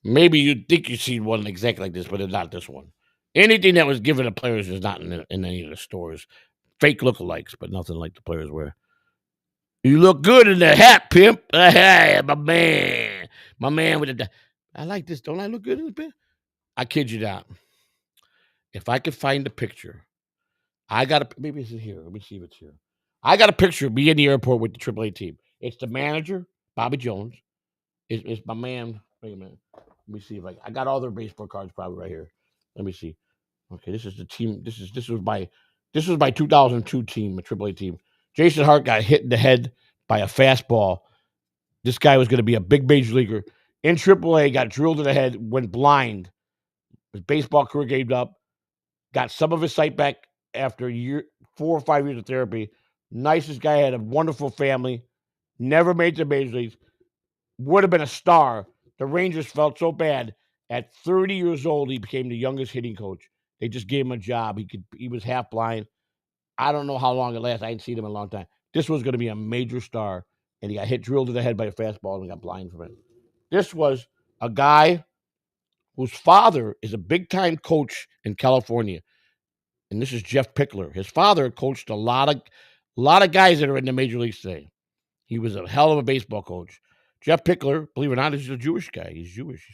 maybe you'd think you'd seen one exactly like this, but it's not this one. Anything that was given to players is not in any of the stores. Fake lookalikes, but nothing like the players wear. You look good in the hat, pimp. Hey, my man with the. I like this. Don't I look good in the pimp? I kid you not. If I could find a picture, I got a. Maybe it's here. Let me see if it's here. I got a picture of me in the airport with the AAA team. It's the manager, Bobby Jones. It's my man. Wait a minute. Let me see if I got all their baseball cards probably right here. Let me see. Okay, this is the team. This was my 2002 team, a AAA team. Jason Hart got hit in the head by a fastball. This guy was going to be a big major leaguer. In AAA, got drilled in the head, went blind. His baseball career gave up. Got some of his sight back after 4 or 5 years of therapy. Nicest guy, had a wonderful family. Never made the major leagues. Would have been a star. The Rangers felt so bad. At 30 years old, he became the youngest hitting coach. They just gave him a job. He was half blind. I don't know how long it lasted. I ain't seen him in a long time. This was going to be a major star, and he got drilled in the head by a fastball and got blind from it. This was a guy whose father is a big-time coach in California, and this is Jeff Pickler. His father coached a lot of guys that are in the major leagues today. He was a hell of a baseball coach. Jeff Pickler, believe it or not, is a Jewish guy. He's Jewish.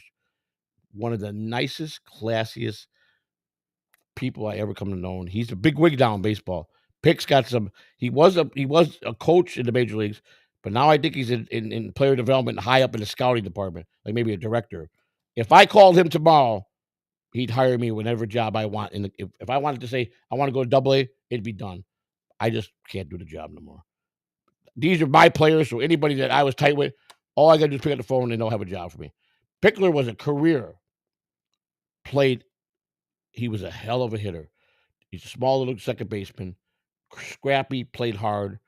One of the nicest, classiest people I ever come to know. He's a big wig down in baseball. Pick's got some. He was a coach in the major leagues, but now I think he's in player development, high up in the scouting department, like maybe a director. If I called him tomorrow, he'd hire me whatever job I want. And if I wanted to say I want to go to AA, it'd be done. I just can't do the job no more. These are my players, so anybody that I was tight with, all I got to do is pick up the phone and they'll have a job for me. Pickler was a career. He was a hell of a hitter. He's a small little second baseman, scrappy, played hard.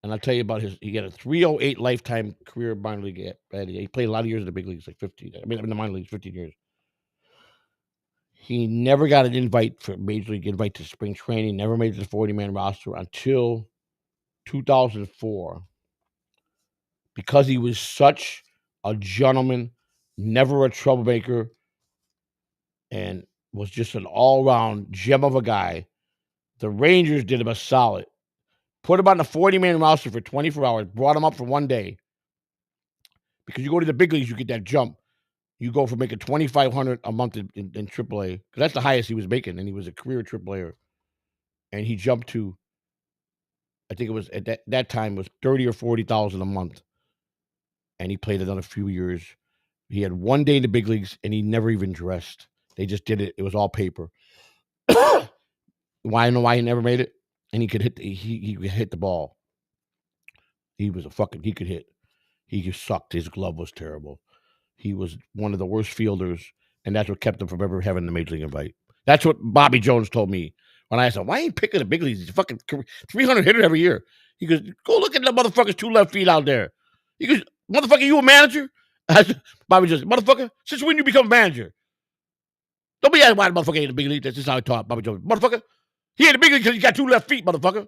And I'll tell you about he got a 308 lifetime career minor league. He played a lot of years in the big leagues, like 15. I mean, in the minor leagues, 15 years. He never got an invite to spring training, never made the 40-man roster until 2004. Because he was such a gentleman, never a troublemaker, and was just an all-around gem of a guy, the Rangers did him a solid. Put him on the 40-man roster for 24 hours, brought him up for one day. Because you go to the big leagues, you get that jump. You go from making $2,500 a month in AAA, because that's the highest he was making, and he was a career AAAer. And he jumped to, I think it was at that time was $30,000 or $40,000 a month. And he played another few years. He had one day in the big leagues, and he never even dressed. They just did it. It was all paper. Why? I know why he never made it. And he could hit. He could hit the ball. He could hit. He just sucked. His glove was terrible. He was one of the worst fielders, and that's what kept him from ever having the major league invite. That's what Bobby Jones told me when I asked him, why ain't picking the big leagues? He's a fucking 300 hitter every year. He goes, go look at the motherfuckers 2 left feet out there. He goes, motherfucker, you a manager? Bobby Jones, motherfucker, since when you become a manager? Don't be asking why the motherfucker ain't in the big league. That's just how I talk, Bobby Jones. Motherfucker, he ain't in the big league because he got 2 left feet, motherfucker.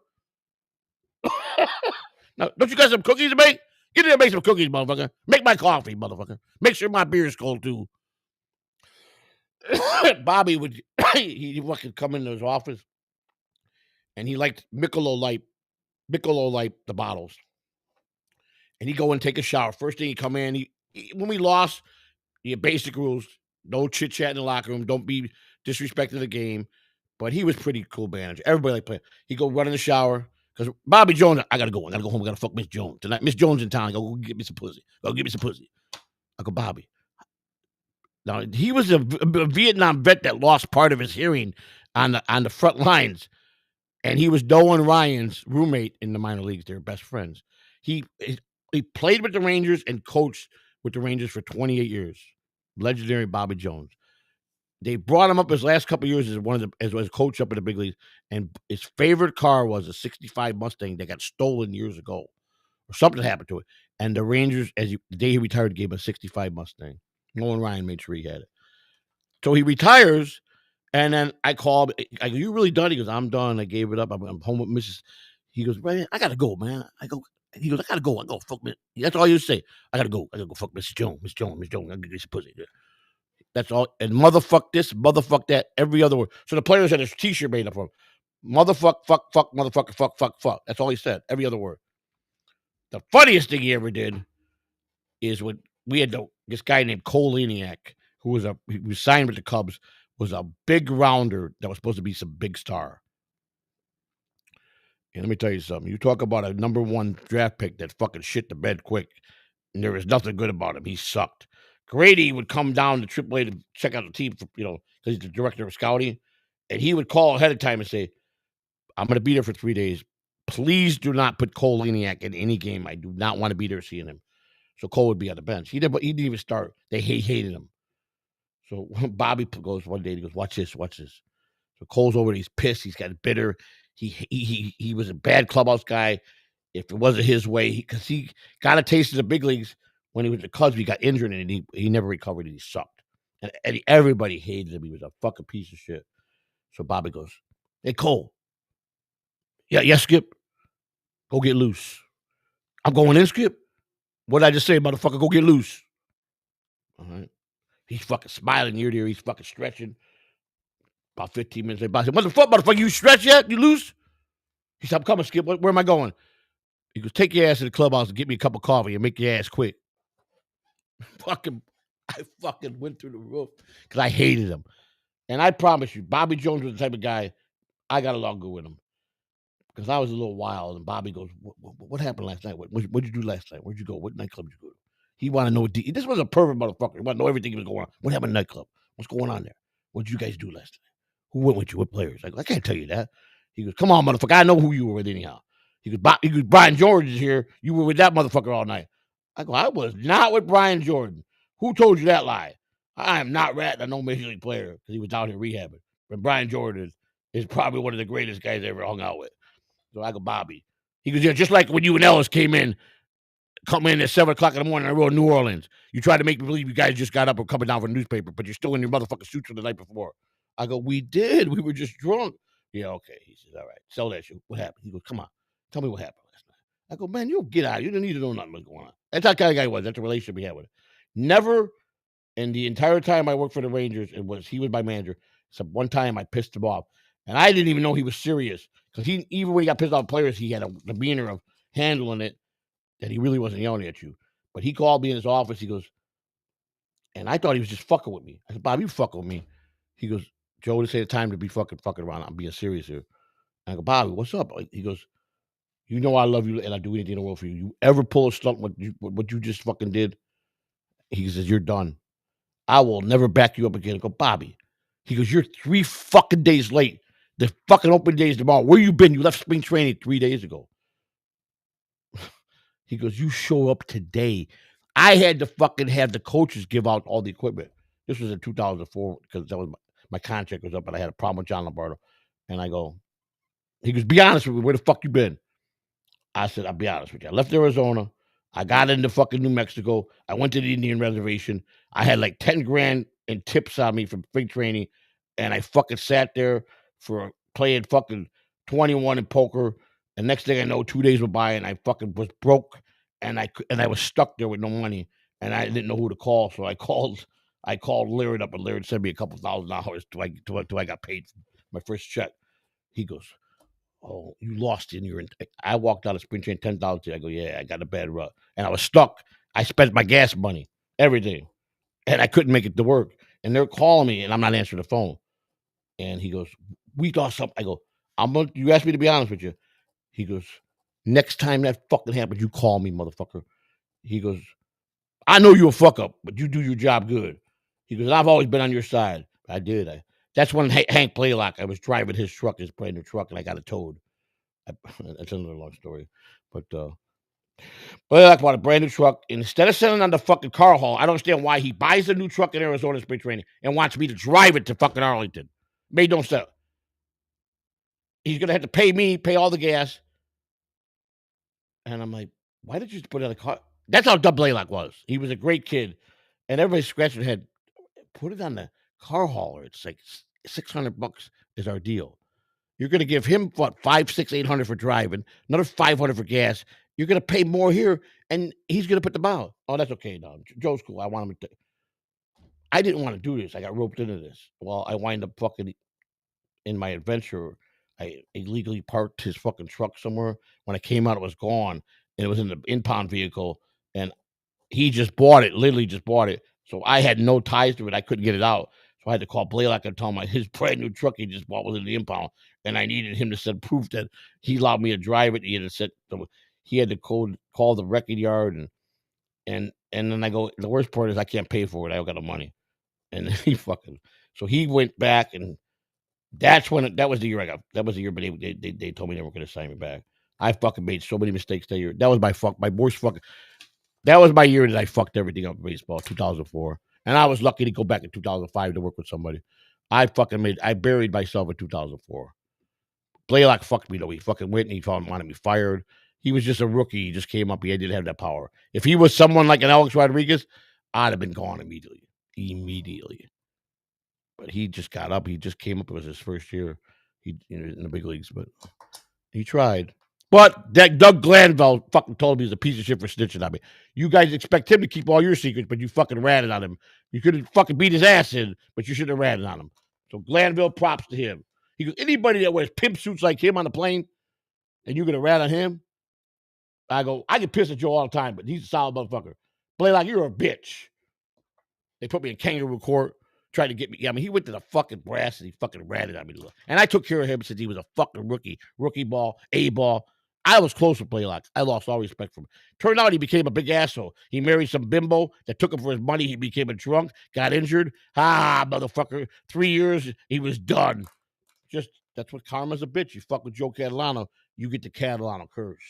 Now, don't you got some cookies to make? Get in there and make some cookies, motherfucker. Make my coffee, motherfucker. Make sure my beer is cold, too. Bobby would, he fucking come into his office, and he liked Michelob Light, the bottles. And he'd go and take a shower. First thing he'd come in, when we lost, he had basic rules. No chit-chat in the locker room. Don't be disrespecting the game. But he was pretty cool manager. Everybody liked playing. He'd go run in the shower. Because Bobby Jones, I got to go. I got to go home. I got to fuck Miss Jones tonight. Miss Jones in town. Go get me some pussy. I go, Bobby. Now, he was a Vietnam vet that lost part of his hearing on the front lines. And he was Doan Ryan's roommate in the minor leagues. They were best friends. He played with the Rangers and coached with the Rangers for 28 years. Legendary Bobby Jones. They brought him up his last couple of years as a coach up in the big leagues, and his favorite car was a '65 Mustang that got stolen years ago. or something happened to it. And the Rangers, the day he retired, gave him a 65 Mustang. Nolan Ryan made sure he had it. So he retires, and then I called. I go, "You really done?" He goes, "I'm done. I gave it up. I'm home with Mrs." He goes, "Man, I gotta go, man." I go. He goes, "I gotta go. I go fuck me." That's all you say. I gotta go. I gotta go fuck Mrs. Jones. Miss Jones. Miss Jones. I gotta get this pussy. That's all. And motherfuck this, motherfuck that. Every other word. So the players had a T-shirt made up of motherfuck, fuck, fuck, motherfucker, fuck, fuck, fuck. That's all he said. Every other word. The funniest thing he ever did is when we had this guy named Cole Leniak, who was signed with the Cubs, was a big rounder that was supposed to be some big star. And let me tell you something. You talk about a number 1 draft pick that fucking shit the bed quick, and there was nothing good about him. He sucked. Grady would come down to AAA to check out the team, because he's the director of scouting, and he would call ahead of time and say, "I'm going to be there for 3 days. Please do not put Cole Leniak in any game. I do not want to be there seeing him." So Cole would be on the bench. He didn't even start. They hated him. So Bobby goes one day, he goes, watch this. So Cole's over there, he's pissed, he's got bitter. He was a bad clubhouse guy. If it wasn't his way, because he got a taste of the big leagues when he was at the Cubs, he got injured and he never recovered and he sucked. And everybody hated him. He was a fucking piece of shit. So Bobby goes, "Hey, Cole. Yeah, Skip. Go get loose." "I'm going in, Skip." "What did I just say, motherfucker? Go get loose." All right. He's fucking smiling ear to ear. He's fucking stretching. About 15 minutes later, I said, "Motherfucker, you stretch yet? You loose?" He said, "I'm coming, Skip. Where am I going?" He goes, "Take your ass to the clubhouse and get me a cup of coffee and make your ass quick." I fucking went through the roof because I hated him. And I promise you, Bobby Jones was the type of guy, I got along good with him. Because I was a little wild, and Bobby goes, "What happened last night? What'd you do last night? Where'd you go? What nightclub did you go to?" He wanted to know. This was a perfect motherfucker. He wanted to know everything that was going on. What happened in the nightclub? What's going on there? What did you guys do last night? Who went with you? What players? I go, "I can't tell you that." He goes, "Come on, motherfucker. I know who you were with anyhow." He goes, "Brian Jordan is here. You were with that motherfucker all night." I go, "I was not with Brian Jordan. Who told you that lie? I am not ratting on no major league player because he was out here rehabbing. But Brian Jordan is probably one of the greatest guys I ever hung out with." So I go, "Bobby." He goes, "Yeah, just like when you and Ellis come in at 7:00 in the morning. I rode New Orleans. You tried to make me believe you guys just got up and coming down from the newspaper, but you're still in your motherfucking suits from the night before." I go, "We did. We were just drunk." "Yeah, okay." He says, "All right, sell that shit. What happened?" He goes, "Come on, tell me what happened last night." I go, "Man, you get out. You don't need to know nothing what's going on." That's that kind of guy he was. That's the relationship we had with him. Never in the entire time I worked for the Rangers, he was my manager. So one time I pissed him off, and I didn't even know he was serious because even when he got pissed off players, he had a demeanor of handling it that he really wasn't yelling at you. But he called me in his office. He goes, and I thought he was just fucking with me. I said, "Bob, you fucking with me." He goes, "Joe, this ain't the time to be fucking around. I'm being serious here." And I go, "Bobby, what's up?" He goes, "You know I love you and I do anything in the world for you. You ever pull a stunt what you just fucking did?" He says, "You're done. I will never back you up again." I go, "Bobby." He goes, "You're 3 fucking days late. The fucking open day is tomorrow. Where you been? You left spring training 3 days ago." He goes, "You show up today." I had to fucking have the coaches give out all the equipment. This was in 2004 because that was my contract was up, and I had a problem with John Lombardo. And he goes, "Be honest with me. Where the fuck you been?" I said, "I'll be honest with you. I left Arizona. I got into fucking New Mexico. I went to the Indian reservation. I had like 10 grand in tips on me from spring training. And I fucking sat there for playing fucking 21 in poker. And next thing I know, 2 days went by and I fucking was broke. And I was stuck there with no money. And I didn't know who to call. So I called Laird up, and Laird sent me a couple $1,000 till I got paid my first check. He goes, "Oh, you lost in your." I walked out of spring training 10,000. I go, "Yeah, I got a bad rut," and I was stuck. I spent my gas money, everything, and I couldn't make it to work. And they're calling me, and I'm not answering the phone. And he goes, "We lost something." I go, You asked me to be honest with you." He goes, "Next time that fucking happens, you call me, motherfucker." He goes, "I know you're a fuck up, but you do your job good." He goes, "I've always been on your side." I did. That's when Hank Blaylock, I was driving his brand new truck, and I got it towed. That's another long story. But Blaylock bought a brand new truck. And instead of sending on the fucking car haul, I don't understand why he buys a new truck in Arizona spring training and wants me to drive it to fucking Arlington. Made no sense. He's going to have to pay all the gas. And I'm like, why did you put it on the car? That's how dumb Blaylock was. He was a great kid, and everybody scratched their head. Put it on the car hauler. It's like $600 is our deal. You're going to give him what 5, 6, 800 for driving, another 500 for gas. You're going to pay more here, and he's going to put the mile. Oh, that's okay. No, Joe's cool. I want him to. I didn't want to do this. I got roped into this. Well, I wind up fucking in my adventure. I illegally parked his fucking truck somewhere. When I came out, it was gone, and it was in the impound vehicle. And he just bought it. Literally, just bought it. So I had no ties to it. I couldn't get it out. So I had to call Blaylock and tell him his brand new truck he just bought was in the impound, and I needed him to send proof that he allowed me to drive it. He had to call the wrecking yard, and then I go. The worst part is I can't pay for it. I don't got the money, and so he went back, and that's when that was the year I got. That was the year, but they told me they were going to sign me back. I fucking made so many mistakes that year. That was my worst fucking. That was my year that I fucked everything up in baseball, 2004. And I was lucky to go back in 2005 to work with somebody. I buried myself in 2004. Blaylock fucked me, though. He fucking went and he wanted me fired. He was just a rookie. He just came up. He didn't have that power. If he was someone like an Alex Rodriguez, I'd have been gone immediately. But he just got up. He just came up. It was his first year in the big leagues, but he tried. But that Doug Glanville fucking told me he's a piece of shit for snitching on me. You guys expect him to keep all your secrets, but you fucking ratted on him. You could have fucking beat his ass in, but you should have ratted on him. So Glanville, props to him. He goes, anybody that wears pimp suits like him on the plane, and you're going to rat on him? I go, I get pissed at Joe all the time, but he's a solid motherfucker. Blaylock, you're a bitch. They put me in kangaroo court, tried to get me. Yeah, I mean, he went to the fucking brass and he fucking ratted on me. And I took care of him since he was a fucking rookie ball, A ball. I was close with Blaylock. I lost all respect for him. Turned out he became a big asshole. He married some bimbo that took him for his money. He became a drunk, got injured. Motherfucker. 3 years, he was done. Just, that's what karma's a bitch. You fuck with Joe Catalano, you get the Catalano curse.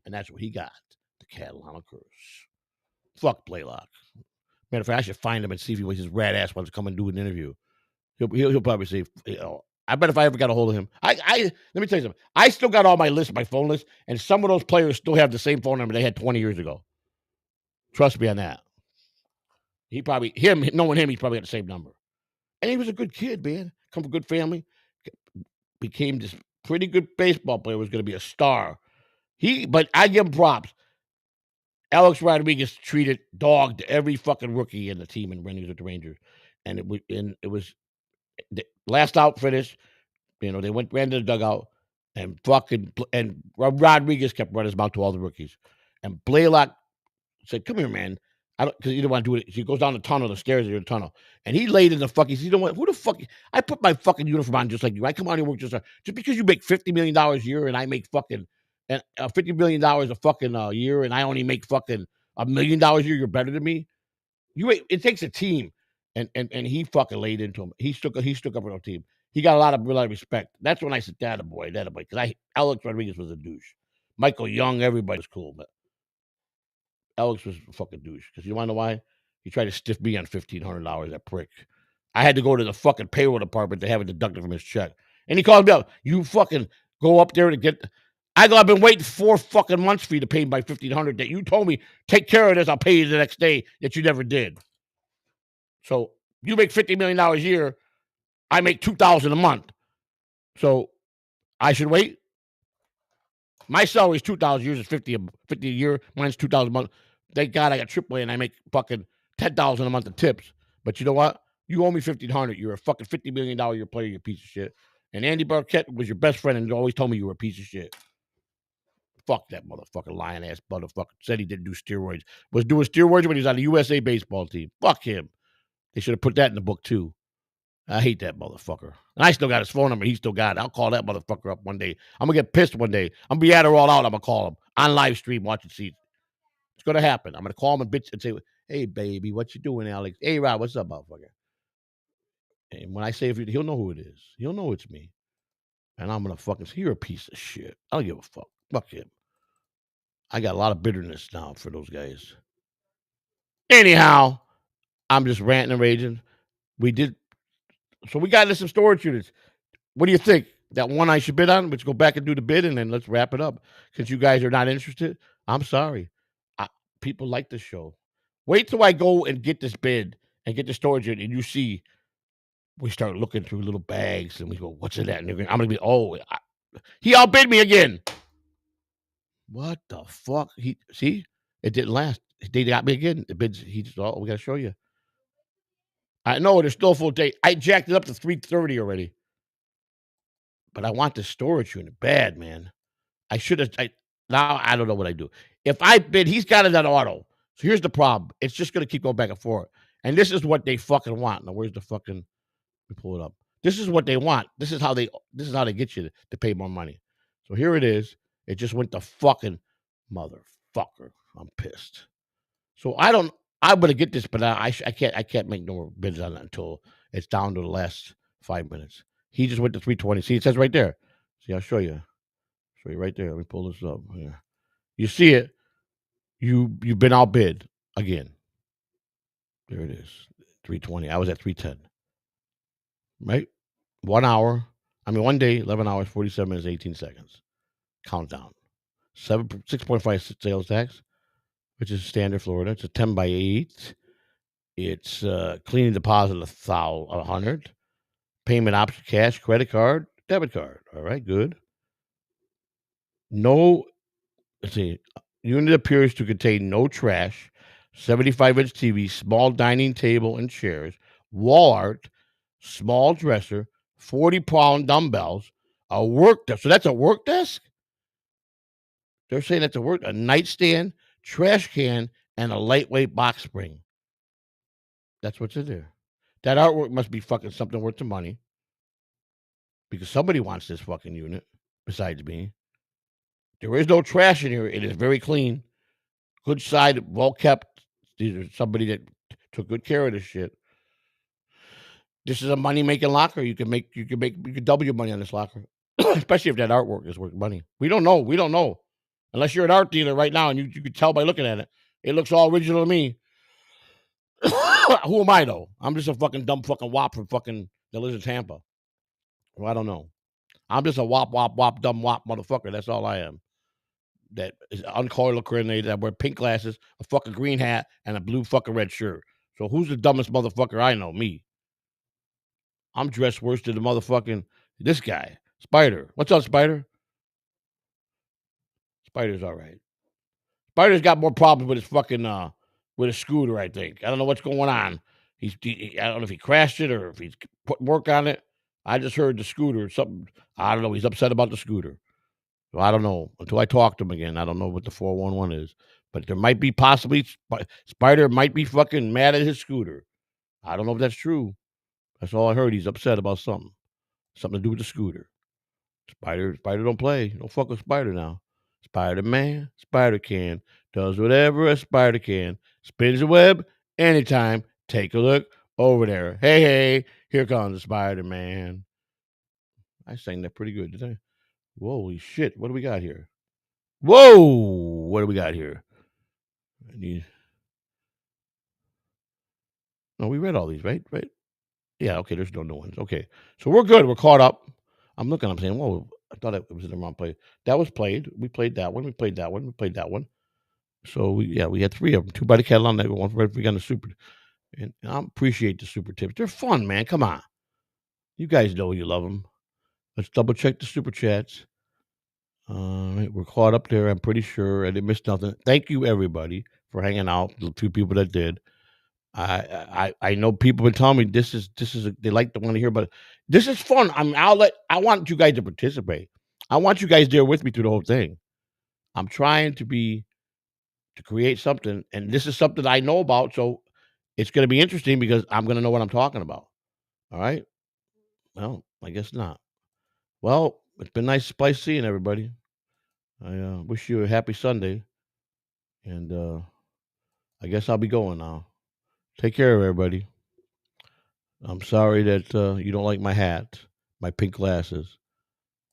And that's what he got, the Catalano curse. Fuck Blaylock. Matter of fact, I should find him and see if his rat ass wants to come and do an interview. He'll probably say, I bet if I ever got a hold of him, let me tell you something. I still got all my lists, my phone list, and some of those players still have the same phone number they had 20 years ago. Trust me on that. Knowing him, he's probably got the same number. And he was a good kid, man. Come from a good family. Became this pretty good baseball player, was going to be a star. But I give him props. Alex Rodriguez dogged every fucking rookie in the team and when he was with the Rangers. And it was the last out finish. They ran to the dugout and Rodriguez kept running his mouth to all the rookies. And Blaylock said, "Come here, man." Because he didn't want to do it. He goes down the stairs of the tunnel. And he laid in the fucking, you know what? Who the fuck? I put my fucking uniform on just like you. I come out here and work just because you make $50 million a year and I make fucking $50 million a fucking year and I only make fucking $1 million a year, you're better than me. It takes a team. And he fucking laid into him. He stuck up for the team. He got a lot of respect. That's when I said, that a boy. Because Alex Rodriguez was a douche. Michael Young, everybody was cool, but Alex was a fucking douche. Because you want to know why? He tried to stiff me on $1,500, that prick. I had to go to the fucking payroll department to have it deducted from his check. And he called me up. You fucking go up there to get. I go, I've been waiting 4 fucking months for you to pay my $1,500 that you told me, take care of this, I'll pay you the next day, that you never did. So you make $50 million a year. I make $2,000 a month. So I should wait. My salary is $2,000 a year. Is $50 a year. Mine's $2,000 a month. Thank God I got AAA and I make fucking $10,000 a month in tips. But you know what? You owe me $1,500. You're a fucking $50 million a year player. You piece of shit. And Andy Burkett was your best friend and always told me you were a piece of shit. Fuck that motherfucking lion ass motherfucker. Said he didn't do steroids. Was doing steroids when he was on the USA baseball team. Fuck him. They should have put that in the book too. I hate that motherfucker. And I still got his phone number. He still got it. I'll call that motherfucker up one day. I'm going to get pissed one day. I'm going to be at her all out. I'm going to call him on live stream, watching seats. It's going to happen. I'm going to call him a bitch and say, hey, baby, what you doing, Alex? Hey, Rob, what's up, motherfucker? And when I say, he'll know who it is. He'll know it's me. And I'm going to fucking say, you're a piece of shit. I don't give a fuck. Fuck him. I got a lot of bitterness now for those guys. Anyhow, I'm just ranting and raging. So we got into some storage units. What do you think? That one I should bid on? Let's go back and do the bid and then let's wrap it up. Since you guys are not interested, I'm sorry. People like the show. Wait till I go and get this bid and get the storage in, and you see we start looking through little bags, and we go, "What's in that?" And I'm gonna be, he outbid me again. What the fuck? See, it didn't last. They got me again. The bids. He just, we gotta show you. I know there's still a full day. I jacked it up to 330 already, but I want the storage unit bad, man. I should have. Now I don't know what I do. If I bid, he's got it on auto. So here's the problem. It's just gonna keep going back and forth. And this is what they fucking want. Now where's the fucking? Let me pull it up. This is what they want. This is how they get you to pay more money. So here it is. It just went to fucking motherfucker. I'm pissed. So I'm gonna get this, but I can't make no more bids on it until it's down to the last 5 minutes. He just went to 320. See, it says right there. See, I'll show you. Show you right there. Let me pull this up here. You see it? You've been outbid again. There it is. 320. I was at 310. Right? 1 hour. 1 day, 11 hours, 47 minutes, 18 seconds. Countdown. 6.5 sales tax, which is standard Florida. It's a 10 by 8. It's cleaning deposit of 100. Payment option: cash, credit card, debit card. All right, good. No, let's see. Unit appears to contain no trash, 75-inch TV, small dining table and chairs, wall art, small dresser, 40-pound dumbbells, a work desk. So that's a work desk? They're saying that's a nightstand, trash can, and a lightweight box spring. That's what's in there. That artwork must be fucking something worth the money, because somebody wants this fucking unit besides me. There is no trash in here. It is very clean. Good side, well kept. These are somebody that took good care of this shit. This is a money making locker. You can double your money on this locker, especially if that artwork is worth money. We don't know. Unless you're an art dealer right now, and you can tell by looking at it. It looks all original to me. Who am I though? I'm just a fucking dumb fucking wop from fucking that lives in Tampa. Well, I don't know. I'm just a wop dumb wop motherfucker. That's all I am. That is uncoiled coordinated. I wear pink glasses, a fucking green hat, and a blue fucking red shirt. So who's the dumbest motherfucker I know? Me. I'm dressed worse than the motherfucking this guy. Spider. What's up, Spider? Spider's all right. Spider's got more problems with his fucking with his scooter, I think. I don't know what's going on. I don't know if he crashed it or if he's put work on it. I just heard the scooter, something. I don't know. He's upset about the scooter. So I don't know. Until I talk to him again, I don't know what the 411 is. But there might be possibly Spider might be fucking mad at his scooter. I don't know if that's true. That's all I heard. He's upset about something. Something to do with the scooter. Spider don't play. Don't fuck with Spider now. Spider-Man, Spider-Can, does whatever a spider can. Spins a web anytime. Take a look over there. Hey, here comes the Spider-Man. I sang that pretty good, didn't I? Holy shit. What do we got here? Whoa! What do we got here? No, we read all these, right? Right? Yeah, okay, there's no new ones. Okay. So we're good. We're caught up. I'm looking, I'm saying, whoa, I thought it was in the wrong place. That was played. We played that one. We played that one. We played that one. So we had 3 of them. 2 by the Catalan, one for every on the super. And I appreciate the super tips. They're fun, man. Come on. You guys know you love them. Let's double check the super chats. All right, we're caught up there. I'm pretty sure I didn't miss nothing. Thank you, everybody, for hanging out. The 2 people that did. I know people have been telling me this is they like to want to hear, but this is fun. I want you guys to participate. I want you guys there with me through the whole thing. I'm trying to create something, and this is something I know about, so it's going to be interesting because I'm going to know what I'm talking about. All right. Well, I guess not. Well, it's been nice seeing everybody. I wish you a happy Sunday, and I guess I'll be going now. Take care of everybody. I'm sorry that you don't like my hat, my pink glasses.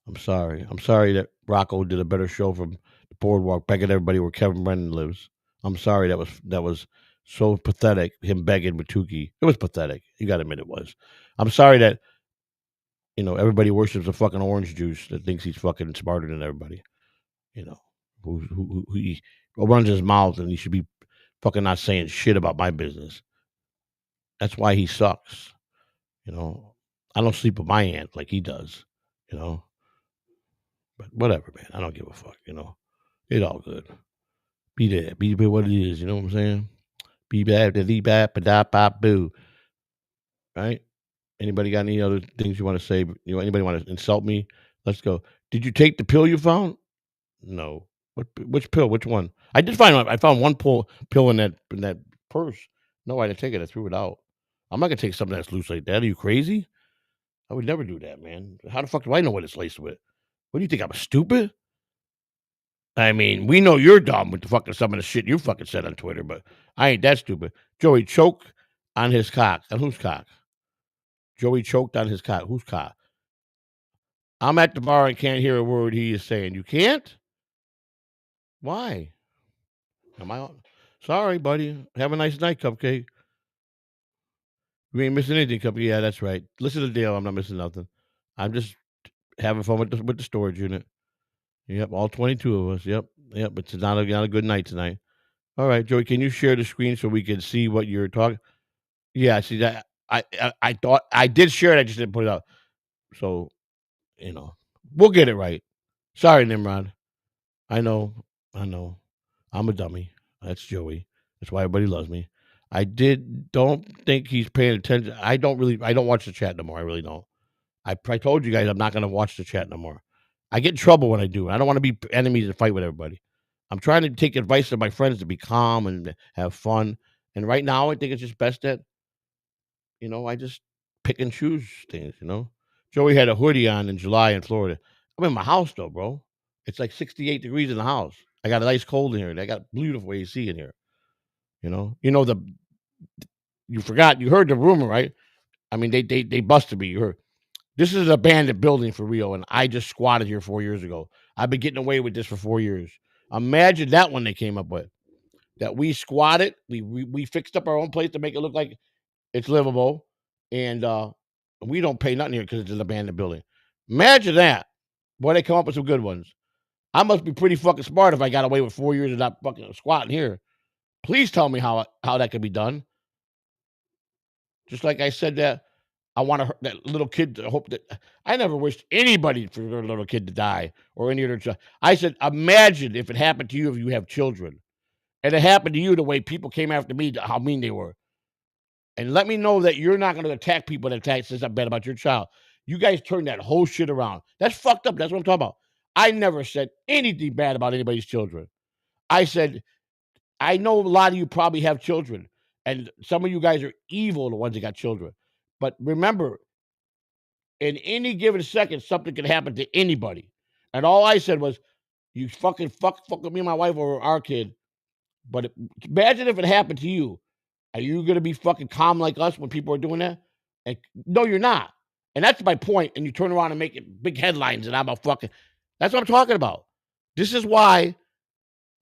I'm sorry. I'm sorry that Rocco did a better show from the boardwalk, begging everybody where Kevin Brennan lives. I'm sorry that was so pathetic, him begging with Tukey. It was pathetic. You got to admit it was. I'm sorry that, everybody worships a fucking orange juice that thinks he's fucking smarter than everybody. Who runs his mouth, and he should be fucking not saying shit about my business. That's why he sucks. You know, I don't sleep with my aunt like he does. You know, but whatever, man. I don't give a fuck. You know, it's all good. Be there. Be what it is. You know what I'm saying? Be bad. Be bad. Ba boo. Right? Anybody got any other things you want to say? You know, anybody want to insult me? Let's go. Did you take the pill you found? No. Which pill? Which one? I did find one. I found one pill in that purse. No, I didn't take it. I threw it out. I'm not gonna take something that's loose like that. Are you crazy? I would never do that, man. How the fuck do I know what it's laced with? What do you think? I'm stupid? I mean, we know you're dumb with the fucking some of the shit you fucking said on Twitter, but I ain't that stupid. Joey choked on his cock. On whose cock? Joey choked on his cock. Whose cock? I'm at the bar and can't hear a word he is saying. You can't? Why? Am I on? Sorry, buddy. Have a nice night, Cupcake. You ain't missing anything, Cupcake. Yeah, that's right. Listen to Dale. I'm not missing nothing. I'm just having fun with the storage unit. Yep, all 22 of us. Yep. It's not a good night tonight. All right, Joey, can you share the screen so we can see what you're talking? Yeah, see that. I thought I did share it. I just didn't put it up. So, you know, we'll get it right. Sorry, Nimrod. I know. I'm a dummy. That's Joey. That's why everybody loves me. Don't think he's paying attention. I don't watch the chat no more. I really don't. I told you guys I'm not going to watch the chat no more. I get in trouble when I do. I don't want to be enemies and fight with everybody. I'm trying to take advice from my friends to be calm and have fun. And right now, I think it's just best that, you know, I just pick and choose things, you know. Joey had a hoodie on in July in Florida. I'm in my house, though, bro. It's like 68 degrees in the house. I got a nice cold in here. I got beautiful AC in here. You know, you forgot, you heard the rumor, right? I mean, they busted me. You heard. This is an abandoned building for real, and I just squatted here 4 years ago. I've been getting away with this for 4 years. Imagine that one they came up with. That we squatted, we fixed up our own place to make it look like it's livable, and we don't pay nothing here because it's an abandoned building. Imagine that. Boy, they come up with some good ones. I must be pretty fucking smart if I got away with 4 years of not fucking squatting here. Please tell me how that could be done. Just like I said that I want that little kid to hope that I never wished anybody for their little kid to die or any other child. I said, imagine if it happened to you if you have children. And it happened to you the way people came after me, how mean they were. And let me know that you're not going to attack people that says something bad about your child. You guys turned that whole shit around. That's fucked up. That's what I'm talking about. I never said anything bad about anybody's children. I said, I know a lot of you probably have children, and some of you guys are evil, the ones that got children. But remember, in any given second, something can happen to anybody. And all I said was, you fucking fuck with me and my wife over our kid. But imagine if it happened to you. Are you going to be fucking calm like us when people are doing that? And, no, you're not. And that's my point. And you turn around and make it big headlines and I'm a fucking... That's what I'm talking about. This is why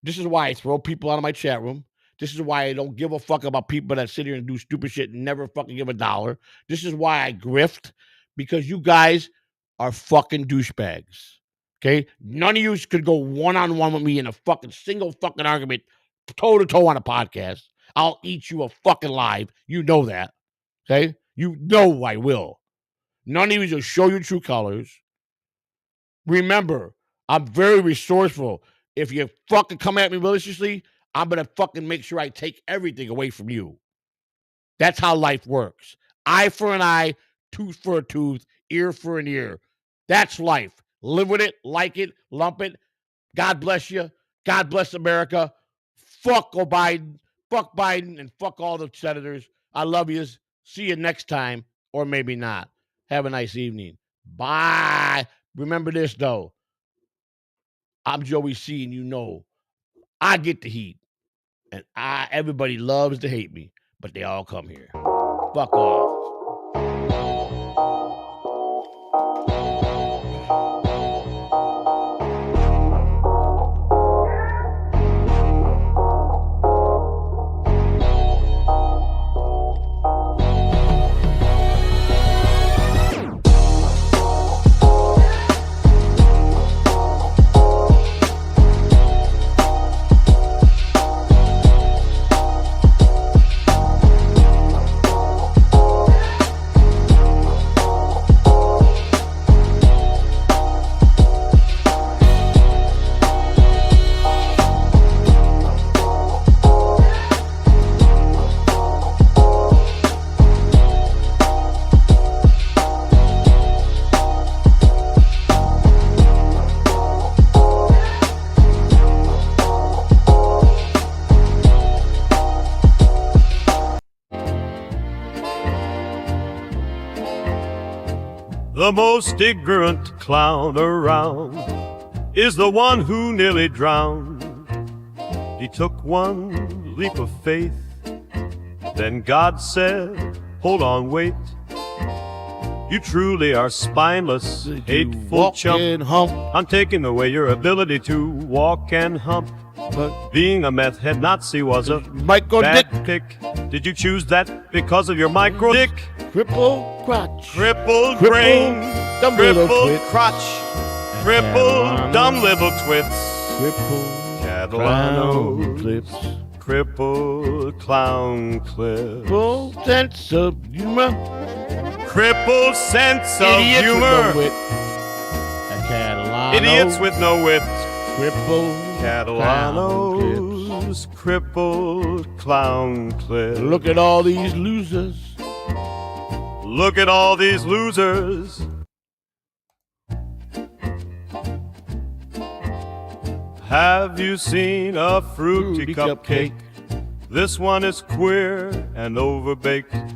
I throw people out of my chat room. This is why I don't give a fuck about people that sit here and do stupid shit and never fucking give a dollar. This is why I grift, because you guys are fucking douchebags. Okay? None of you could go one-on-one with me in a fucking single fucking argument, toe-to-toe on a podcast. I'll eat you a fucking live. You know that. Okay? You know I will. None of you will show your true colors. Remember, I'm very resourceful. If you fucking come at me maliciously, I'm going to fucking make sure I take everything away from you. That's how life works. Eye for an eye, tooth for a tooth, ear for an ear. That's life. Live with it, like it, lump it. God bless you. God bless America. Fuck Biden. Fuck Biden and fuck all the senators. I love you. See you next time, or maybe not. Have a nice evening. Bye. Remember this, though. I'm Joey C, and you know I get the heat. And everybody loves to hate me, but they all come here. Fuck off.
The most ignorant clown around is the one who nearly drowned. He took one leap of faith, then God said, hold on, wait. You truly are spineless, hateful chump. I'm taking away your ability to walk and hump. But being a meth head Nazi was a bad pick. Did you choose that because of your micro dick?
Crippled crotch.
Crippled brain, crippled crotch, crippled dumb little twits,
Crippled
Catalano
clips.
crippled clown clips,
Full sense of humor.
crippled sense of
Idiots with no
humor,
wit. A Catalano.
idiots with no wit,
Crippled
Catalanos, crippled clown clips.
Look at all these losers.
Look at all these losers. Have you seen a fruity cupcake? This one is queer and overbaked.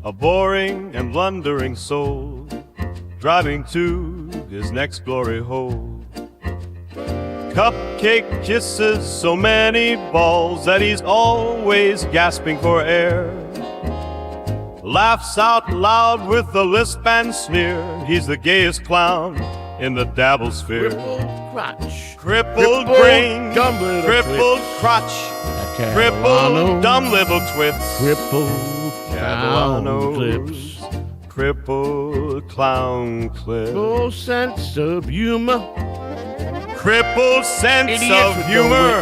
A boring and blundering soul driving to his next glory hole. Cupcake kisses so many balls that he's always gasping for air. Laughs out loud with a lisp and sneer. He's the gayest clown in the dabble sphere.
Crippled crotch.
Crippled brain,
dumb little
crippled
twits.
crotch,
A Catalano.
crippled dumb little twits.
Crippled clown
Catalanos,
clips.
crippled clown clips.
Full sense of humor.
Crippled sense
Idiots
of
with no
humor.
A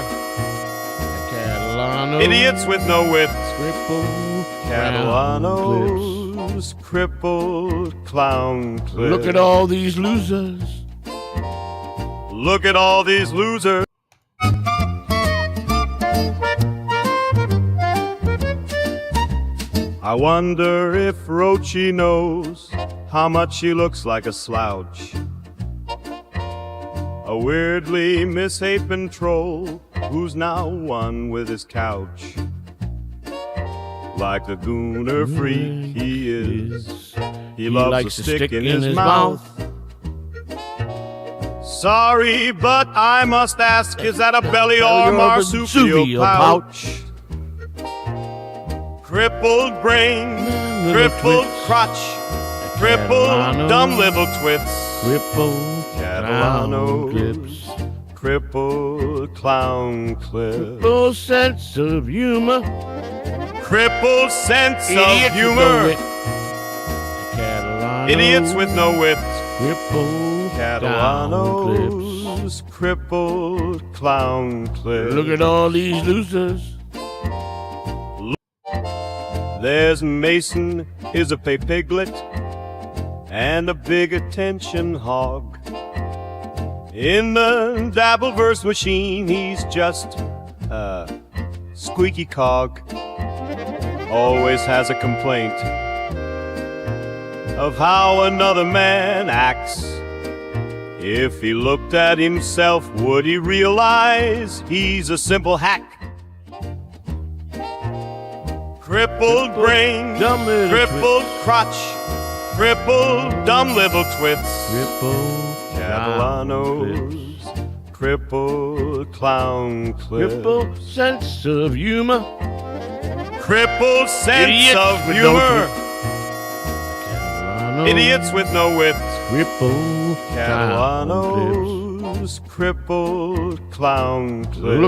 Catalano.
Idiots with no wit.
Crippled clown clips.
Catalanos, crippled clown clips.
Look at all these losers.
Look at all these losers. I wonder if Rochi knows how much she looks like a slouch. A weirdly misshapen troll who's now one with his couch. Like the gooner freak he is, he loves
likes
a stick in his mouth. Sorry, but I must ask, is that a belly or marsupial pouch? Crippled brain, crippled crotch, crippled dumb little twits.
Crippled
Catalanos,
clips.
crippled clown clips.
Full sense of humor.
Crippled sense of
Idiots with no
humor.
wit. Catalano.
Idiots with no wit.
Crippled clown clips.
Catalanos, crippled clown clips.
Look at all these losers.
There's Mason, is a pay piglet, and a big attention hog. In the Dabbleverse machine, he's just a squeaky cog. Always has a complaint of how another man acts. If he looked at himself, would he realize he's a simple hack? Crippled brain,
dumb little
crippled crotch, crippled dumb little twits.
Crippled
Catalanos, crippled clown clips.
Crippled sense of humor.
Crippled sense
Idiots
of
with no
humor.
Catalano.
Idiots with no wit.
Crippled clown clips.
Catalanos, crippled clown clips.